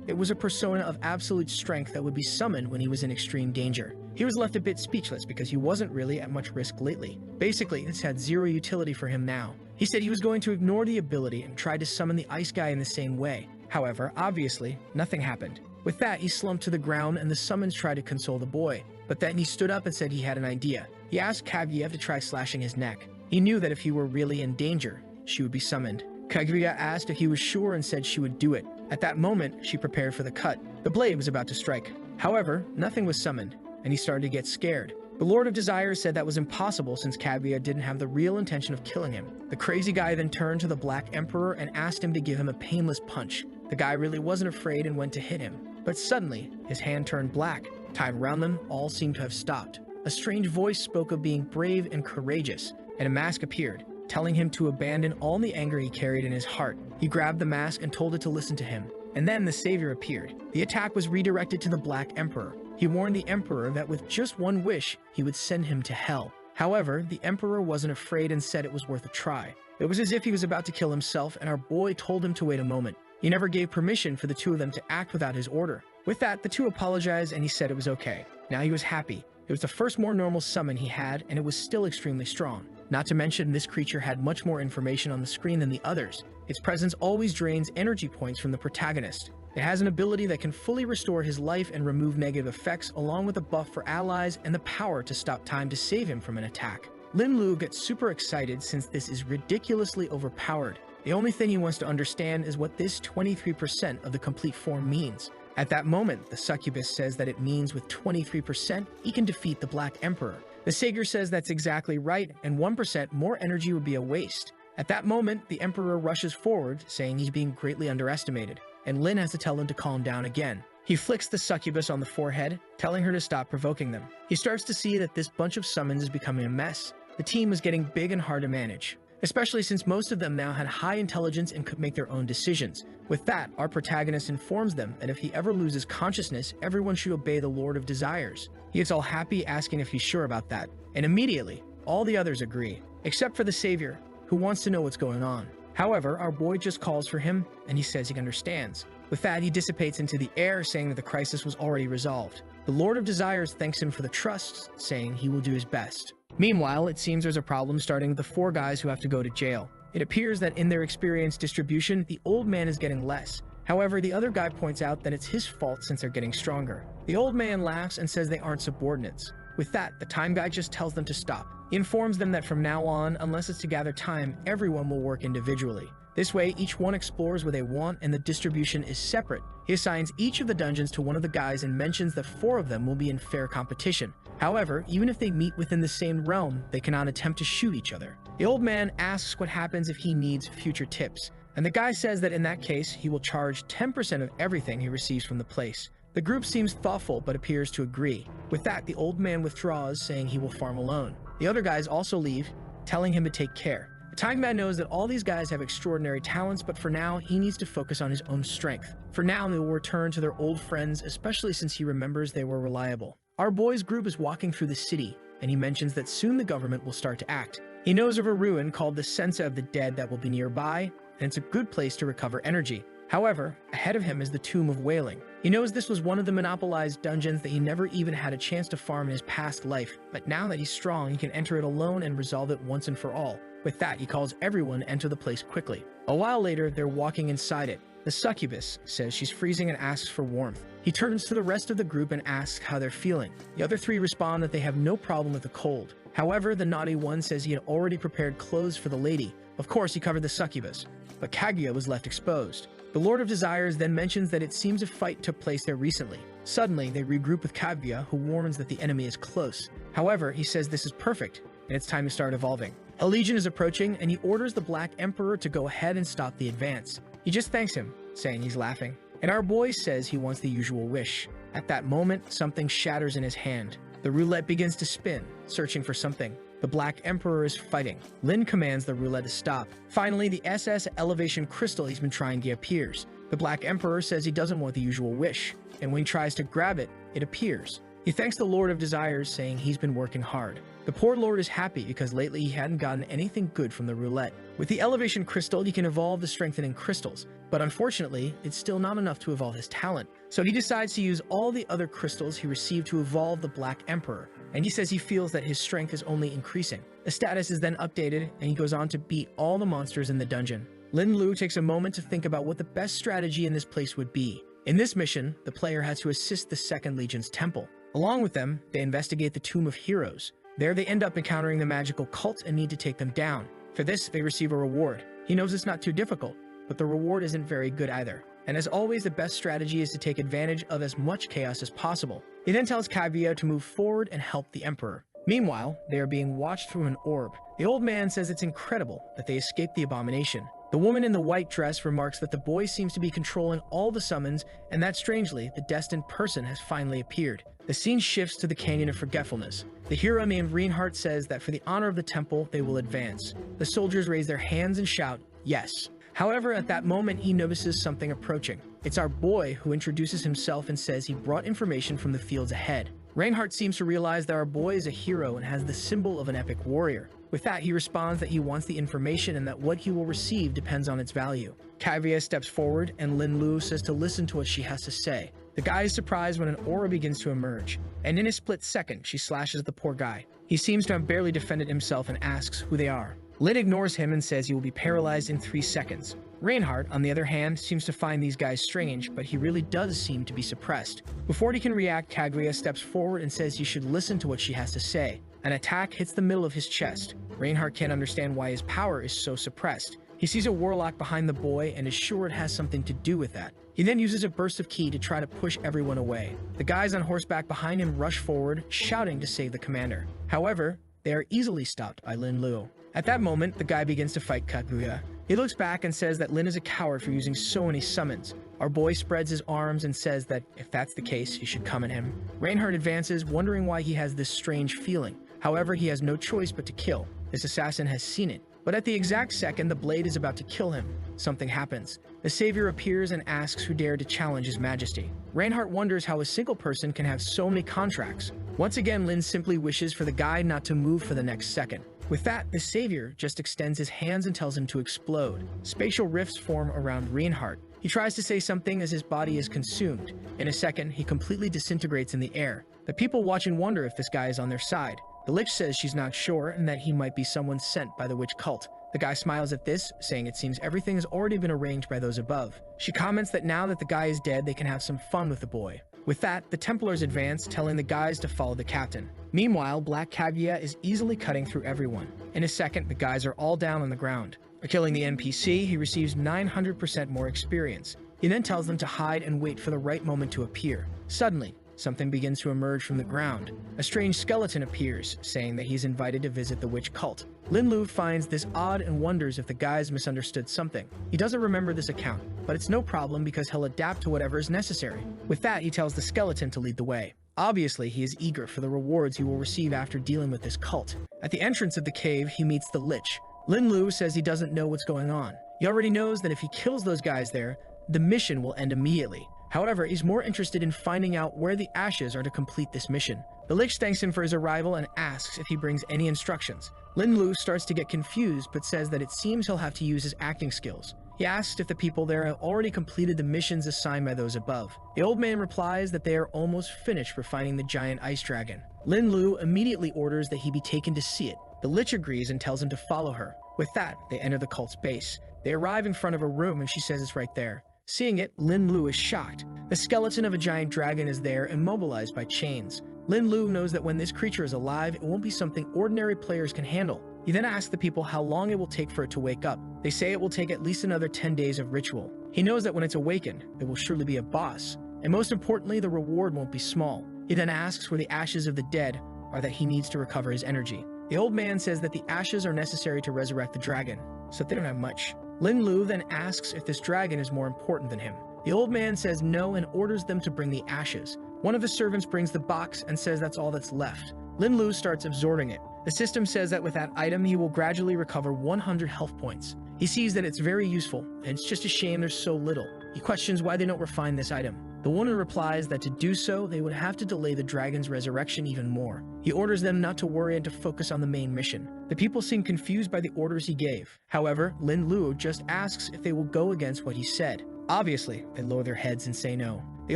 It was a persona of absolute strength that would be summoned when he was in extreme danger. He was left a bit speechless because he wasn't really at much risk lately. Basically, this had zero utility for him now. He said he was going to ignore the ability and tried to summon the ice guy in the same way. However, obviously, nothing happened. With that, he slumped to the ground and the summons tried to console the boy. But then he stood up and said he had an idea. He asked Kaguya to try slashing his neck. He knew that if he were really in danger, she would be summoned. Kaguya asked if he was sure and said she would do it. At that moment, she prepared for the cut. The blade was about to strike. However, nothing was summoned, and he started to get scared. The Lord of Desire said that was impossible since Kaguya didn't have the real intention of killing him. The crazy guy then turned to the Black Emperor and asked him to give him a painless punch. The guy really wasn't afraid and went to hit him. But suddenly, his hand turned black. Time around them all seemed to have stopped. A strange voice spoke of being brave and courageous, and a mask appeared, telling him to abandon all the anger he carried in his heart. He grabbed the mask and told it to listen to him. And then the savior appeared. The attack was redirected to the Black Emperor. He warned the Emperor that with just one wish, he would send him to hell. However, the Emperor wasn't afraid and said it was worth a try. It was as if he was about to kill himself, and our boy told him to wait a moment. He never gave permission for the two of them to act without his order. With that, the two apologized and he said it was okay. Now he was happy. It was the first more normal summon he had, and it was still extremely strong. Not to mention, this creature had much more information on the screen than the others. Its presence always drains energy points from the protagonist. It has an ability that can fully restore his life and remove negative effects, along with a buff for allies and the power to stop time to save him from an attack. Lin Lu gets super excited since this is ridiculously overpowered. The only thing he wants to understand is what this 23% of the complete form means. At that moment, the succubus says that it means with 23%, he can defeat the Black Emperor. The savior says that's exactly right, and 1% more energy would be a waste. At that moment, the Emperor rushes forward, saying he's being greatly underestimated, and Lin has to tell him to calm down again. He flicks the succubus on the forehead, telling her to stop provoking them. He starts to see that this bunch of summons is becoming a mess. The team was getting big and hard to manage, especially since most of them now had high intelligence and could make their own decisions. With that, our protagonist informs them that if he ever loses consciousness, everyone should obey the Lord of Desires. He gets all happy, asking if he's sure about that, and immediately, all the others agree, except for the savior, who wants to know what's going on. However, our boy just calls for him, and he says he understands. With that, he dissipates into the air, saying that the crisis was already resolved. The Lord of Desires thanks him for the trust, saying he will do his best. Meanwhile, it seems there's a problem starting with the 4 guys who have to go to jail. It appears that in their experience distribution, the old man is getting less. However, the other guy points out that it's his fault since they're getting stronger. The old man laughs and says they aren't subordinates. With that, the time guy just tells them to stop. He informs them that from now on, unless it's to gather time, everyone will work individually. This way, each one explores where they want and the distribution is separate. He assigns each of the dungeons to one of the guys and mentions that 4 of them will be in fair competition. However, even if they meet within the same realm, they cannot attempt to shoot each other. The old man asks what happens if he needs future tips, and the guy says that in that case, he will charge 10% of everything he receives from the place. The group seems thoughtful but appears to agree. With that, the old man withdraws, saying he will farm alone. The other guys also leave, telling him to take care. The time man knows that all these guys have extraordinary talents, but for now, he needs to focus on his own strength. For now, they will return to their old friends, especially since he remembers they were reliable. Our boy's group is walking through the city, and he mentions that soon the government will start to act. He knows of a ruin called the Sensa of the Dead that will be nearby, and it's a good place to recover energy. However, ahead of him is the Tomb of Wailing. He knows this was one of the monopolized dungeons that he never even had a chance to farm in his past life, but now that he's strong, he can enter it alone and resolve it once and for all. With that, he calls everyone to enter the place quickly. A while later, they're walking inside it. The succubus says she's freezing and asks for warmth. He turns to the rest of the group and asks how they're feeling. The other 3 respond that they have no problem with the cold. However, the naughty one says he had already prepared clothes for the lady. Of course, he covered the succubus, but Kaguya was left exposed. The Lord of Desires then mentions that it seems a fight took place there recently. Suddenly, they regroup with Kaguya, who warns that the enemy is close. However, he says this is perfect, and it's time to start evolving. A legion is approaching, and he orders the Black Emperor to go ahead and stop the advance. He just thanks him, saying he's laughing. And our boy says he wants the usual wish. At that moment, something shatters in his hand. The roulette begins to spin, searching for something. The Black Emperor is fighting. Lin commands the roulette to stop. Finally, the SS elevation crystal he's been trying to appears. The Black Emperor says he doesn't want the usual wish, and when he tries to grab it, it appears. He thanks the Lord of Desires, saying he's been working hard. The poor lord is happy because lately he hadn't gotten anything good from the roulette. With the elevation crystal, he can evolve the strengthening crystals, but unfortunately, it's still not enough to evolve his talent. So he decides to use all the other crystals he received to evolve the Black Emperor, and he says he feels that his strength is only increasing. The status is then updated, and he goes on to beat all the monsters in the dungeon. Lin Lu takes a moment to think about what the best strategy in this place would be. In this mission, the player has to assist the 2nd Legion's temple. Along with them, they investigate the Tomb of Heroes. There they end up encountering the magical cult and need to take them down. For this, they receive a reward. He knows it's not too difficult, but the reward isn't very good either. And as always, the best strategy is to take advantage of as much chaos as possible. He then tells Kaguya to move forward and help the Emperor. Meanwhile, they are being watched through an orb. The old man says it's incredible that they escaped the abomination. The woman in the white dress remarks that the boy seems to be controlling all the summons, and that strangely, the destined person has finally appeared. The scene shifts to the Canyon of Forgetfulness. The hero named Reinhardt says that for the honor of the temple, they will advance. The soldiers raise their hands and shout, yes. However, at that moment, he notices something approaching. It's our boy who introduces himself and says he brought information from the fields ahead. Reinhardt seems to realize that our boy is a hero and has the symbol of an epic warrior. With that, he responds that he wants the information and that what he will receive depends on its value. Kaguya steps forward, and Lin Lu says to listen to what she has to say. The guy is surprised when an aura begins to emerge, and in a split second, she slashes the poor guy. He seems to have barely defended himself and asks who they are. Lin ignores him and says he will be paralyzed in 3 seconds. Reinhardt, on the other hand, seems to find these guys strange, but he really does seem to be suppressed. Before he can react, Kaguya steps forward and says he should listen to what she has to say. An attack hits the middle of his chest. Reinhardt can't understand why his power is so suppressed. He sees a warlock behind the boy and is sure it has something to do with that. He then uses a burst of ki to try to push everyone away. The guys on horseback behind him rush forward, shouting to save the commander. However, they are easily stopped by Lin Lu. At that moment, the guy begins to fight Kaguya. He looks back and says that Lin is a coward for using so many summons. Our boy spreads his arms and says that if that's the case, he should come at him. Reinhardt advances, wondering why he has this strange feeling. However, he has no choice but to kill. This assassin has seen it. But at the exact second the blade is about to kill him, something happens. The savior appears and asks who dared to challenge his majesty. Reinhardt wonders how a single person can have so many contracts. Once again, Lin simply wishes for the guy not to move for the next second. With that, the savior just extends his hands and tells him to explode. Spatial rifts form around Reinhardt. He tries to say something as his body is consumed. In a second, he completely disintegrates in the air. The people watch and wonder if this guy is on their side. The Lich says she's not sure and that he might be someone sent by the witch cult. The guy smiles at this, saying it seems everything has already been arranged by those above. She comments that now that the guy is dead, they can have some fun with the boy. With that, the Templars advance, telling the guys to follow the captain. Meanwhile, Black Kaguya is easily cutting through everyone. In a second, the guys are all down on the ground. For killing the NPC, he receives 900% more experience. He then tells them to hide and wait for the right moment to appear. Suddenly, something begins to emerge from the ground. A strange skeleton appears, saying that he's invited to visit the witch cult. Lin Lu finds this odd and wonders if the guys misunderstood something. He doesn't remember this account, but it's no problem because he'll adapt to whatever is necessary. With that, he tells the skeleton to lead the way. Obviously, he is eager for the rewards he will receive after dealing with this cult. At the entrance of the cave, he meets the Lich. Lin Lu says he doesn't know what's going on. He already knows that if he kills those guys there, the mission will end immediately. However, he's more interested in finding out where the ashes are to complete this mission. The Lich thanks him for his arrival and asks if he brings any instructions. Lin Lu starts to get confused but says that it seems he'll have to use his acting skills. He asks if the people there have already completed the missions assigned by those above. The old man replies that they are almost finished for finding the giant ice dragon. Lin Lu immediately orders that he be taken to see it. The Lich agrees and tells him to follow her. With that, they enter the cult's base. They arrive in front of a room and she says it's right there. Seeing it, Lin Lu is shocked. The skeleton of a giant dragon is there, immobilized by chains. Lin Lu knows that when this creature is alive, it won't be something ordinary players can handle. He then asks the people how long it will take for it to wake up. They say it will take at least another 10 days of ritual. He knows that when it's awakened, there will surely be a boss. And most importantly, the reward won't be small. He then asks where the ashes of the dead are that he needs to recover his energy. The old man says that the ashes are necessary to resurrect the dragon, so they don't have much. Lin Lu then asks if this dragon is more important than him. The old man says no and orders them to bring the ashes. One of the servants brings the box and says that's all that's left. Lin Lu starts absorbing it. The system says that with that item, he will gradually recover 100 health points. He sees that it's very useful, and it's just a shame there's so little. He questions why they don't refine this item. The woman replies that to do so, they would have to delay the dragon's resurrection even more. He orders them not to worry and to focus on the main mission. The people seem confused by the orders he gave. However, Lin Lu just asks if they will go against what he said. Obviously, they lower their heads and say no. The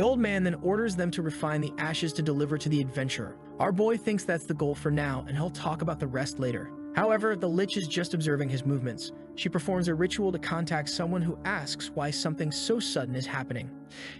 old man then orders them to refine the ashes to deliver to the adventurer. Our boy thinks that's the goal for now, and he'll talk about the rest later. However, the Lich is just observing his movements. She performs a ritual to contact someone who asks why something so sudden is happening.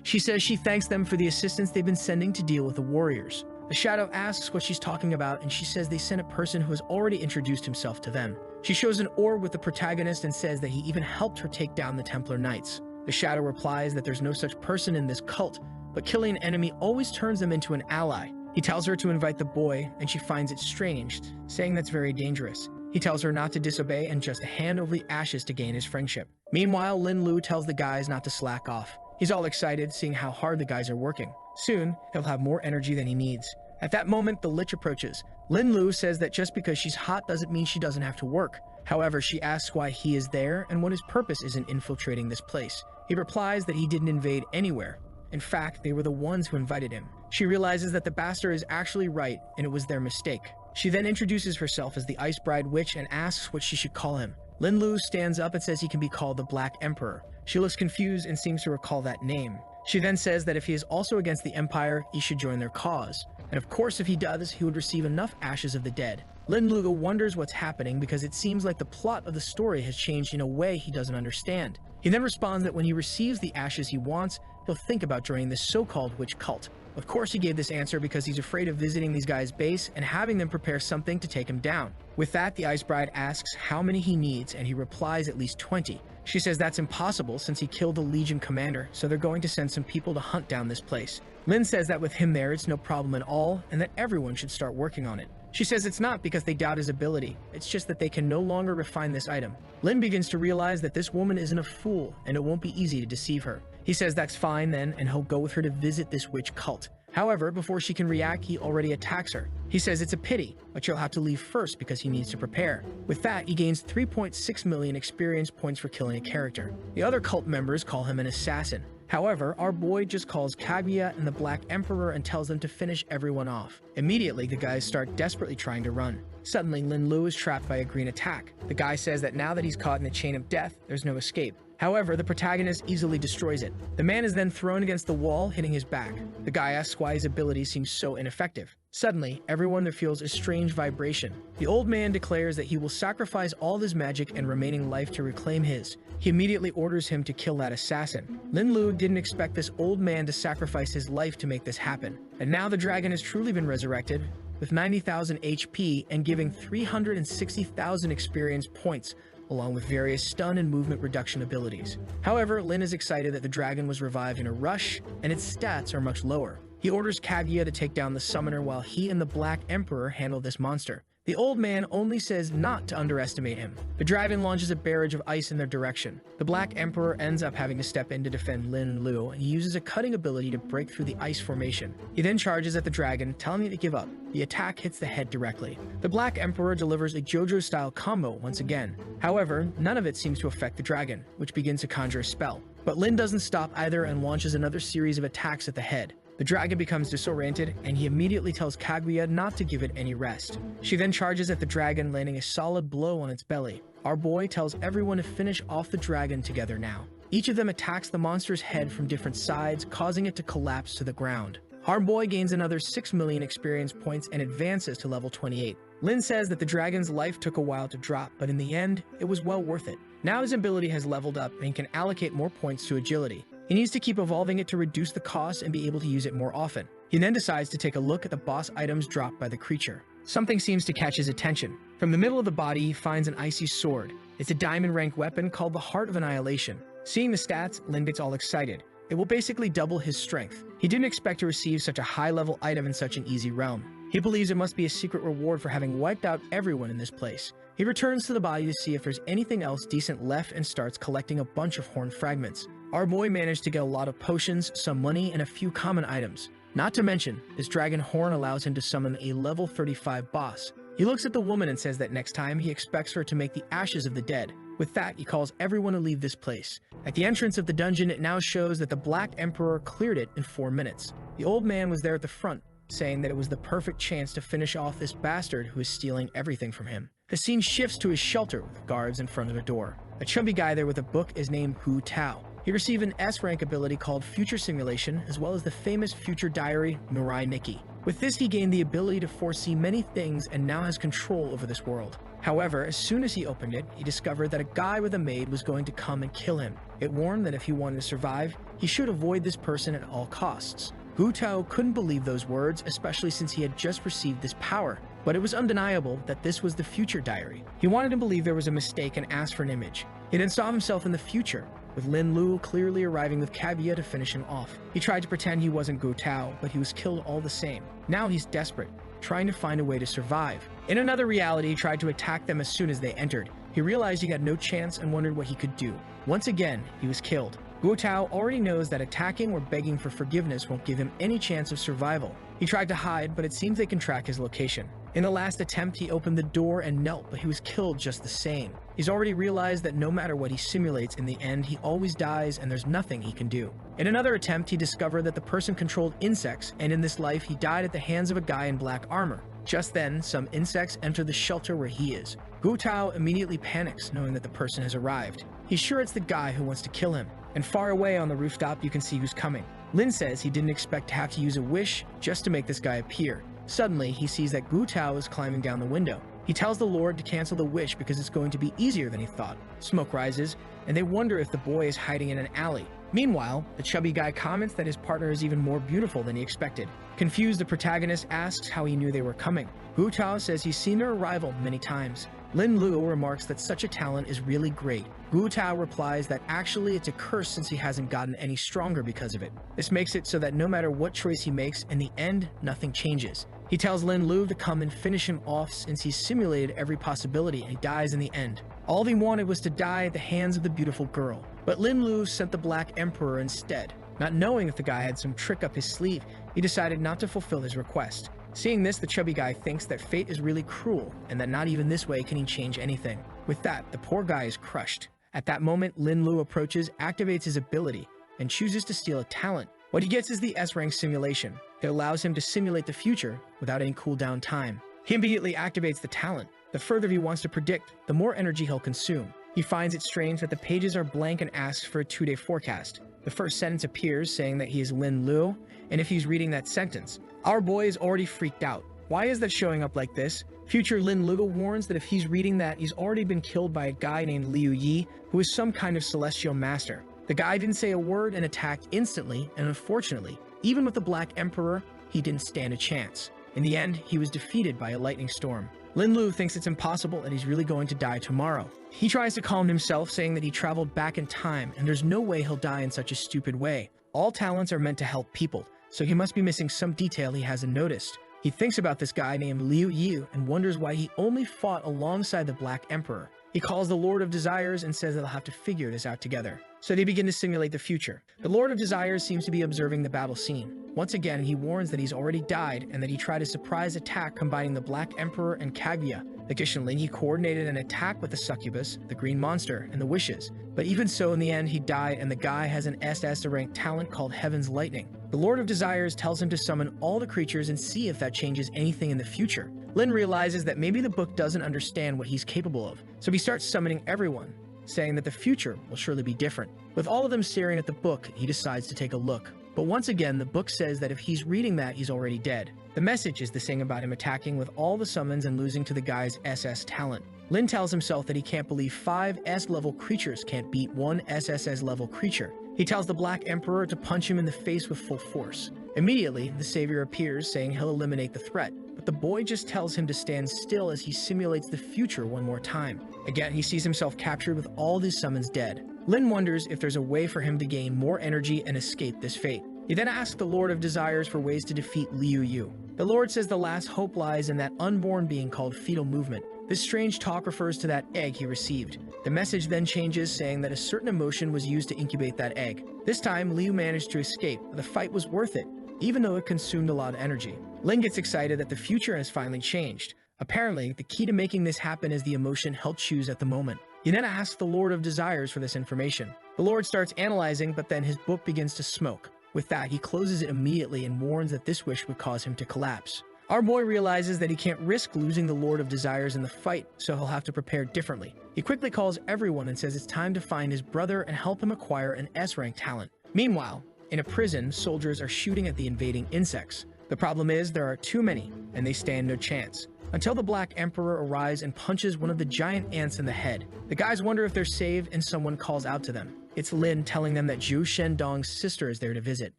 She says she thanks them for the assistance they've been sending to deal with the warriors. The Shadow asks what she's talking about, and she says they sent a person who has already introduced himself to them. She shows an orb with the protagonist and says that he even helped her take down the Templar Knights. The Shadow replies that there's no such person in this cult, but killing an enemy always turns them into an ally. He tells her to invite the boy, and she finds it strange, saying that's very dangerous. He tells her not to disobey and just to hand over the ashes to gain his friendship. Meanwhile, Lin Lu tells the guys not to slack off. He's all excited, seeing how hard the guys are working. Soon, he'll have more energy than he needs. At that moment, the Lich approaches. Lin Lu says that just because she's hot doesn't mean she doesn't have to work. However, she asks why he is there and what his purpose is in infiltrating this place. He replies that he didn't invade anywhere. In fact, they were the ones who invited him. She realizes that the bastard is actually right, and it was their mistake. She then introduces herself as the Ice Bride Witch and asks what she should call him. Lin Lu stands up and says he can be called the Black Emperor. She looks confused and seems to recall that name. She then says that if he is also against the Empire, he should join their cause. And of course, if he does, he would receive enough ashes of the dead. Lin Lu wonders what's happening because it seems like the plot of the story has changed in a way he doesn't understand. He then responds that when he receives the ashes he wants, he'll think about joining this so-called witch cult. Of course he gave this answer because he's afraid of visiting these guys' base and having them prepare something to take him down. With that, the Ice Bride asks how many he needs, and he replies at least 20. She says that's impossible since he killed the Legion commander, so they're going to send some people to hunt down this place. Lin says that with him there, it's no problem at all, and that everyone should start working on it. She says it's not because they doubt his ability, it's just that they can no longer refine this item. Lin begins to realize that this woman isn't a fool, and it won't be easy to deceive her. He says that's fine then, and he'll go with her to visit this witch cult. However, before she can react, he already attacks her. He says it's a pity, but she'll have to leave first because he needs to prepare. With that, he gains 3.6 million experience points for killing a character. The other cult members call him an assassin. However, our boy just calls Kaguya and the Black Emperor and tells them to finish everyone off. Immediately, the guys start desperately trying to run. Suddenly, Lin Lu is trapped by a green attack. The guy says that now that he's caught in the chain of death, there's no escape. However, the protagonist easily destroys it. The man is then thrown against the wall, hitting his back. The guy asks why his ability seems so ineffective. Suddenly, everyone there feels a strange vibration. The old man declares that he will sacrifice all of his magic and remaining life to reclaim his. He immediately orders him to kill that assassin. Lin Lu didn't expect this old man to sacrifice his life to make this happen. And now the dragon has truly been resurrected, with 90,000 HP and giving 360,000 experience points, along with various stun and movement reduction abilities. However, Lin is excited that the dragon was revived in a rush, and its stats are much lower. He orders Kaguya to take down the summoner while he and the Black Emperor handle this monster. The old man only says not to underestimate him. The dragon launches a barrage of ice in their direction. The Black Emperor ends up having to step in to defend Lin and Lu, and he uses a cutting ability to break through the ice formation. He then charges at the dragon, telling it to give up. The attack hits the head directly. The Black Emperor delivers a JoJo-style combo once again. However, none of it seems to affect the dragon, which begins to conjure a spell. But Lin doesn't stop either and launches another series of attacks at the head. The dragon becomes disoriented, and he immediately tells Kaguya not to give it any rest. She then charges at the dragon, landing a solid blow on its belly. Our boy tells everyone to finish off the dragon together now. Each of them attacks the monster's head from different sides, causing it to collapse to the ground. Our boy gains another 6 million experience points and advances to level 28. Lin says that the dragon's life took a while to drop, but in the end, it was well worth it. Now his ability has leveled up and can allocate more points to agility. He needs to keep evolving it to reduce the cost and be able to use it more often. He then decides to take a look at the boss items dropped by the creature. Something seems to catch his attention. From the middle of the body, he finds an icy sword. It's a diamond rank weapon called the Heart of Annihilation. Seeing the stats, Lin gets all excited. It will basically double his strength. He didn't expect to receive such a high-level item in such an easy realm. He believes it must be a secret reward for having wiped out everyone in this place. He returns to the body to see if there's anything else decent left and starts collecting a bunch of horn fragments. Our boy managed to get a lot of potions, some money, and a few common items. Not to mention, this dragon horn allows him to summon a level 35 boss. He looks at the woman and says that next time he expects her to make the ashes of the dead. With that, he calls everyone to leave this place. At the entrance of the dungeon, it now shows that the Black Emperor cleared it in 4 minutes. The old man was there at the front, saying that it was the perfect chance to finish off this bastard who is stealing everything from him. The scene shifts to his shelter with guards in front of the door. A chubby guy there with a book is named Hu Tao. He received an S-rank ability called Future Simulation, as well as the famous Future Diary, Mirai Nikki. With this, he gained the ability to foresee many things and now has control over this world. However, as soon as he opened it, he discovered that a guy with a maid was going to come and kill him. It warned that if he wanted to survive, he should avoid this person at all costs. Hu Tao couldn't believe those words, especially since he had just received this power. But it was undeniable that this was the Future Diary. He wanted to believe there was a mistake and asked for an image. He then saw himself in the future, with Lin Lu clearly arriving with Kaguya to finish him off. He tried to pretend he wasn't Gu Tao, but he was killed all the same. Now he's desperate, trying to find a way to survive. In another reality, he tried to attack them as soon as they entered. He realized he got no chance and wondered what he could do. Once again, he was killed. Gu Tao already knows that attacking or begging for forgiveness won't give him any chance of survival. He tried to hide, but it seems they can track his location. In the last attempt, he opened the door and knelt, but he was killed just the same. He's already realized that no matter what he simulates, in the end, he always dies and there's nothing he can do. In another attempt, he discovered that the person controlled insects, and in this life, he died at the hands of a guy in black armor. Just then, some insects enter the shelter where he is. Gu Tao immediately panics, knowing that the person has arrived. He's sure it's the guy who wants to kill him. And far away on the rooftop, you can see who's coming. Lin says he didn't expect to have to use a wish just to make this guy appear. Suddenly, he sees that Gu Tao is climbing down the window. He tells the Lord to cancel the wish because it's going to be easier than he thought. Smoke rises, and they wonder if the boy is hiding in an alley. Meanwhile, the chubby guy comments that his partner is even more beautiful than he expected. Confused, the protagonist asks how he knew they were coming. Gu Tao says he's seen their arrival many times. Lin Lu remarks that such a talent is really great. Gu Tao replies that actually it's a curse since he hasn't gotten any stronger because of it. This makes it so that no matter what choice he makes, in the end, nothing changes. He tells Lin Lu to come and finish him off since he's simulated every possibility and he dies in the end. All he wanted was to die at the hands of the beautiful girl. But Lin Lu sent the Black Emperor instead. Not knowing if the guy had some trick up his sleeve, he decided not to fulfill his request. Seeing this, the chubby guy thinks that fate is really cruel and that not even this way can he change anything. With that, the poor guy is crushed. At that moment, Lin Lu approaches, activates his ability, and chooses to steal a talent. What he gets is the S-rank simulation. It allows him to simulate the future without any cooldown time. He immediately activates the talent. The further he wants to predict, the more energy he'll consume. He finds it strange that the pages are blank and asks for a 2-day forecast. The first sentence appears saying that he is Lin Lu, and if he's reading that sentence, our boy is already freaked out. Why is that showing up like this? Future Lin Lu warns that if he's reading that, he's already been killed by a guy named Liu Yi, who is some kind of celestial master. The guy didn't say a word and attacked instantly, and unfortunately, even with the Black Emperor, he didn't stand a chance. In the end, he was defeated by a lightning storm. Lin Lu thinks it's impossible and he's really going to die tomorrow. He tries to calm himself, saying that he traveled back in time and there's no way he'll die in such a stupid way. All talents are meant to help people, so he must be missing some detail he hasn't noticed. He thinks about this guy named Liu Yi and wonders why he only fought alongside the Black Emperor. He calls the Lord of Desires and says they'll have to figure this out together. So they begin to simulate the future. The Lord of Desires seems to be observing the battle scene. Once again, he warns that he's already died and that he tried a surprise attack combining the Black Emperor and Kaguya. Additionally, he coordinated an attack with the succubus, the green monster, and the wishes. But even so, in the end, he died and the guy has an SS rank talent called Heaven's Lightning. The Lord of Desires tells him to summon all the creatures and see if that changes anything in the future. Lin realizes that maybe the book doesn't understand what he's capable of, so he starts summoning everyone, saying that the future will surely be different. With all of them staring at the book, he decides to take a look. But once again, the book says that if he's reading that, he's already dead. The message is the thing about him attacking with all the summons and losing to the guy's SS talent. Lin tells himself that he can't believe 5 S-level creatures can't beat 1 SSS-level creature. He tells the Black Emperor to punch him in the face with full force. Immediately, the savior appears, saying he'll eliminate the threat, but the boy just tells him to stand still as he simulates the future one more time. Again, he sees himself captured with all his summons dead. Lin wonders if there's a way for him to gain more energy and escape this fate. He then asks the Lord of Desires for ways to defeat Liu Yu. The Lord says the last hope lies in that unborn being called fetal movement. This strange talk refers to that egg he received. The message then changes, saying that a certain emotion was used to incubate that egg. This time, Liu managed to escape, but the fight was worth it, even though it consumed a lot of energy. Lin gets excited that the future has finally changed. Apparently, the key to making this happen is the emotion he'll choose at the moment. He then asks the Lord of Desires for this information. The Lord starts analyzing, but then his book begins to smoke. With that, he closes it immediately and warns that this wish would cause him to collapse. Our boy realizes that he can't risk losing the Lord of Desires in the fight, so he'll have to prepare differently. He quickly calls everyone and says it's time to find his brother and help him acquire an S-rank talent. Meanwhile, in a prison, soldiers are shooting at the invading insects. The problem is there are too many, and they stand no chance. Until the Black Emperor arrives and punches one of the giant ants in the head. The guys wonder if they're saved and someone calls out to them. It's Lin telling them that Zhu Shendong's sister is there to visit.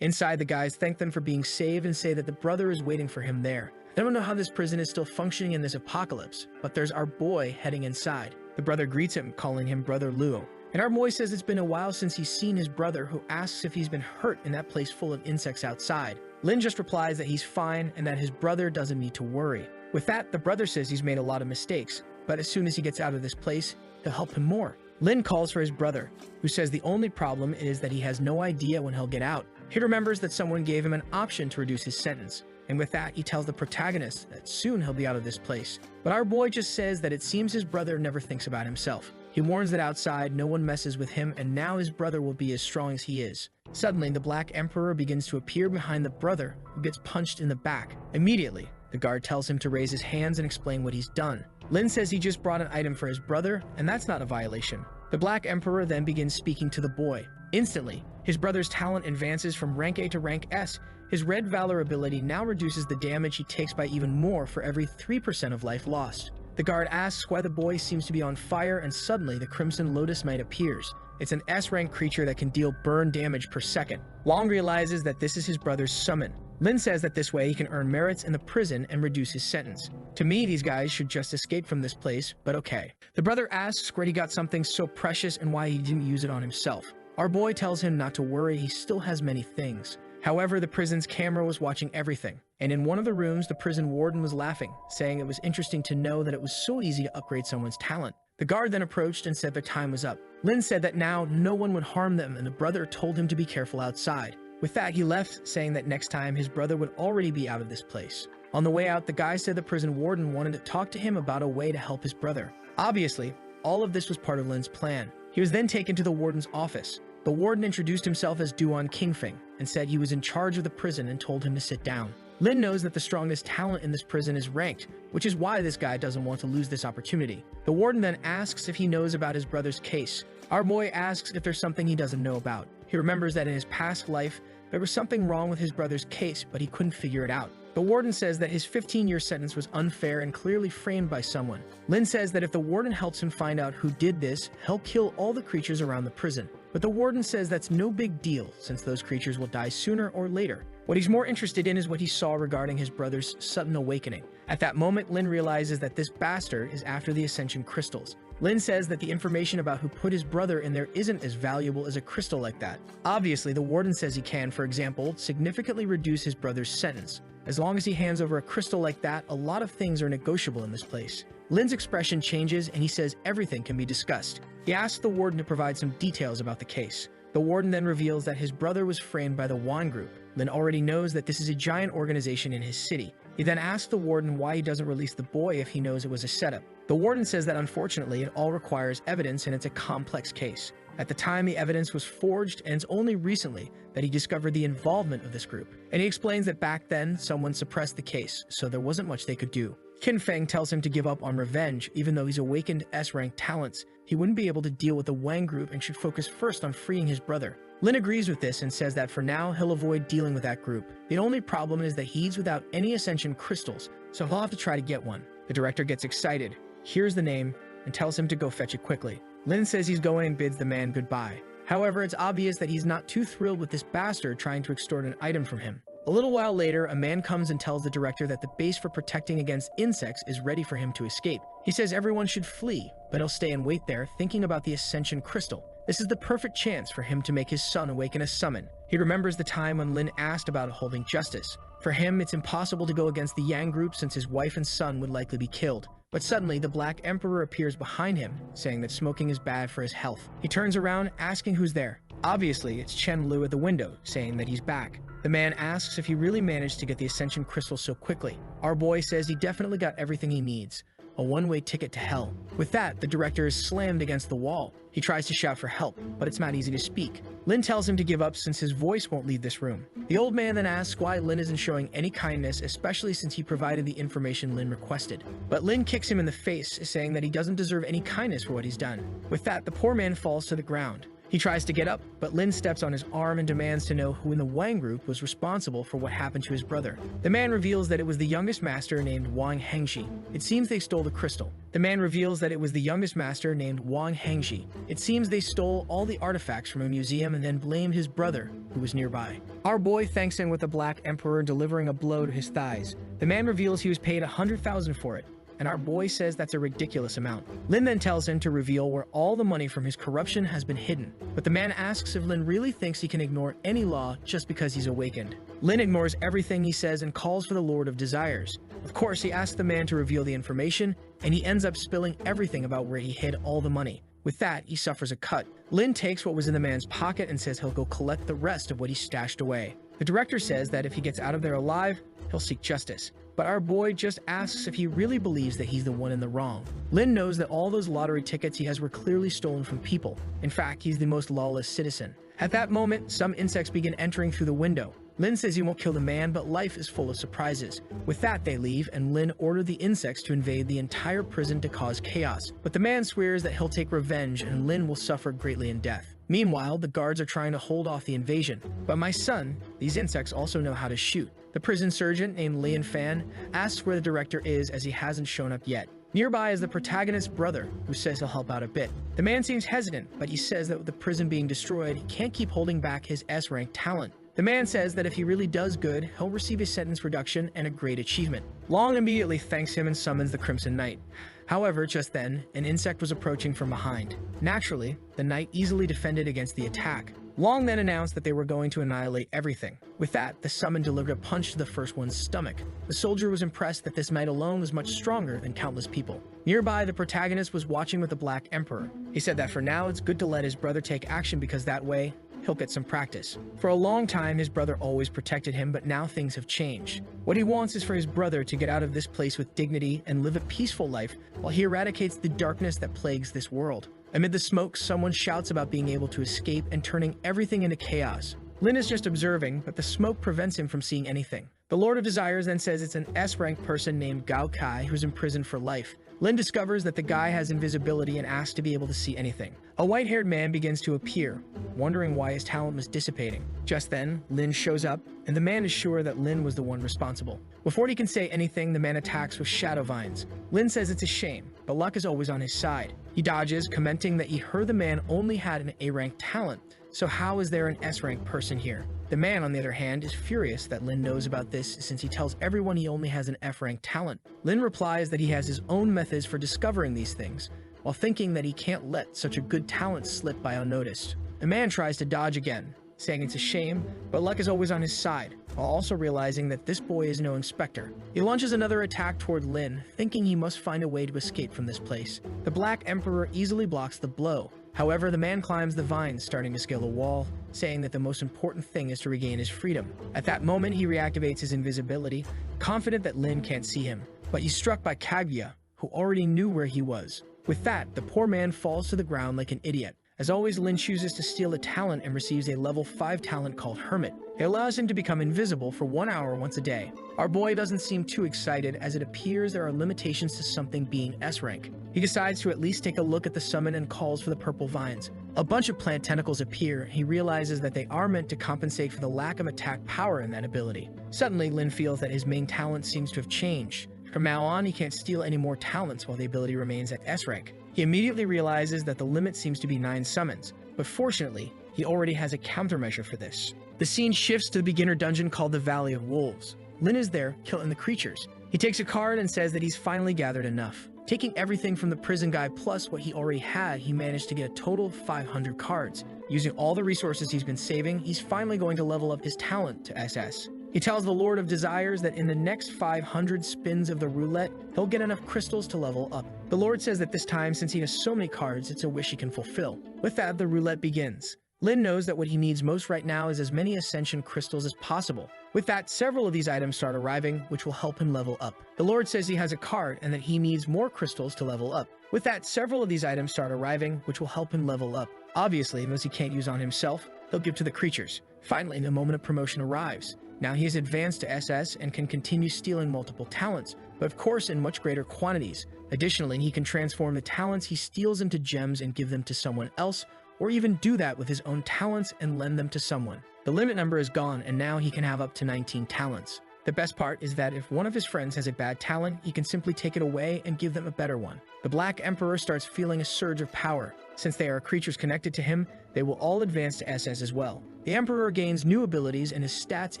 Inside, the guys thank them for being saved and say that the brother is waiting for him there. They don't know how this prison is still functioning in this apocalypse, but there's our boy heading inside. The brother greets him, calling him Brother Luo. And our boy says it's been a while since he's seen his brother, who asks if he's been hurt in that place full of insects outside. Lin just replies that he's fine and that his brother doesn't need to worry. With that, the brother says he's made a lot of mistakes, but as soon as he gets out of this place, he'll help him more. Lin calls for his brother, who says the only problem is that he has no idea when he'll get out. He remembers that someone gave him an option to reduce his sentence, and with that, he tells the protagonist that soon he'll be out of this place. But our boy just says that it seems his brother never thinks about himself. He warns that outside, no one messes with him, and now his brother will be as strong as he is. Suddenly, the Black Emperor begins to appear behind the brother, who gets punched in the back. Immediately, the guard tells him to raise his hands and explain what he's done. Lin says he just brought an item for his brother, and that's not a violation. The Black Emperor then begins speaking to the boy. Instantly, his brother's talent advances from rank A to rank S. His Red Valor ability now reduces the damage he takes by even more for every 3% of life lost. The guard asks why the boy seems to be on fire, and suddenly the Crimson Lotus Knight appears. It's an S-rank creature that can deal burn damage per second. Wong realizes that this is his brother's summon. Lin says that this way he can earn merits in the prison and reduce his sentence. To me, these guys should just escape from this place, but okay. The brother asks where he got something so precious and why he didn't use it on himself. Our boy tells him not to worry, he still has many things. However, the prison's camera was watching everything, and in one of the rooms, the prison warden was laughing, saying it was interesting to know that it was so easy to upgrade someone's talent. The guard then approached and said their time was up. Lin said that now no one would harm them, and the brother told him to be careful outside. With that, he left, saying that next time his brother would already be out of this place. On the way out, the guy said the prison warden wanted to talk to him about a way to help his brother. Obviously, all of this was part of Lin's plan. He was then taken to the warden's office. The warden introduced himself as Duan Kingfeng and said he was in charge of the prison and told him to sit down. Lin knows that the strongest talent in this prison is ranked, which is why this guy doesn't want to lose this opportunity. The warden then asks if he knows about his brother's case. Our boy asks if there's something he doesn't know about. He remembers that in his past life, there was something wrong with his brother's case, but he couldn't figure it out. The warden says that his 15-year sentence was unfair and clearly framed by someone. Lin says that if the warden helps him find out who did this, he'll kill all the creatures around the prison. But the warden says that's no big deal, since those creatures will die sooner or later. What he's more interested in is what he saw regarding his brother's sudden awakening. At that moment, Lin realizes that this bastard is after the Ascension crystals. Lin says that the information about who put his brother in there isn't as valuable as a crystal like that. Obviously, the warden says he can, for example, significantly reduce his brother's sentence. As long as he hands over a crystal like that, a lot of things are negotiable in this place. Lin's expression changes and he says everything can be discussed. He asks the warden to provide some details about the case. The warden then reveals that his brother was framed by the Wan Group. Lin already knows that this is a giant organization in his city. He then asks the warden why he doesn't release the boy if he knows it was a setup. The warden says that unfortunately it all requires evidence and it's a complex case. At the time, the evidence was forged, and it's only recently that he discovered the involvement of this group. And he explains that back then, someone suppressed the case, so there wasn't much they could do. Kinfeng tells him to give up on revenge, even though he's awakened S-rank talents. He wouldn't be able to deal with the Wang group and should focus first on freeing his brother. Lin agrees with this and says that for now, he'll avoid dealing with that group. The only problem is that he's without any Ascension crystals, so he'll have to try to get one. The director gets excited, hears the name, and tells him to go fetch it quickly. Lin says he's going and bids the man goodbye. However, it's obvious that he's not too thrilled with this bastard trying to extort an item from him. A little while later, a man comes and tells the director that the base for protecting against insects is ready for him to escape. He says everyone should flee, but he'll stay and wait there, thinking about the Ascension crystal. This is the perfect chance for him to make his son awaken a summon. He remembers the time when Lin asked about holding justice. For him, it's impossible to go against the Yang group since his wife and son would likely be killed. But suddenly, the Black Emperor appears behind him, saying that smoking is bad for his health. He turns around, asking who's there. Obviously, it's Chen Lu at the window, saying that he's back. The man asks if he really managed to get the Ascension crystal so quickly. Our boy says he definitely got everything he needs. A one-way ticket to hell. With that, the director is slammed against the wall. He tries to shout for help, but it's not easy to speak. Lin tells him to give up since his voice won't leave this room. The old man then asks why Lin isn't showing any kindness, especially since he provided the information Lin requested. But Lin kicks him in the face, saying that he doesn't deserve any kindness for what he's done. With that, the poor man falls to the ground. He tries to get up, but Lin steps on his arm and demands to know who in the Wang group was responsible for what happened to his brother. The man reveals that it was the youngest master named Wang Hengxi. It seems they stole the crystal. The man reveals that it was the youngest master named Wang Hengxi. It seems they stole all the artifacts from a museum and then blamed his brother, who was nearby. Our boy thanks him with the Black Emperor delivering a blow to his thighs. The man reveals he was paid 100,000 for it, and our boy says that's a ridiculous amount. Lin then tells him to reveal where all the money from his corruption has been hidden, but the man asks if Lin really thinks he can ignore any law just because he's awakened. Lin ignores everything he says and calls for the Lord of Desires. Of course, he asks the man to reveal the information, and he ends up spilling everything about where he hid all the money. With that, he suffers a cut. Lin takes what was in the man's pocket and says he'll go collect the rest of what he stashed away. The director says that if he gets out of there alive, he'll seek justice. But our boy just asks if he really believes that he's the one in the wrong. Lin knows that all those lottery tickets he has were clearly stolen from people. In fact, he's the most lawless citizen. At that moment, some insects begin entering through the window. Lin says he won't kill the man, but life is full of surprises. With that, they leave, and Lin ordered the insects to invade the entire prison to cause chaos. But the man swears that he'll take revenge, and Lin will suffer greatly in death. Meanwhile, the guards are trying to hold off the invasion. But my son, these insects also know how to shoot. The prison sergeant, named Lian Fan, asks where the director is as he hasn't shown up yet. Nearby is the protagonist's brother, who says he'll help out a bit. The man seems hesitant, but he says that with the prison being destroyed, he can't keep holding back his S-rank talent. The man says that if he really does good, he'll receive a sentence reduction and a great achievement. Long immediately thanks him and summons the Crimson Knight. However, just then, an insect was approaching from behind. Naturally, the knight easily defended against the attack. Long then announced that they were going to annihilate everything. With that, the summon delivered a punch to the first one's stomach. The soldier was impressed that this knight alone was much stronger than countless people. Nearby, the protagonist was watching with the Black Emperor. He said that for now, it's good to let his brother take action because that way, he'll get some practice. For a long time, his brother always protected him, but now things have changed. What he wants is for his brother to get out of this place with dignity and live a peaceful life while he eradicates the darkness that plagues this world. Amid the smoke, someone shouts about being able to escape and turning everything into chaos. Lin is just observing, but the smoke prevents him from seeing anything. The Lord of Desires then says it's an S-rank person named Gao Kai who's imprisoned for life. Lin discovers that the guy has invisibility and asks to be able to see anything. A white-haired man begins to appear, wondering why his talent was dissipating. Just then, Lin shows up, and the man is sure that Lin was the one responsible. Before he can say anything, the man attacks with shadow vines. Lin says it's a shame, but luck is always on his side. He dodges, commenting that he heard the man only had an A-rank talent, so how is there an S-rank person here? The man, on the other hand, is furious that Lin knows about this since he tells everyone he only has an F-rank talent. Lin replies that he has his own methods for discovering these things, while thinking that he can't let such a good talent slip by unnoticed. The man tries to dodge again, saying it's a shame, but luck is always on his side, while also realizing that this boy is no inspector. He launches another attack toward Lin, thinking he must find a way to escape from this place. The Black Emperor easily blocks the blow. However, the man climbs the vines, starting to scale a wall, saying that the most important thing is to regain his freedom. At that moment, he reactivates his invisibility, confident that Lin can't see him. But he's struck by Kaguya, who already knew where he was. With that, the poor man falls to the ground like an idiot. As always, Lin chooses to steal a talent and receives a level 5 talent called Hermit. It allows him to become invisible for 1 hour once a day. Our boy doesn't seem too excited, as it appears there are limitations to something being S-rank. He decides to at least take a look at the summon and calls for the purple vines. A bunch of plant tentacles appear, and he realizes that they are meant to compensate for the lack of attack power in that ability. Suddenly, Lin feels that his main talent seems to have changed. From now on, he can't steal any more talents while the ability remains at S-rank. He immediately realizes that the limit seems to be 9 summons, but fortunately, he already has a countermeasure for this. The scene shifts to the beginner dungeon called the Valley of Wolves. Lin is there, killing the creatures. He takes a card and says that he's finally gathered enough. Taking everything from the prison guy plus what he already had, he managed to get a total of 500 cards. Using all the resources he's been saving, he's finally going to level up his talent to SS. He tells the Lord of Desires that in the next 500 spins of the roulette, he'll get enough crystals to level up. The Lord says that this time, since he has so many cards, it's a wish he can fulfill. With that, the roulette begins. Lin knows that what he needs most right now is as many Ascension crystals as possible. With that, several of these items start arriving, which will help him level up. The Lord says he has a card and that he needs more crystals to level up. With that, several of these items start arriving, which will help him level up. Obviously, those he can't use on himself, he'll give to the creatures. Finally, the moment of promotion arrives. Now he has advanced to SS and can continue stealing multiple talents, but of course in much greater quantities. Additionally, he can transform the talents he steals into gems and give them to someone else, or even do that with his own talents and lend them to someone. The limit number is gone, and now he can have up to 19 talents. The best part is that if one of his friends has a bad talent, he can simply take it away and give them a better one. The Black Emperor starts feeling a surge of power. Since they are creatures connected to him, they will all advance to SS as well. The Emperor gains new abilities and his stats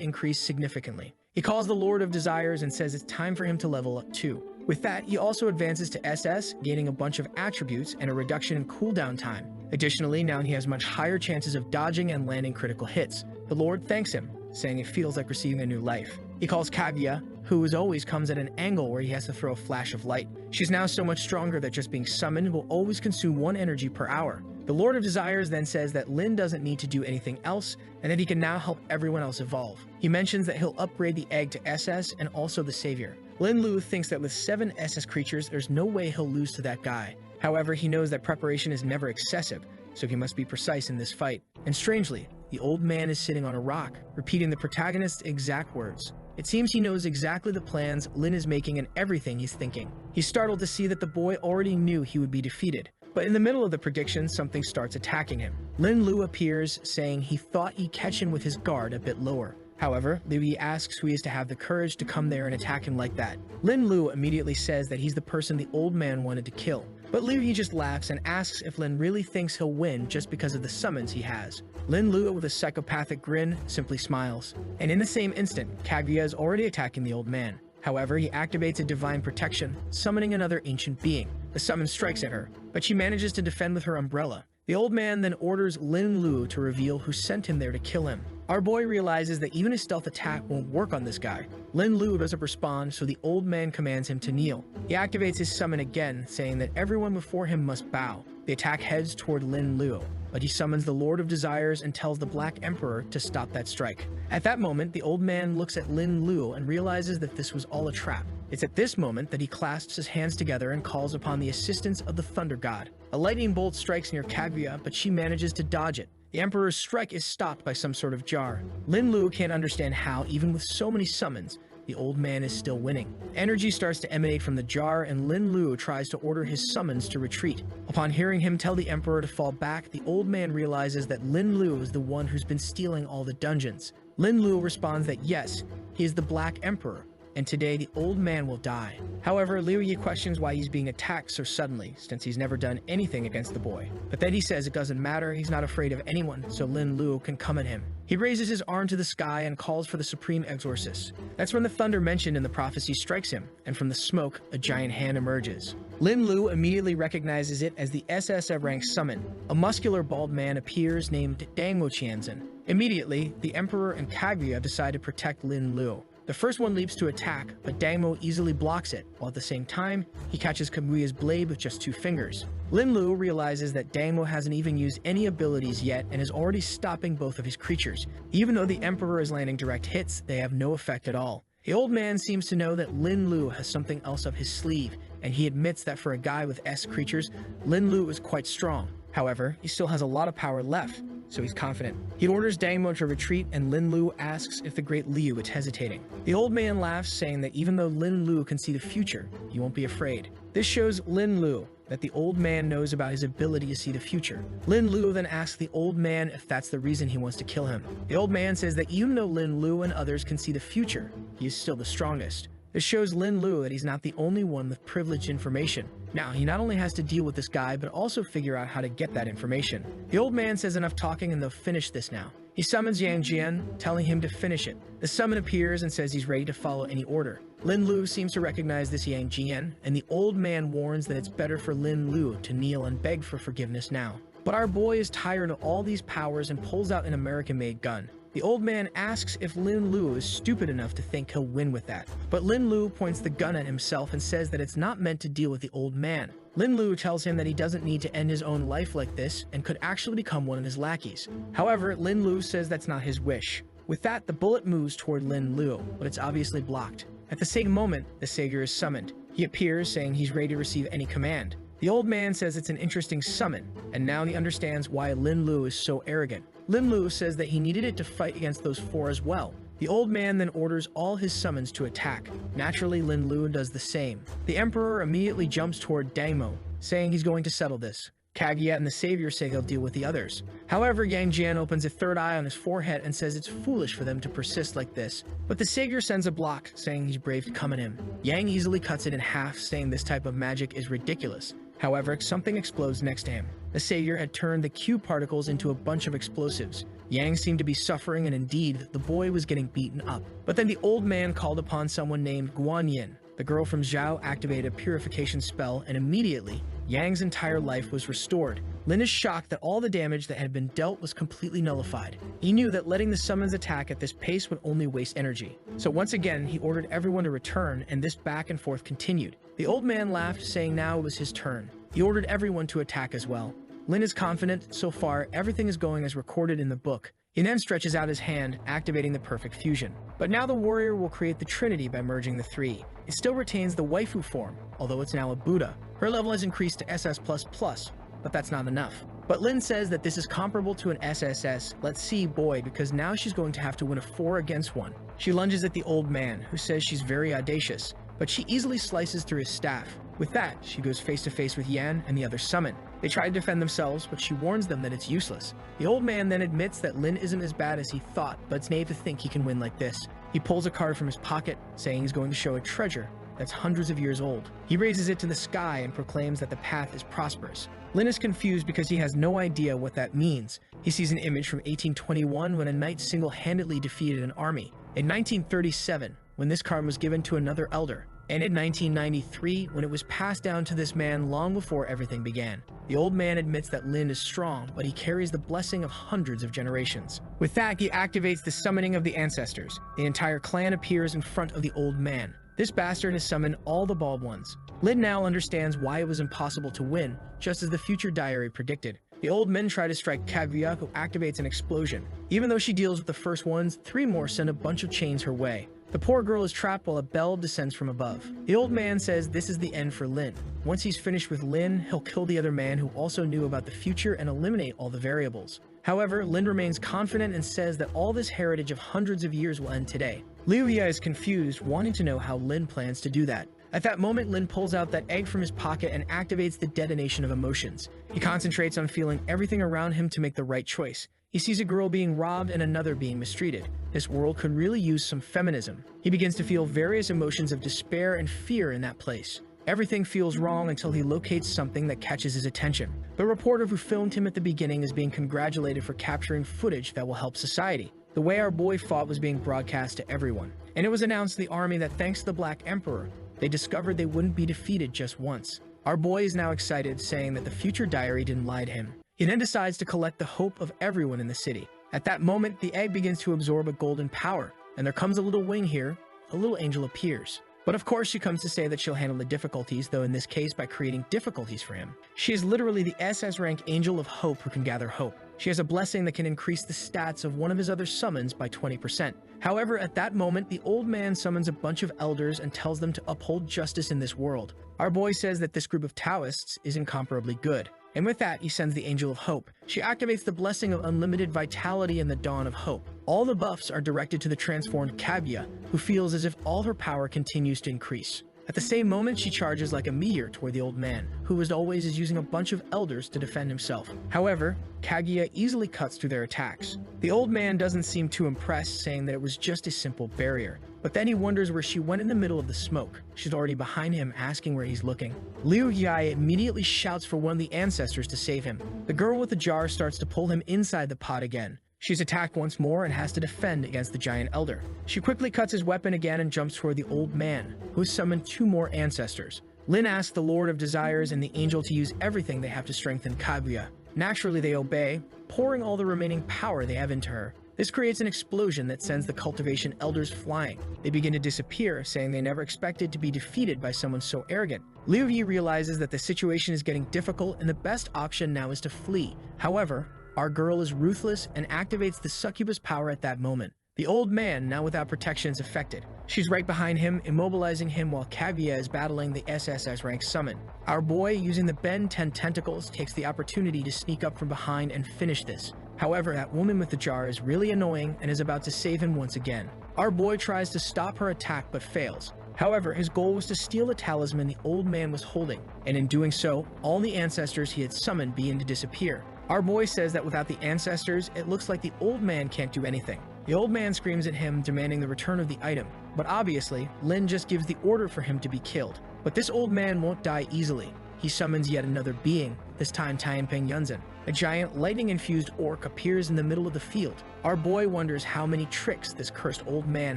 increase significantly. He calls the Lord of Desires and says it's time for him to level up too. With that, he also advances to SS, gaining a bunch of attributes and a reduction in cooldown time. Additionally, now he has much higher chances of dodging and landing critical hits. The Lord thanks him, saying it feels like receiving a new life. He calls Kaguya, who as always comes at an angle where he has to throw a flash of light. She's now so much stronger that just being summoned will always consume 1 energy per hour. The Lord of Desires then says that Lin doesn't need to do anything else, and that he can now help everyone else evolve. He mentions that he'll upgrade the egg to SS and also the Savior. Lin Lu thinks that with 7 SS creatures, there's no way he'll lose to that guy. However, he knows that preparation is never excessive, so he must be precise in this fight. And strangely, the old man is sitting on a rock, repeating the protagonist's exact words. It seems he knows exactly the plans Lin is making and everything he's thinking. He's startled to see that the boy already knew he would be defeated. But in the middle of the prediction, something starts attacking him. Lin Lu appears, saying he thought he'd catch him with his guard a bit lower. However, Liu Yi asks who he is to have the courage to come there and attack him like that. Lin Lu immediately says that he's the person the old man wanted to kill. But Liu Yi just laughs and asks if Lin really thinks he'll win just because of the summons he has. Lin Lu, with a psychopathic grin, simply smiles. And in the same instant, Kaguya is already attacking the old man. However, he activates a divine protection, summoning another ancient being. The summon strikes at her, but she manages to defend with her umbrella. The old man then orders Lin Lu to reveal who sent him there to kill him. Our boy realizes that even his stealth attack won't work on this guy. Lin Lu doesn't respond, so the old man commands him to kneel. He activates his summon again, saying that everyone before him must bow. The attack heads toward Lin Lu, but he summons the Lord of Desires and tells the Black Emperor to stop that strike. At that moment, the old man looks at Lin Lu and realizes that this was all a trap. It's at this moment that he clasps his hands together and calls upon the assistance of the Thunder God. A lightning bolt strikes near Kaguya, but she manages to dodge it. The Emperor's strike is stopped by some sort of jar. Lin Lu can't understand how, even with so many summons, the old man is still winning. Energy starts to emanate from the jar, and Lin Lu tries to order his summons to retreat. Upon hearing him tell the Emperor to fall back, the old man realizes that Lin Lu is the one who's been stealing all the dungeons. Lin Lu responds that yes, he is the Black Emperor, and today the old man will die. However, Liu Yi questions why he's being attacked so suddenly, since he's never done anything against the boy. But then he says it doesn't matter, he's not afraid of anyone, so Lin Lu can come at him. He raises his arm to the sky and calls for the Supreme Exorcist. That's when the thunder mentioned in the prophecy strikes him, and from the smoke, a giant hand emerges. Lin Lu immediately recognizes it as the SSF rank summon. A muscular bald man appears named Dangmo Qianzhen. Immediately, the Emperor and Kaguya decide to protect Lin Lu. The first one leaps to attack, but Dangmo easily blocks it, while at the same time, he catches Kaguya's blade with just 2 fingers. Lin Lu realizes that Dangmo hasn't even used any abilities yet and is already stopping both of his creatures. Even though the Emperor is landing direct hits, they have no effect at all. The old man seems to know that Lin Lu has something else up his sleeve, and he admits that for a guy with S creatures, Lin Lu is quite strong. However, he still has a lot of power left, so he's confident. He orders Dangmo to retreat, and Lin Lu asks if the great Liu is hesitating. The old man laughs, saying that even though Lin Lu can see the future, he won't be afraid. This shows Lin Lu that the old man knows about his ability to see the future. Lin Lu then asks the old man if that's the reason he wants to kill him. The old man says that even though Lin Lu and others can see the future, he is still the strongest. This shows Lin Lu that he's not the only one with privileged information. Now, he not only has to deal with this guy, but also figure out how to get that information. The old man says enough talking and they'll finish this now. He summons Yang Jian, telling him to finish it. The summon appears and says he's ready to follow any order. Lin Lu seems to recognize this Yang Jian, and the old man warns that it's better for Lin Lu to kneel and beg for forgiveness now. But our boy is tired of all these powers and pulls out an American-made gun. The old man asks if Lin Lu is stupid enough to think he'll win with that. But Lin Lu points the gun at himself and says that it's not meant to deal with the old man. Lin Lu tells him that he doesn't need to end his own life like this and could actually become one of his lackeys. However, Lin Lu says that's not his wish. With that, the bullet moves toward Lin Lu, but it's obviously blocked. At the same moment, the savior is summoned. He appears, saying he's ready to receive any command. The old man says it's an interesting summon, and now he understands why Lin Lu is so arrogant. Lin Lu says that he needed it to fight against those 4 as well. The old man then orders all his summons to attack. Naturally, Lin Lu does the same. The Emperor immediately jumps toward Dangmo, saying he's going to settle this. Kaguya and the Savior say they'll deal with the others. However, Yang Jian opens a third eye on his forehead and says it's foolish for them to persist like this. But the Savior sends a block, saying he's brave to come at him. Yang easily cuts it in half, saying this type of magic is ridiculous. However, something explodes next to him. The Savior had turned the Q particles into a bunch of explosives. Yang seemed to be suffering, and indeed, the boy was getting beaten up. But then the old man called upon someone named Guanyin. The girl from Zhao activated a purification spell, and immediately, Yang's entire life was restored. Lin is shocked that all the damage that had been dealt was completely nullified. He knew that letting the summons attack at this pace would only waste energy. So once again, he ordered everyone to return, and this back and forth continued. The old man laughed, saying now it was his turn. He ordered everyone to attack as well. Lin is confident. So far, everything is going as recorded in the book. He then stretches out his hand, activating the perfect fusion. But now the warrior will create the Trinity by merging the 3. It still retains the waifu form, although it's now a Buddha. Her level has increased to SS++, but that's not enough. But Lin says that this is comparable to an SSS, let's see boy, because now she's going to have to win a 4 against 1. She lunges at the old man, who says she's very audacious, but she easily slices through his staff. With that, she goes face to face with Yan and the other summon. They try to defend themselves, but she warns them that it's useless. The old man then admits that Lin isn't as bad as he thought, but it's naive to think he can win like this. He pulls a card from his pocket, saying he's going to show a treasure that's hundreds of years old. He raises it to the sky and proclaims that the path is prosperous. Lin is confused because he has no idea what that means. He sees an image from 1821 when a knight single-handedly defeated an army. In 1937, when this card was given to another elder. And in 1993, when it was passed down to this man long before everything began. The old man admits that Lin is strong, but he carries the blessing of hundreds of generations. With that, he activates the summoning of the ancestors. The entire clan appears in front of the old man. This bastard has summoned all the bald ones. Lin now understands why it was impossible to win, just as the future diary predicted. The old men try to strike Kaguya, who activates an explosion. Even though she deals with the first ones, 3 more send a bunch of chains her way. The poor girl is trapped while a bell descends from above. The old man says this is the end for Lin. Once he's finished with Lin, he'll kill the other man who also knew about the future and eliminate all the variables. However, Lin remains confident and says that all this heritage of hundreds of years will end today. Liu Ye is confused, wanting to know how Lin plans to do that. At that moment, Lin pulls out that egg from his pocket and activates the detonation of emotions. He concentrates on feeling everything around him to make the right choice. He sees a girl being robbed and another being mistreated. This world could really use some feminism. He begins to feel various emotions of despair and fear in that place. Everything feels wrong until he locates something that catches his attention. The reporter who filmed him at the beginning is being congratulated for capturing footage that will help society. The way our boy fought was being broadcast to everyone. And it was announced to the army that thanks to the Black Emperor, they discovered they wouldn't be defeated just once. Our boy is now excited, saying that the future diary didn't lie to him. He then decides to collect the hope of everyone in the city. At that moment, the egg begins to absorb a golden power, and there comes a little wing here. A little angel appears. But of course she comes to say that she'll handle the difficulties, though in this case by creating difficulties for him. She is literally the SS rank angel of hope who can gather hope. She has a blessing that can increase the stats of one of his other summons by 20%. However, at that moment, the old man summons a bunch of elders and tells them to uphold justice in this world. Our boy says that this group of Taoists is incomparably good. And with that, he sends the Angel of Hope. She activates the blessing of unlimited vitality and the dawn of hope. All the buffs are directed to the transformed Kaguya, who feels as if all her power continues to increase. At the same moment, she charges like a meteor toward the old man, who as always is using a bunch of elders to defend himself. However, Kaguya easily cuts through their attacks. The old man doesn't seem too impressed, saying that it was just a simple barrier. But then he wonders where she went in the middle of the smoke. She's already behind him, asking where he's looking. Liu Ye immediately shouts for one of the ancestors to save him. The girl with the jar starts to pull him inside the pot again. She's attacked once more and has to defend against the giant elder. She quickly cuts his weapon again and jumps toward the old man, who has summoned 2 more ancestors. Lin asks the Lord of Desires and the angel to use everything they have to strengthen Kaguya. Naturally, they obey, pouring all the remaining power they have into her. This creates an explosion that sends the cultivation elders flying. They begin to disappear, saying they never expected to be defeated by someone so arrogant. Liu Yi realizes that the situation is getting difficult and the best option now is to flee. However, our girl is ruthless and activates the succubus power at that moment. The old man, now without protection, is affected. She's right behind him, immobilizing him while Kaguya is battling the SSS rank summon. Our boy, using the Ben 10 tentacles, takes the opportunity to sneak up from behind and finish this. However, that woman with the jar is really annoying and is about to save him once again. Our boy tries to stop her attack but fails. However, his goal was to steal a talisman the old man was holding, and in doing so, all the ancestors he had summoned begin to disappear. Our boy says that without the ancestors, it looks like the old man can't do anything. The old man screams at him, demanding the return of the item. But obviously, Lin just gives the order for him to be killed. But this old man won't die easily. He summons yet another being, this time Tianping Yunzhen. A giant lightning-infused orc appears in the middle of the field. Our boy wonders how many tricks this cursed old man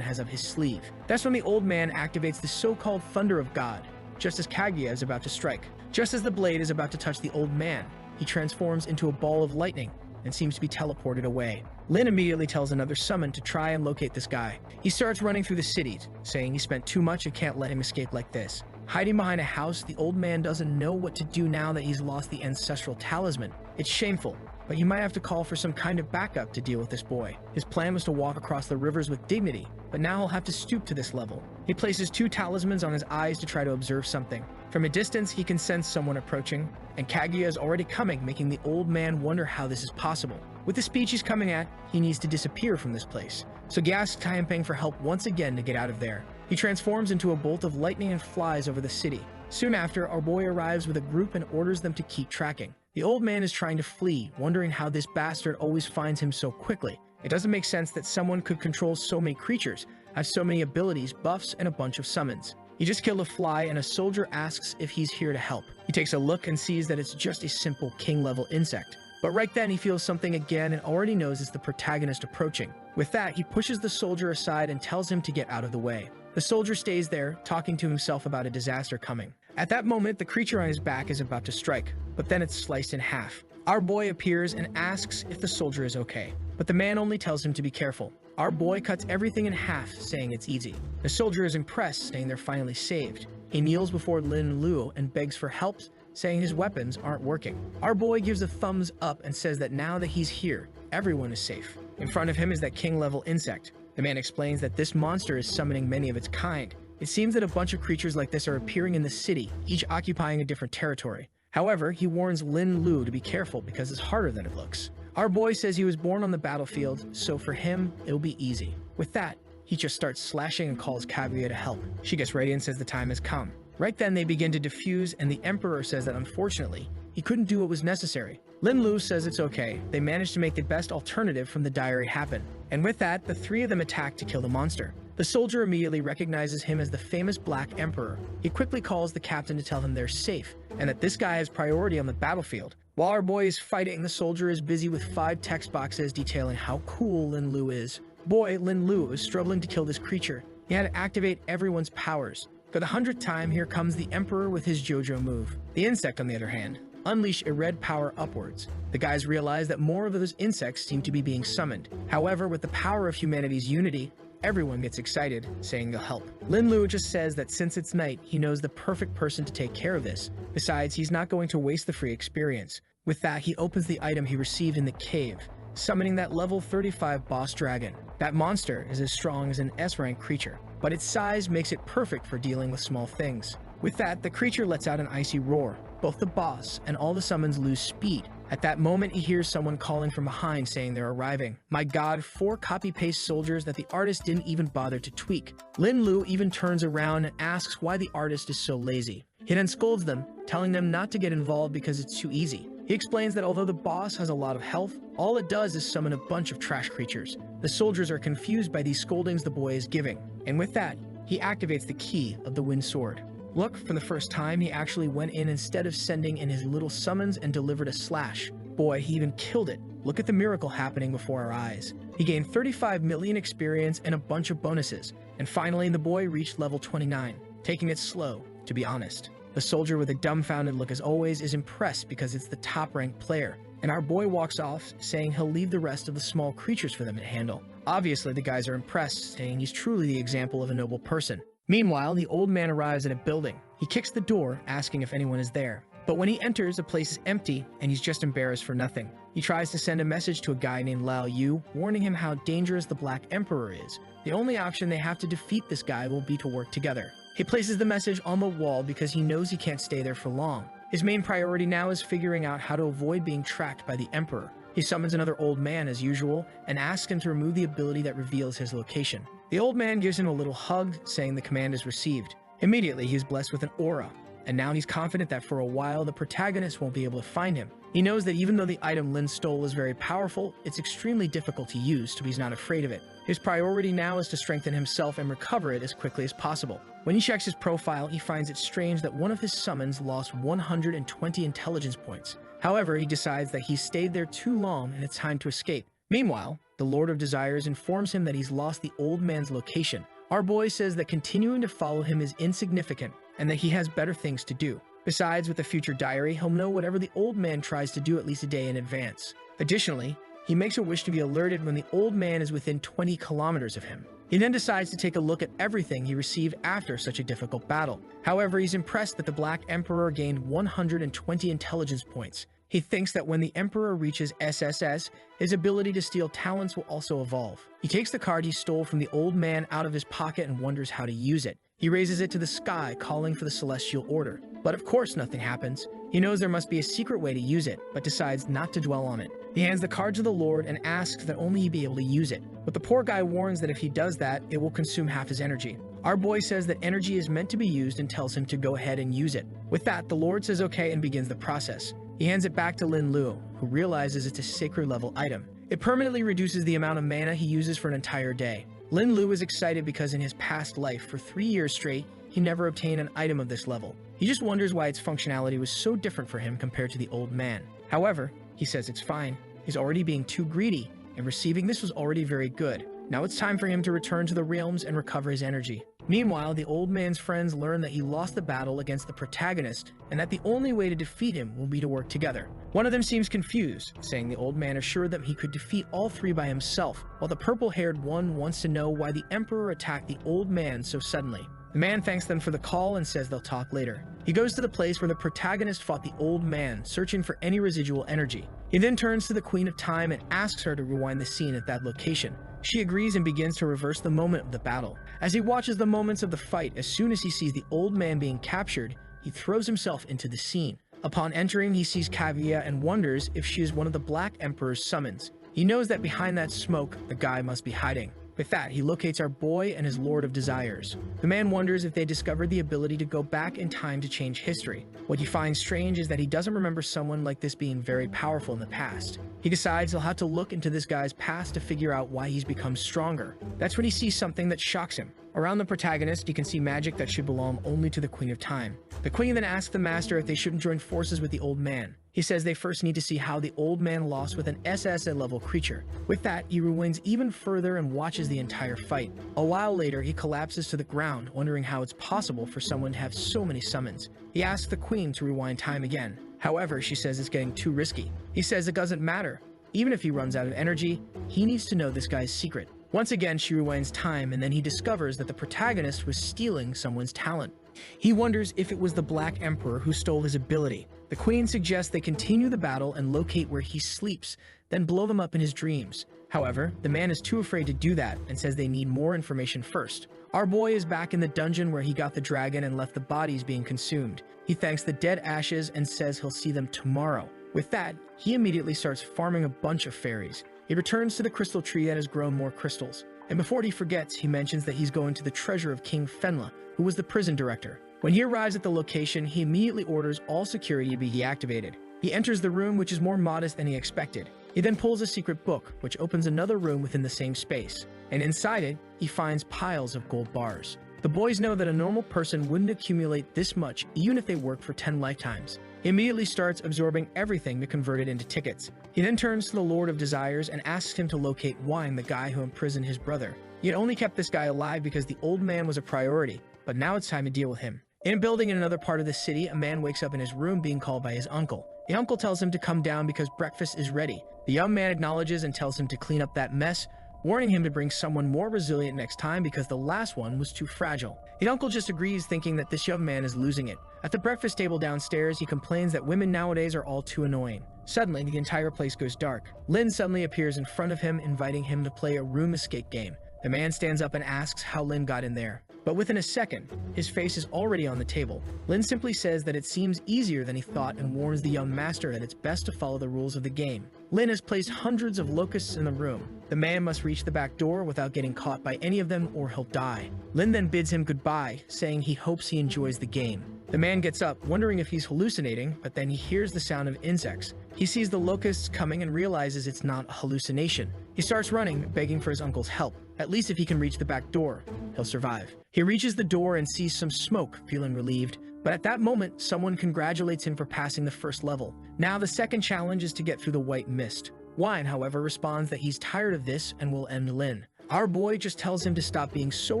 has up his sleeve. That's when the old man activates the so-called Thunder of God, just as Kaguya is about to strike. Just as the blade is about to touch the old man, he transforms into a ball of lightning and seems to be teleported away. Lin immediately tells another summon to try and locate this guy. He starts running through the cities, saying he spent too much and can't let him escape like this. Hiding behind a house, the old man doesn't know what to do now that he's lost the ancestral talisman. It's shameful, but he might have to call for some kind of backup to deal with this boy. His plan was to walk across the rivers with dignity, but now he'll have to stoop to this level. He places 2 talismans on his eyes to try to observe something. From a distance, he can sense someone approaching, and Kaguya is already coming, making the old man wonder how this is possible. With the speed he's coming at, he needs to disappear from this place. So he asks Tianping for help once again to get out of there. He transforms into a bolt of lightning and flies over the city. Soon after, our boy arrives with a group and orders them to keep tracking. The old man is trying to flee, wondering how this bastard always finds him so quickly. It doesn't make sense that someone could control so many creatures, have so many abilities, buffs, and a bunch of summons. He just killed a fly and a soldier asks if he's here to help. He takes a look and sees that it's just a simple king-level insect. But right then he feels something again and already knows it's the protagonist approaching. With that, he pushes the soldier aside and tells him to get out of the way. The soldier stays there, talking to himself about a disaster coming. At that moment, the creature on his back is about to strike, but then it's sliced in half. Our boy appears and asks if the soldier is okay, but the man only tells him to be careful. Our boy cuts everything in half, saying it's easy. The soldier is impressed, saying they're finally saved. He kneels before Lin Luo and begs for help, saying his weapons aren't working. Our boy gives a thumbs up and says that now that he's here, everyone is safe. In front of him is that king-level insect. The man explains that this monster is summoning many of its kind. It seems that a bunch of creatures like this are appearing in the city, each occupying a different territory. However, he warns Lin Lu to be careful because it's harder than it looks. Our boy says he was born on the battlefield, so for him, it'll be easy. With that, he just starts slashing and calls Kaguya to help. She gets ready and says the time has come. Right then, they begin to defuse, and the Emperor says that unfortunately, he couldn't do what was necessary. Lin Lu says it's okay. They managed to make the best alternative from the diary happen. And with that, the three of them attack to kill the monster. The soldier immediately recognizes him as the famous Black Emperor. He quickly calls the captain to tell him they're safe, and that this guy has priority on the battlefield. While our boy is fighting, the soldier is busy with 5 text boxes detailing how cool Lin Lu is. Boy, Lin Lu is struggling to kill this creature. He had to activate everyone's powers. For the 100th time, here comes the Emperor with his JoJo move. The insect, on the other hand, unleash a red power upwards. The guys realize that more of those insects seem to be being summoned. However, with the power of humanity's unity, everyone gets excited, saying they'll help. Lin Lu just says that since it's night, he knows the perfect person to take care of this. Besides, he's not going to waste the free experience. With that, he opens the item he received in the cave, summoning that level 35 boss dragon. That monster is as strong as an S-rank creature, but its size makes it perfect for dealing with small things. With that, the creature lets out an icy roar. Both the boss and all the summons lose speed. At that moment, he hears someone calling from behind saying they're arriving. My god, 4 copy-paste soldiers that the artist didn't even bother to tweak. Lin Lu even turns around and asks why the artist is so lazy. He then scolds them, telling them not to get involved because it's too easy. He explains that although the boss has a lot of health, all it does is summon a bunch of trash creatures. The soldiers are confused by these scoldings the boy is giving, and with that, he activates the key of the Wind Sword. Look, for the first time, he actually went in instead of sending in his little summons and delivered a slash. Boy, he even killed it. Look at the miracle happening before our eyes. He gained 35 million experience and a bunch of bonuses, and finally the boy reached level 29, taking it slow, to be honest. The soldier with a dumbfounded look as always is impressed because it's the top-ranked player, and our boy walks off saying he'll leave the rest of the small creatures for them to handle. Obviously, the guys are impressed, saying he's truly the example of a noble person. Meanwhile, the old man arrives at a building. He kicks the door, asking if anyone is there. But when he enters, the place is empty, and he's just embarrassed for nothing. He tries to send a message to a guy named Lao Yu, warning him how dangerous the Black Emperor is. The only option they have to defeat this guy will be to work together. He places the message on the wall because he knows he can't stay there for long. His main priority now is figuring out how to avoid being tracked by the Emperor. He summons another old man as usual, and asks him to remove the ability that reveals his location. The old man gives him a little hug, saying the command is received. Immediately, he is blessed with an aura, and now he's confident that for a while the protagonist won't be able to find him. He knows that even though the item Lin stole is very powerful, it's extremely difficult to use, so he's not afraid of it. His priority now is to strengthen himself and recover it as quickly as possible. When he checks his profile, he finds it strange that one of his summons lost 120 intelligence points. However, he decides that he's stayed there too long and it's time to escape. Meanwhile, the Lord of Desires informs him that he's lost the old man's location. Our boy says that continuing to follow him is insignificant and that he has better things to do. Besides, with the future diary, he'll know whatever the old man tries to do at least a day in advance. Additionally, he makes a wish to be alerted when the old man is within 20 kilometers of him. He then decides to take a look at everything he received after such a difficult battle. However, he's impressed that the Black Emperor gained 120 intelligence points. He thinks that when the Emperor reaches SSS, his ability to steal talents will also evolve. He takes the card he stole from the old man out of his pocket and wonders how to use it. He raises it to the sky, calling for the Celestial Order. But of course nothing happens. He knows there must be a secret way to use it, but decides not to dwell on it. He hands the card to the Lord and asks that only he be able to use it. But the poor guy warns that if he does that, it will consume half his energy. Our boy says that energy is meant to be used and tells him to go ahead and use it. With that, the Lord says okay and begins the process. He hands it back to Lin Lu, who realizes it's a sacred level item. It permanently reduces the amount of mana he uses for an entire day. Lin Lu is excited because in his past life, for 3 years straight, he never obtained an item of this level. He just wonders why its functionality was so different for him compared to the old man. However, he says it's fine. He's already being too greedy, and receiving this was already very good. Now it's time for him to return to the realms and recover his energy. Meanwhile, the old man's friends learn that he lost the battle against the protagonist, and that the only way to defeat him will be to work together. One of them seems confused, saying the old man assured them he could defeat all 3 by himself, while the purple-haired one wants to know why the Emperor attacked the old man so suddenly. The man thanks them for the call and says they'll talk later. He goes to the place where the protagonist fought the old man, searching for any residual energy. He then turns to the Queen of Time and asks her to rewind the scene at that location. She agrees and begins to reverse the moment of the battle. As he watches the moments of the fight, as soon as he sees the old man being captured, he throws himself into the scene. Upon entering, he sees Kaguya and wonders if she is one of the Black Emperor's summons. He knows that behind that smoke, the guy must be hiding. With that, he locates our boy and his Lord of Desires. The man wonders if they discovered the ability to go back in time to change history. What he finds strange is that he doesn't remember someone like this being very powerful in the past. He decides he'll have to look into this guy's past to figure out why he's become stronger. That's when he sees something that shocks him. Around the protagonist, he can see magic that should belong only to the Queen of Time. The Queen then asks the Master if they shouldn't join forces with the old man. He says they first need to see how the old man lost with an SSA-level creature. With that, he rewinds even further and watches the entire fight. A while later, he collapses to the ground, wondering how it's possible for someone to have so many summons. He asks the Queen to rewind time again. However, she says it's getting too risky. He says it doesn't matter. Even if he runs out of energy, he needs to know this guy's secret. Once again, she rewinds time, and then he discovers that the protagonist was stealing someone's talent. He wonders if it was the Black Emperor who stole his ability. The Queen suggests they continue the battle and locate where he sleeps, then blow them up in his dreams. However, the man is too afraid to do that and says they need more information first. Our boy is back in the dungeon where he got the dragon and left the bodies being consumed. He thanks the dead ashes and says he'll see them tomorrow. With that, he immediately starts farming a bunch of fairies. He returns to the crystal tree that has grown more crystals. And before he forgets, he mentions that he's going to the treasure of King Fenla, who was the prison director. When he arrives at the location, he immediately orders all security to be deactivated. He enters the room, which is more modest than he expected. He then pulls a secret book, which opens another room within the same space. And inside it, he finds piles of gold bars. The boys know that a normal person wouldn't accumulate this much even if they worked for 10 lifetimes. He immediately starts absorbing everything to convert it into tickets. He then turns to the Lord of Desires and asks him to locate Wine, the guy who imprisoned his brother. He had only kept this guy alive because the old man was a priority, but now it's time to deal with him. In a building in another part of the city, a man wakes up in his room being called by his uncle. The uncle tells him to come down because breakfast is ready. The young man acknowledges and tells him to clean up that mess, warning him to bring someone more resilient next time because the last one was too fragile. The uncle just agrees, thinking that this young man is losing it. At the breakfast table downstairs, he complains that women nowadays are all too annoying. Suddenly, the entire place goes dark. Lin suddenly appears in front of him, inviting him to play a room escape game. The man stands up and asks how Lin got in there. But within a second, his face is already on the table. Lin simply says that it seems easier than he thought and warns the young master that it's best to follow the rules of the game. Lin has placed hundreds of locusts in the room. The man must reach the back door without getting caught by any of them or he'll die. Lin then bids him goodbye, saying he hopes he enjoys the game. The man gets up, wondering if he's hallucinating, but then he hears the sound of insects. He sees the locusts coming and realizes it's not a hallucination. He starts running, begging for his uncle's help. At least if he can reach the back door, he'll survive. He reaches the door and sees some smoke, feeling relieved. But at that moment, someone congratulates him for passing the first level. Now the second challenge is to get through the white mist. Wine, however, responds that he's tired of this and will end Lin. Our boy just tells him to stop being so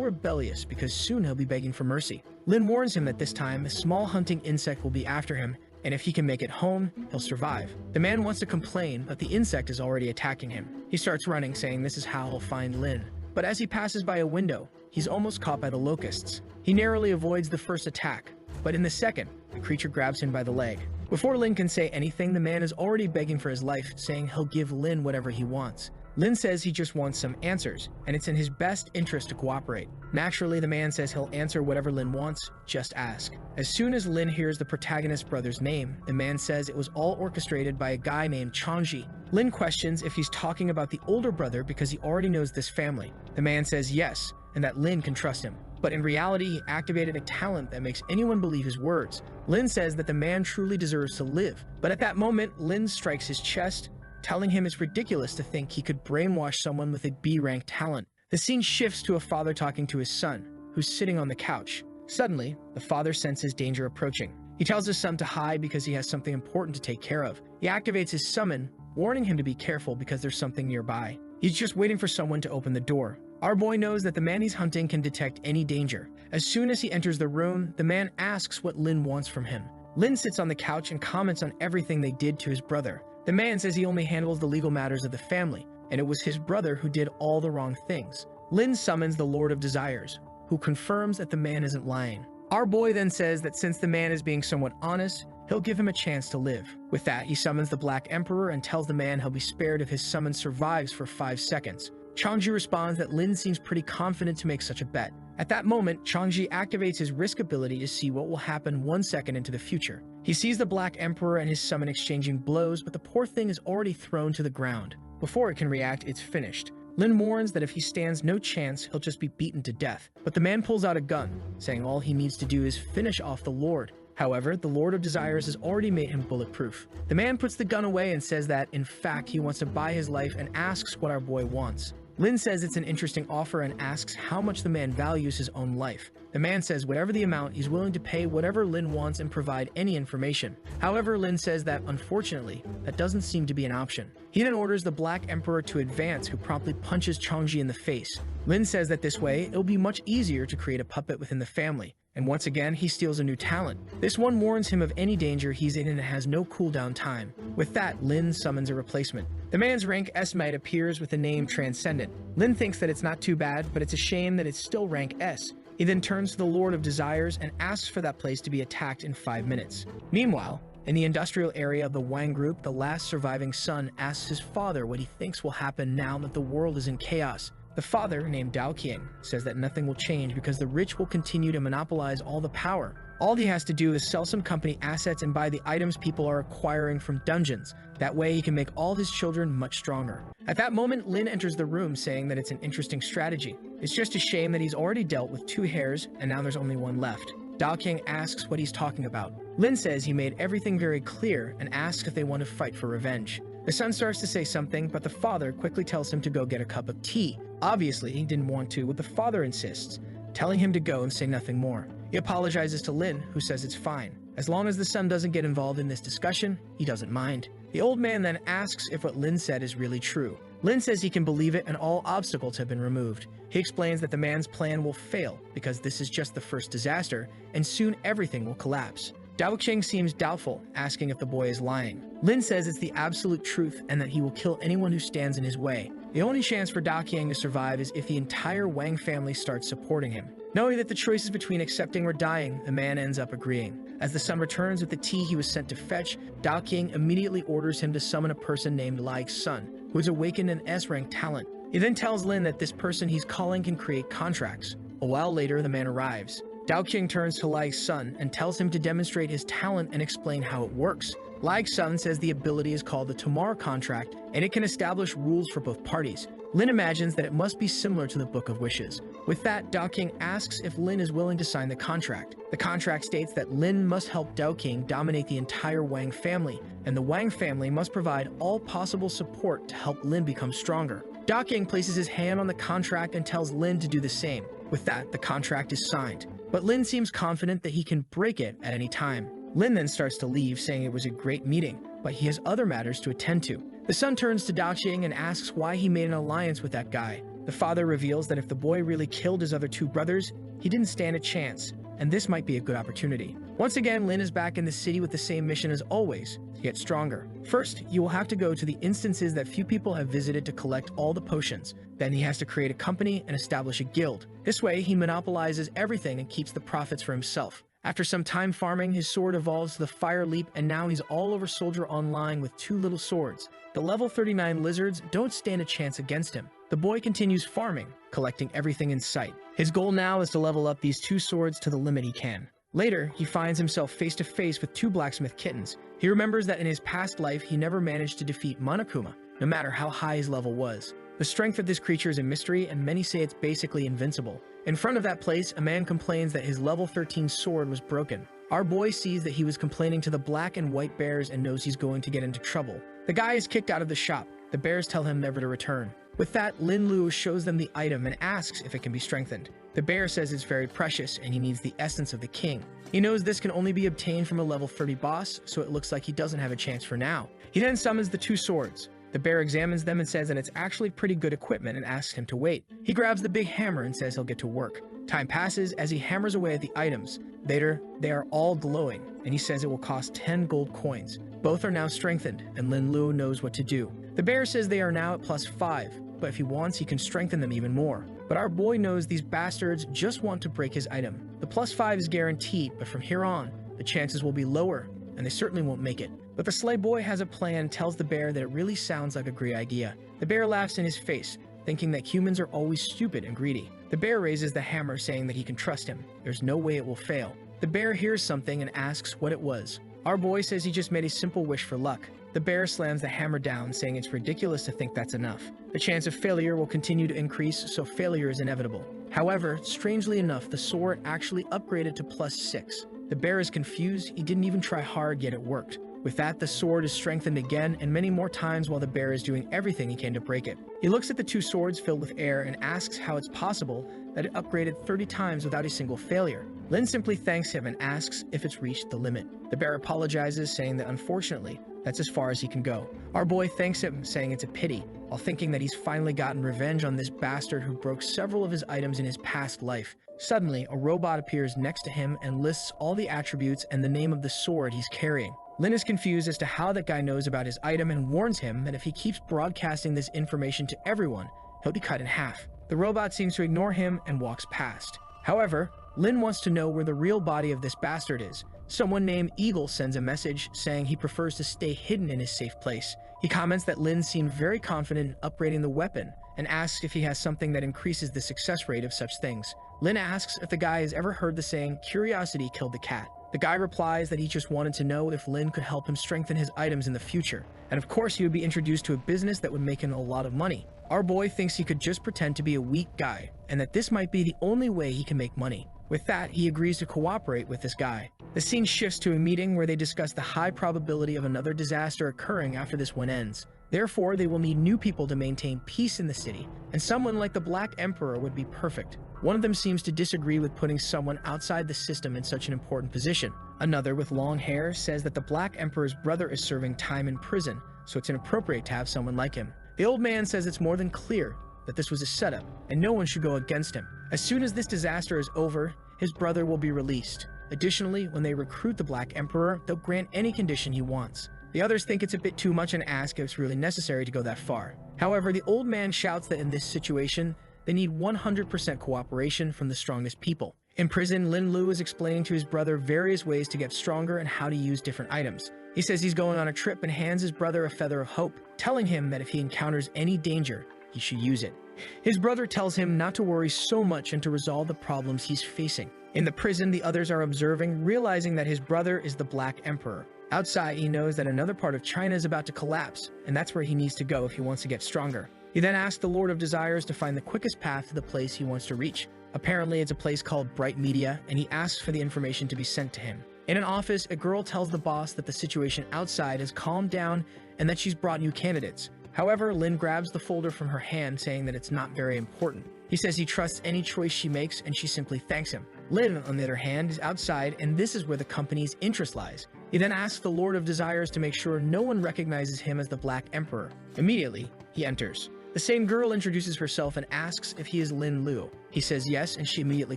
rebellious because soon he'll be begging for mercy. Lin warns him that this time a small hunting insect will be after him, and if he can make it home, he'll survive. The man wants to complain, but the insect is already attacking him. He starts running, saying this is how he'll find Lin. But as he passes by a window, he's almost caught by the locusts. He narrowly avoids the first attack, but in the second, the creature grabs him by the leg. Before Lin can say anything, the man is already begging for his life, saying he'll give Lin whatever he wants. Lin says he just wants some answers, and it's in his best interest to cooperate. Naturally, the man says he'll answer whatever Lin wants, just ask. As soon as Lin hears the protagonist's brother's name, the man says it was all orchestrated by a guy named Changji. Lin questions if he's talking about the older brother because he already knows this family. The man says yes, and that Lin can trust him. But in reality, he activated a talent that makes anyone believe his words. Lin says that the man truly deserves to live. But at that moment, Lin strikes his chest, telling him it's ridiculous to think he could brainwash someone with a B-rank talent. The scene shifts to a father talking to his son, who's sitting on the couch. Suddenly, the father senses danger approaching. He tells his son to hide because he has something important to take care of. He activates his summon, warning him to be careful because there's something nearby. He's just waiting for someone to open the door. Our boy knows that the man he's hunting can detect any danger. As soon as he enters the room, the man asks what Lin wants from him. Lin sits on the couch and comments on everything they did to his brother. The man says he only handles the legal matters of the family, and it was his brother who did all the wrong things. Lin summons the Lord of Desires, who confirms that the man isn't lying. Our boy then says that since the man is being somewhat honest, he'll give him a chance to live. With that, he summons the Black Emperor and tells the man he'll be spared if his summon survives for 5 seconds. Changji responds that Lin seems pretty confident to make such a bet. At that moment, Changji activates his risk ability to see what will happen 1 second into the future. He sees the Black Emperor and his summon exchanging blows, but the poor thing is already thrown to the ground. Before it can react, it's finished. Lin warns that if he stands no chance, he'll just be beaten to death. But the man pulls out a gun, saying all he needs to do is finish off the Lord. However, the Lord of Desires has already made him bulletproof. The man puts the gun away and says that, in fact, he wants to buy his life and asks what our boy wants. Lin says it's an interesting offer and asks how much the man values his own life. The man says whatever the amount, he's willing to pay whatever Lin wants and provide any information. However, Lin says that, unfortunately, that doesn't seem to be an option. He then orders the Black Emperor to advance, who promptly punches Changji in the face. Lin says that this way, it'll be much easier to create a puppet within the family. And once again, he steals a new talent. This one warns him of any danger he's in and has no cooldown time. With that, Lin summons a replacement. The man's rank S-Mite appears with the name Transcendent. Lin thinks that it's not too bad, but it's a shame that it's still rank S. He then turns to the Lord of Desires and asks for that place to be attacked in 5 minutes. Meanwhile, in the industrial area of the Wang group, the last surviving son asks his father what he thinks will happen now that the world is in chaos. The father, named Dao Qiang, says that nothing will change because the rich will continue to monopolize all the power. All he has to do is sell some company assets and buy the items people are acquiring from dungeons. That way he can make all his children much stronger. At that moment, Lin enters the room saying that it's an interesting strategy. It's just a shame that he's already dealt with 2 heirs and now there's only 1 left. Dao Qiang asks what he's talking about. Lin says he made everything very clear and asks if they want to fight for revenge. The son starts to say something, but the father quickly tells him to go get a cup of tea. Obviously, he didn't want to, but the father insists, telling him to go and say nothing more. He apologizes to Lin, who says it's fine. As long as the son doesn't get involved in this discussion, he doesn't mind. The old man then asks if what Lin said is really true. Lin says he can believe it and all obstacles have been removed. He explains that the man's plan will fail because this is just the first disaster and soon everything will collapse. Dao Qiang seems doubtful, asking if the boy is lying. Lin says it's the absolute truth and that he will kill anyone who stands in his way. The only chance for Dao Qiang to survive is if the entire Wang family starts supporting him. Knowing that the choice is between accepting or dying, the man ends up agreeing. As the son returns with the tea he was sent to fetch, Dao Qiang immediately orders him to summon a person named Lai's son, who has awakened an S-rank talent. He then tells Lin that this person he's calling can create contracts. A while later, the man arrives. Dao Qiang turns to Lai's son and tells him to demonstrate his talent and explain how it works. Lai's son says the ability is called the Tomorrow Contract, and it can establish rules for both parties. Lin imagines that it must be similar to the Book of Wishes. With that, Dao Qiang asks if Lin is willing to sign the contract. The contract states that Lin must help Dao Qiang dominate the entire Wang family, and the Wang family must provide all possible support to help Lin become stronger. Dao Qiang places his hand on the contract and tells Lin to do the same. With that, the contract is signed. But Lin seems confident that he can break it at any time. Lin then starts to leave, saying it was a great meeting, but he has other matters to attend to. The son turns to Dao Qiang and asks why he made an alliance with that guy. The father reveals that if the boy really killed his other 2 brothers, he didn't stand a chance, and this might be a good opportunity. Once again, Lin is back in the city with the same mission as always, to get stronger. First, you will have to go to the instances that few people have visited to collect all the potions. Then he has to create a company and establish a guild. This way, he monopolizes everything and keeps the profits for himself. After some time farming, his sword evolves to the Fire Leap, and now he's all over Soldier Online with 2 little swords. The level 39 lizards don't stand a chance against him. The boy continues farming, collecting everything in sight. His goal now is to level up these 2 swords to the limit he can. Later, he finds himself face to face with 2 blacksmith kittens. He remembers that in his past life, he never managed to defeat Monokuma, no matter how high his level was. The strength of this creature is a mystery, and many say it's basically invincible. In front of that place, a man complains that his level 13 sword was broken. Our boy sees that he was complaining to the black and white bears and knows he's going to get into trouble. The guy is kicked out of the shop. The bears tell him never to return. With that, Lin Lu shows them the item and asks if it can be strengthened. The bear says it's very precious and he needs the essence of the king. He knows this can only be obtained from a level 30 boss, so it looks like he doesn't have a chance for now. He then summons the 2 swords. The bear examines them and says that it's actually pretty good equipment and asks him to wait. He grabs the big hammer and says he'll get to work. Time passes as he hammers away at the items. Later, they are all glowing, and he says it will cost 10 gold coins. Both are now strengthened, and Lin Lu knows what to do. The bear says they are now at +5, but if he wants, he can strengthen them even more. but our boy knows these bastards just want to break his item. The +5 is guaranteed, but from here on, the chances will be lower, and they certainly won't make it. But the slay boy has a plan and tells the bear that it really sounds like a great idea. The bear laughs in his face, thinking that humans are always stupid and greedy. The bear raises the hammer, saying that he can trust him. There's no way it will fail. The bear hears something and asks what it was. Our boy says he just made a simple wish for luck. The bear slams the hammer down, saying it's ridiculous to think that's enough. The chance of failure will continue to increase, so failure is inevitable. However, strangely enough, the sword actually upgraded to +6. The bear is confused. He didn't even try hard, yet it worked. With that, the sword is strengthened again and many more times while the bear is doing everything he can to break it. He looks at the two swords filled with air and asks how it's possible that it upgraded 30 times without a single failure. Lin simply thanks him and asks if it's reached the limit. The bear apologizes, saying that unfortunately, that's as far as he can go. Our boy thanks him, saying it's a pity, while thinking that he's finally gotten revenge on this bastard who broke several of his items in his past life. Suddenly, a robot appears next to him and lists all the attributes and the name of the sword he's carrying. Lin is confused as to how that guy knows about his item and warns him that if he keeps broadcasting this information to everyone, he'll be cut in half. The robot seems to ignore him and walks past. However, Lin wants to know where the real body of this bastard is. Someone named Eagle sends a message saying he prefers to stay hidden in his safe place. He comments that Lin seemed very confident in upgrading the weapon and asks if he has something that increases the success rate of such things. Lin asks if the guy has ever heard the saying, "Curiosity killed the cat." The guy replies that he just wanted to know if Lin could help him strengthen his items in the future. And of course, he would be introduced to a business that would make him a lot of money. Our boy thinks he could just pretend to be a weak guy, and that this might be the only way he can make money. With that, he agrees to cooperate with this guy. The scene shifts to a meeting where they discuss the high probability of another disaster occurring after this one ends. Therefore, they will need new people to maintain peace in the city, and someone like the Black Emperor would be perfect. One of them seems to disagree with putting someone outside the system in such an important position. Another, with long hair, says that the Black Emperor's brother is serving time in prison, so it's inappropriate to have someone like him. The old man says it's more than clear that this was a setup, and no one should go against him. As soon as this disaster is over, his brother will be released. Additionally, when they recruit the Black Emperor, they'll grant any condition he wants. The others think it's a bit too much and ask if it's really necessary to go that far. However, the old man shouts that in this situation, they need 100% cooperation from the strongest people. In prison, Lin Lu is explaining to his brother various ways to get stronger and how to use different items. He says he's going on a trip and hands his brother a feather of hope, telling him that if he encounters any danger, he should use it. His brother tells him not to worry so much and to resolve the problems he's facing. In the prison, the others are observing, realizing that his brother is the Black Emperor. Outside, he knows that another part of China is about to collapse, and that's where he needs to go if he wants to get stronger. He then asks the Lord of Desires to find the quickest path to the place he wants to reach. Apparently, it's a place called Bright Media, and he asks for the information to be sent to him. In an office, a girl tells the boss that the situation outside has calmed down and that she's brought new candidates. However, Lin grabs the folder from her hand, saying that it's not very important. He says he trusts any choice she makes, and she simply thanks him. Lin, on the other hand, is outside, and this is where the company's interest lies. He then asks the Lord of Desires to make sure no one recognizes him as the Black Emperor. Immediately, he enters. The same girl introduces herself and asks if he is Lin Lu. He says yes, and she immediately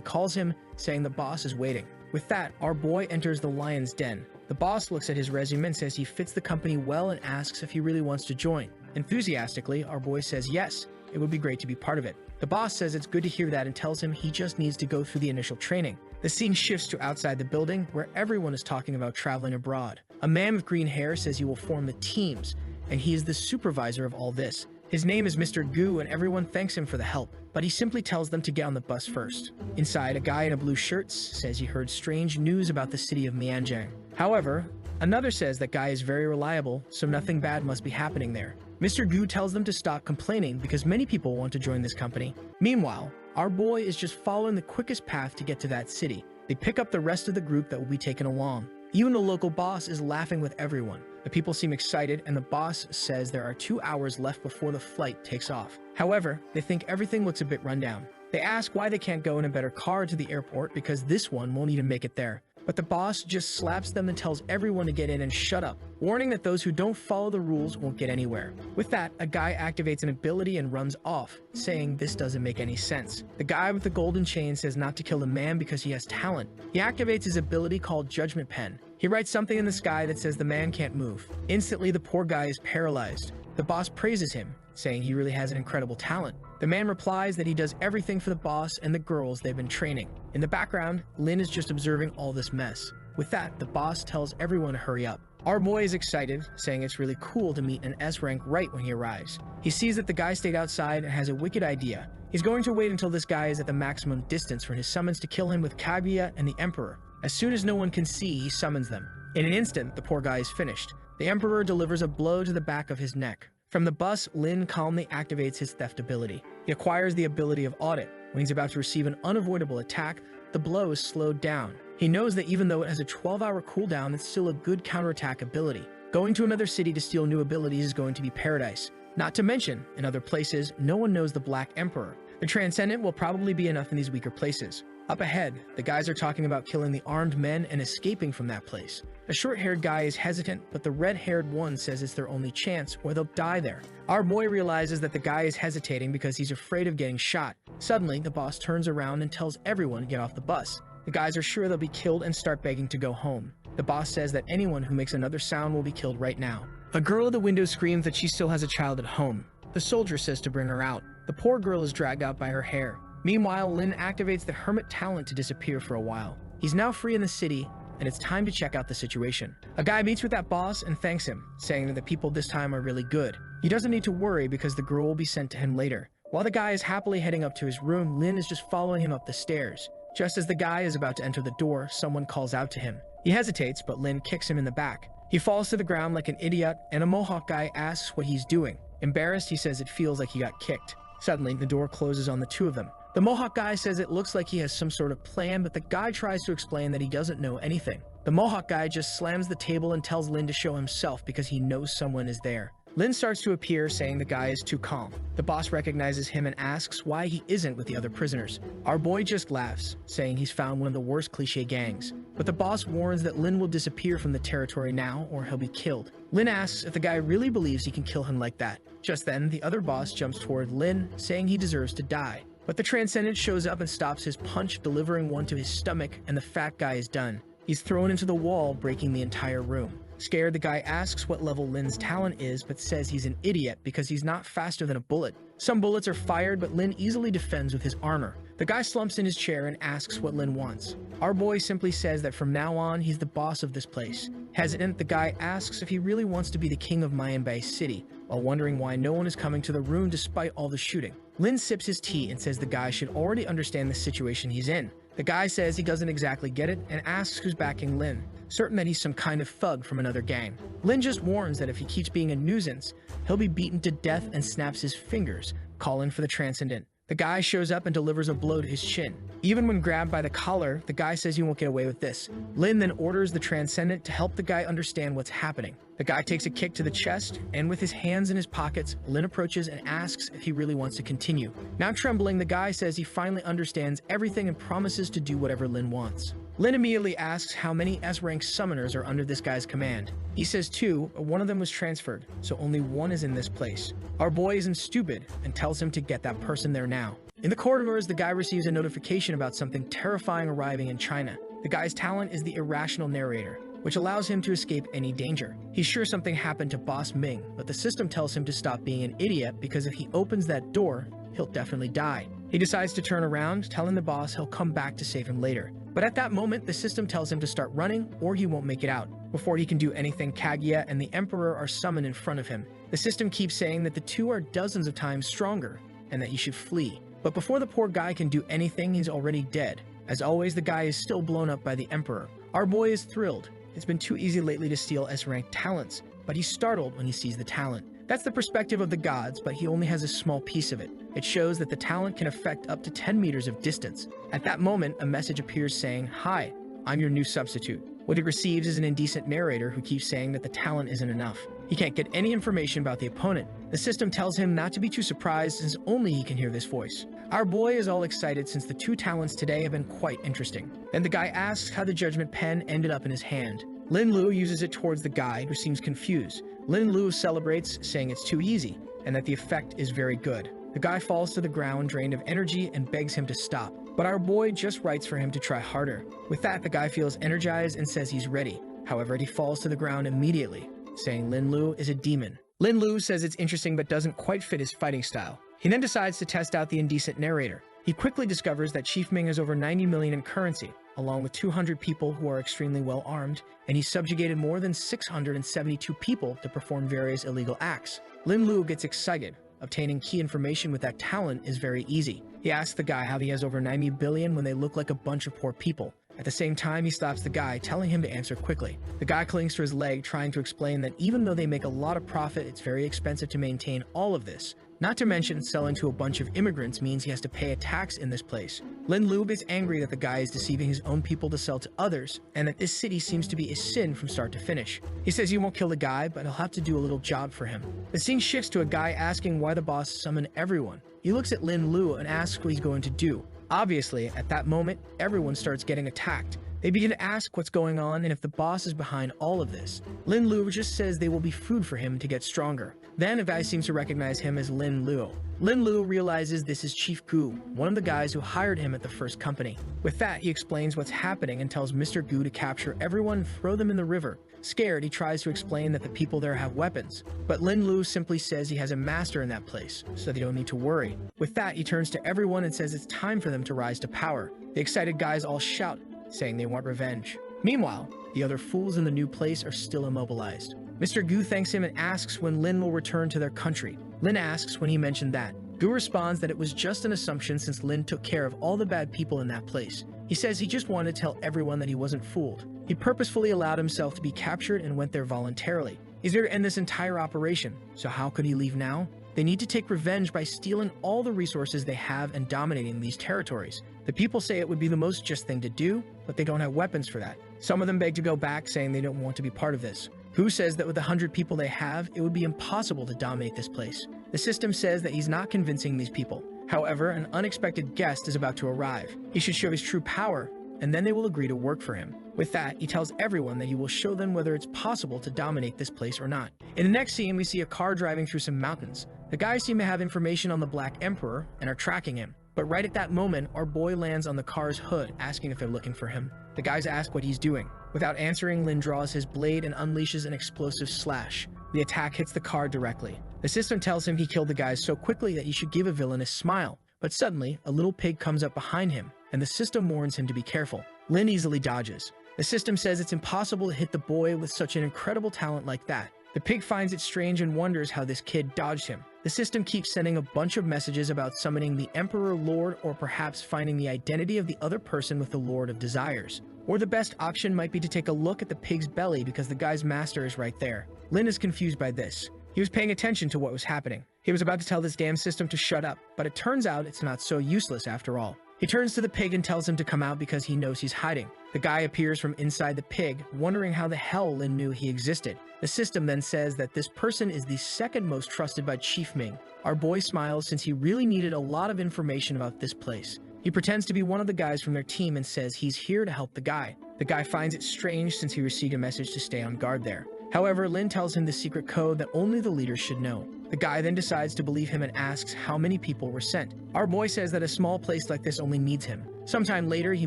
calls him, saying the boss is waiting. With that, our boy enters the lion's den. The boss looks at his resume and says he fits the company well and asks if he really wants to join. Enthusiastically, our boy says yes, it would be great to be part of it. The boss says it's good to hear that and tells him he just needs to go through the initial training. The scene shifts to outside the building, where everyone is talking about traveling abroad. A man with green hair says he will form the teams, and he is the supervisor of all this. His name is Mr. Gu, and everyone thanks him for the help, but he simply tells them to get on the bus first. Inside, a guy in a blue shirt says he heard strange news about the city of Mianjiang. However, another says that guy is very reliable, so nothing bad must be happening there. Mr. Gu tells them to stop complaining because many people want to join this company. Meanwhile, our boy is just following the quickest path to get to that city. They pick up the rest of the group that will be taken along. Even the local boss is laughing with everyone. The people seem excited, and the boss says there are 2 hours left before the flight takes off. However, they think everything looks a bit rundown. They ask why they can't go in a better car to the airport because this one won't even make it there. But the boss just slaps them and tells everyone to get in and shut up, warning that those who don't follow the rules won't get anywhere. With that, a guy activates an ability and runs off, saying this doesn't make any sense. The guy with the golden chain says not to kill the man because he has talent. He activates his ability called Judgment Pen. He writes something in the sky that says the man can't move. Instantly, the poor guy is paralyzed. The boss praises him, saying he really has an incredible talent. The man replies that he does everything for the boss and the girls they've been training. In the background, Lin is just observing all this mess. With that, the boss tells everyone to hurry up. Our boy is excited, saying it's really cool to meet an S rank right when he arrives. He sees that the guy stayed outside and has a wicked idea. He's going to wait until this guy is at the maximum distance for his summons to kill him with Kaguya and the Emperor. As soon as no one can see, he summons them. In an instant, the poor guy is finished. The Emperor delivers a blow to the back of his neck. From the bus, Lin calmly activates his theft ability. He acquires the ability of Audit. When he's about to receive an unavoidable attack, the blow is slowed down. He knows that even though it has a 12-hour cooldown, it's still a good counterattack ability. Going to another city to steal new abilities is going to be paradise. Not to mention, in other places, no one knows the Black Emperor. The Transcendent will probably be enough in these weaker places. Up ahead, the guys are talking about killing the armed men and escaping from that place. The short-haired guy is hesitant, but the red-haired one says it's their only chance or they'll die there. Our boy realizes that the guy is hesitating because he's afraid of getting shot. Suddenly, the boss turns around and tells everyone to get off the bus. The guys are sure they'll be killed and start begging to go home. The boss says that anyone who makes another sound will be killed right now. A girl at the window screams that she still has a child at home. The soldier says to bring her out. The poor girl is dragged out by her hair. Meanwhile, Lin activates the hermit talent to disappear for a while. He's now free in the city, and it's time to check out the situation. A guy meets with that boss and thanks him, saying that the people this time are really good. He doesn't need to worry because the girl will be sent to him later. While the guy is happily heading up to his room, Lin is just following him up the stairs. Just as the guy is about to enter the door, someone calls out to him. He hesitates, but Lin kicks him in the back. He falls to the ground like an idiot, and a mohawk guy asks what he's doing. Embarrassed, he says it feels like he got kicked. Suddenly, the door closes on the two of them. The mohawk guy says it looks like he has some sort of plan, but the guy tries to explain that he doesn't know anything. The mohawk guy just slams the table and tells Lin to show himself because he knows someone is there. Lin starts to appear, saying the guy is too calm. The boss recognizes him and asks why he isn't with the other prisoners. Our boy just laughs, saying he's found one of the worst cliché gangs. But the boss warns that Lin will disappear from the territory now or he'll be killed. Lin asks if the guy really believes he can kill him like that. Just then, the other boss jumps toward Lin, saying he deserves to die. But the Transcendent shows up and stops his punch, delivering one to his stomach, and the fat guy is done. He's thrown into the wall, breaking the entire room. Scared, the guy asks what level Lin's talent is, but says he's an idiot because he's not faster than a bullet. Some bullets are fired, but Lin easily defends with his armor. The guy slumps in his chair and asks what Lin wants. Our boy simply says that from now on, he's the boss of this place. Hesitant, the guy asks if he really wants to be the king of Mayanbei City, while wondering why no one is coming to the room despite all the shooting. Lin sips his tea and says the guy should already understand the situation he's in. The guy says he doesn't exactly get it and asks who's backing Lin, certain that he's some kind of thug from another gang. Lin just warns that if he keeps being a nuisance, he'll be beaten to death and snaps his fingers, calling for the Transcendent. The guy shows up and delivers a blow to his chin. Even when grabbed by the collar, the guy says he won't get away with this. Lin then orders the Transcendent to help the guy understand what's happening. The guy takes a kick to the chest, and with his hands in his pockets, Lin approaches and asks if he really wants to continue. Now trembling, the guy says he finally understands everything and promises to do whatever Lin wants. Lin immediately asks how many S-rank summoners are under this guy's command. He says 2, but one of them was transferred, so only 1 is in this place. Our boy isn't stupid and tells him to get that person there now. In the corridors, the guy receives a notification about something terrifying arriving in China. The guy's talent is the irrational narrator, which allows him to escape any danger. He's sure something happened to Boss Ming, but the system tells him to stop being an idiot because if he opens that door, he'll definitely die. He decides to turn around, telling the boss he'll come back to save him later. But at that moment, the system tells him to start running or he won't make it out. Before he can do anything, Kaguya and the Emperor are summoned in front of him. The system keeps saying that the two are dozens of times stronger and that he should flee. But before the poor guy can do anything, he's already dead. As always, the guy is still blown up by the Emperor. Our boy is thrilled. It's been too easy lately to steal S-rank talents, but he's startled when he sees the talent. That's the perspective of the gods, but he only has a small piece of it. It shows that the talent can affect up to 10 meters of distance. At that moment, a message appears saying, "Hi, I'm your new substitute." What he receives is an indecent narrator who keeps saying that the talent isn't enough. He can't get any information about the opponent. The system tells him not to be too surprised since only he can hear this voice. Our boy is all excited since the 2 talents today have been quite interesting. Then the guy asks how the judgment pen ended up in his hand. Lin Lu uses it towards the guy, who seems confused. Lin Lu celebrates, saying it's too easy, and that the effect is very good. The guy falls to the ground, drained of energy, and begs him to stop. But our boy just writes for him to try harder. With that, the guy feels energized and says he's ready. However, he falls to the ground immediately, saying Lin Lu is a demon. Lin Lu says it's interesting but doesn't quite fit his fighting style. He then decides to test out the indecent narrator. He quickly discovers that Chief Ming has over 90 million in currency, along with 200 people who are extremely well armed, and he's subjugated more than 672 people to perform various illegal acts. Lin Lu gets excited. Obtaining key information with that talent is very easy. He asks the guy how he has over 90 billion when they look like a bunch of poor people. At the same time, he stops the guy, telling him to answer quickly. The guy clings to his leg, trying to explain that even though they make a lot of profit, it's very expensive to maintain all of this. Not to mention, selling to a bunch of immigrants means he has to pay a tax in this place. Lin Lu is angry that the guy is deceiving his own people to sell to others, and that this city seems to be a sin from start to finish. He says he won't kill the guy, but he'll have to do a little job for him. The scene shifts to a guy asking why the boss summoned everyone. He looks at Lin Lu and asks what he's going to do. Obviously, at that moment, everyone starts getting attacked. They begin to ask what's going on and if the boss is behind all of this. Lin Lu just says they will be food for him to get stronger. Then a guy seems to recognize him as Lin Lu. Lin Lu realizes this is Chief Gu, one of the guys who hired him at the first company. With that, he explains what's happening and tells Mr. Gu to capture everyone and throw them in the river. Scared, he tries to explain that the people there have weapons, but Lin Lu simply says he has a master in that place, so they don't need to worry. With that, he turns to everyone and says it's time for them to rise to power. The excited guys all shout, saying they want revenge. Meanwhile, the other fools in the new place are still immobilized. Mr. Gu thanks him and asks when Lin will return to their country. Lin asks when he mentioned that. Gu responds that it was just an assumption since Lin took care of all the bad people in that place. He says he just wanted to tell everyone that he wasn't fooled. He purposefully allowed himself to be captured and went there voluntarily. He's there to end this entire operation, so how could he leave now? They need to take revenge by stealing all the resources they have and dominating these territories. The people say it would be the most just thing to do, but they don't have weapons for that. Some of them beg to go back, saying they don't want to be part of this. Gu says that with the 100 people they have, it would be impossible to dominate this place. The system says that he's not convincing these people. However, an unexpected guest is about to arrive. He should show his true power, and then they will agree to work for him. With that, he tells everyone that he will show them whether it's possible to dominate this place or not. In the next scene, we see a car driving through some mountains. The guys seem to have information on the Black Emperor and are tracking him. But right at that moment, our boy lands on the car's hood, asking if they're looking for him. The guys ask what he's doing. Without answering, Lin draws his blade and unleashes an explosive slash. The attack hits the car directly. The system tells him he killed the guys so quickly that he should give a villain a smile. But suddenly, a little pig comes up behind him, and the system warns him to be careful. Lin easily dodges. The system says it's impossible to hit the boy with such an incredible talent like that. The pig finds it strange and wonders how this kid dodged him. The system keeps sending a bunch of messages about summoning the Emperor Lord or perhaps finding the identity of the other person with the Lord of Desires. Or the best option might be to take a look at the pig's belly because the guy's master is right there. Lin is confused by this. He was paying attention to what was happening. He was about to tell this damn system to shut up, but it turns out it's not so useless after all. He turns to the pig and tells him to come out because he knows he's hiding. The guy appears from inside the pig, wondering how the hell Lin knew he existed. The system then says that this person is the second most trusted by Chief Ming. Our boy smiles since he really needed a lot of information about this place. He pretends to be one of the guys from their team and says he's here to help the guy. The guy finds it strange since he received a message to stay on guard there. However, Lin tells him the secret code that only the leaders should know. The guy then decides to believe him and asks how many people were sent. Our boy says that a small place like this only needs him. Sometime later, he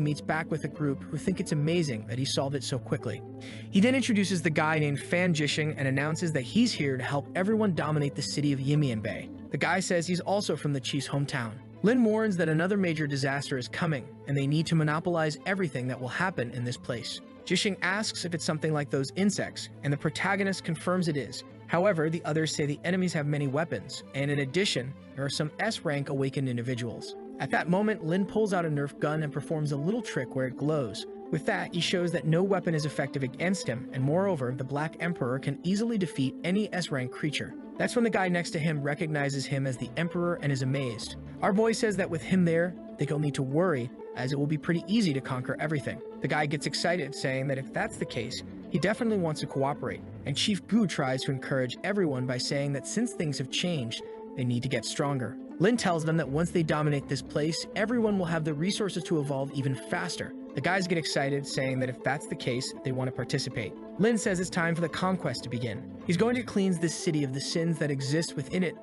meets back with a group who think it's amazing that he solved it so quickly. He then introduces the guy named Fan Jisheng and announces that he's here to help everyone dominate the city of Yimianbei. The guy says he's also from the chief's hometown. Lin warns that another major disaster is coming, and they need to monopolize everything that will happen in this place. Jisheng asks if it's something like those insects, and the protagonist confirms it is. However, the others say the enemies have many weapons, and in addition, there are some S-rank awakened individuals. At that moment, Lin pulls out a Nerf gun and performs a little trick where it glows. With that, he shows that no weapon is effective against him, and moreover, the Black Emperor can easily defeat any S-rank creature. That's when the guy next to him recognizes him as the Emperor and is amazed. Our boy says that with him there, they don't need to worry, as it will be pretty easy to conquer everything. The guy gets excited, saying that if that's the case, he definitely wants to cooperate, and Chief Gu tries to encourage everyone by saying that since things have changed, they need to get stronger. Lin tells them that once they dominate this place, everyone will have the resources to evolve even faster. The guys get excited, saying that if that's the case, they want to participate. Lin says it's time for the conquest to begin. He's going to cleanse this city of the sins that exist within it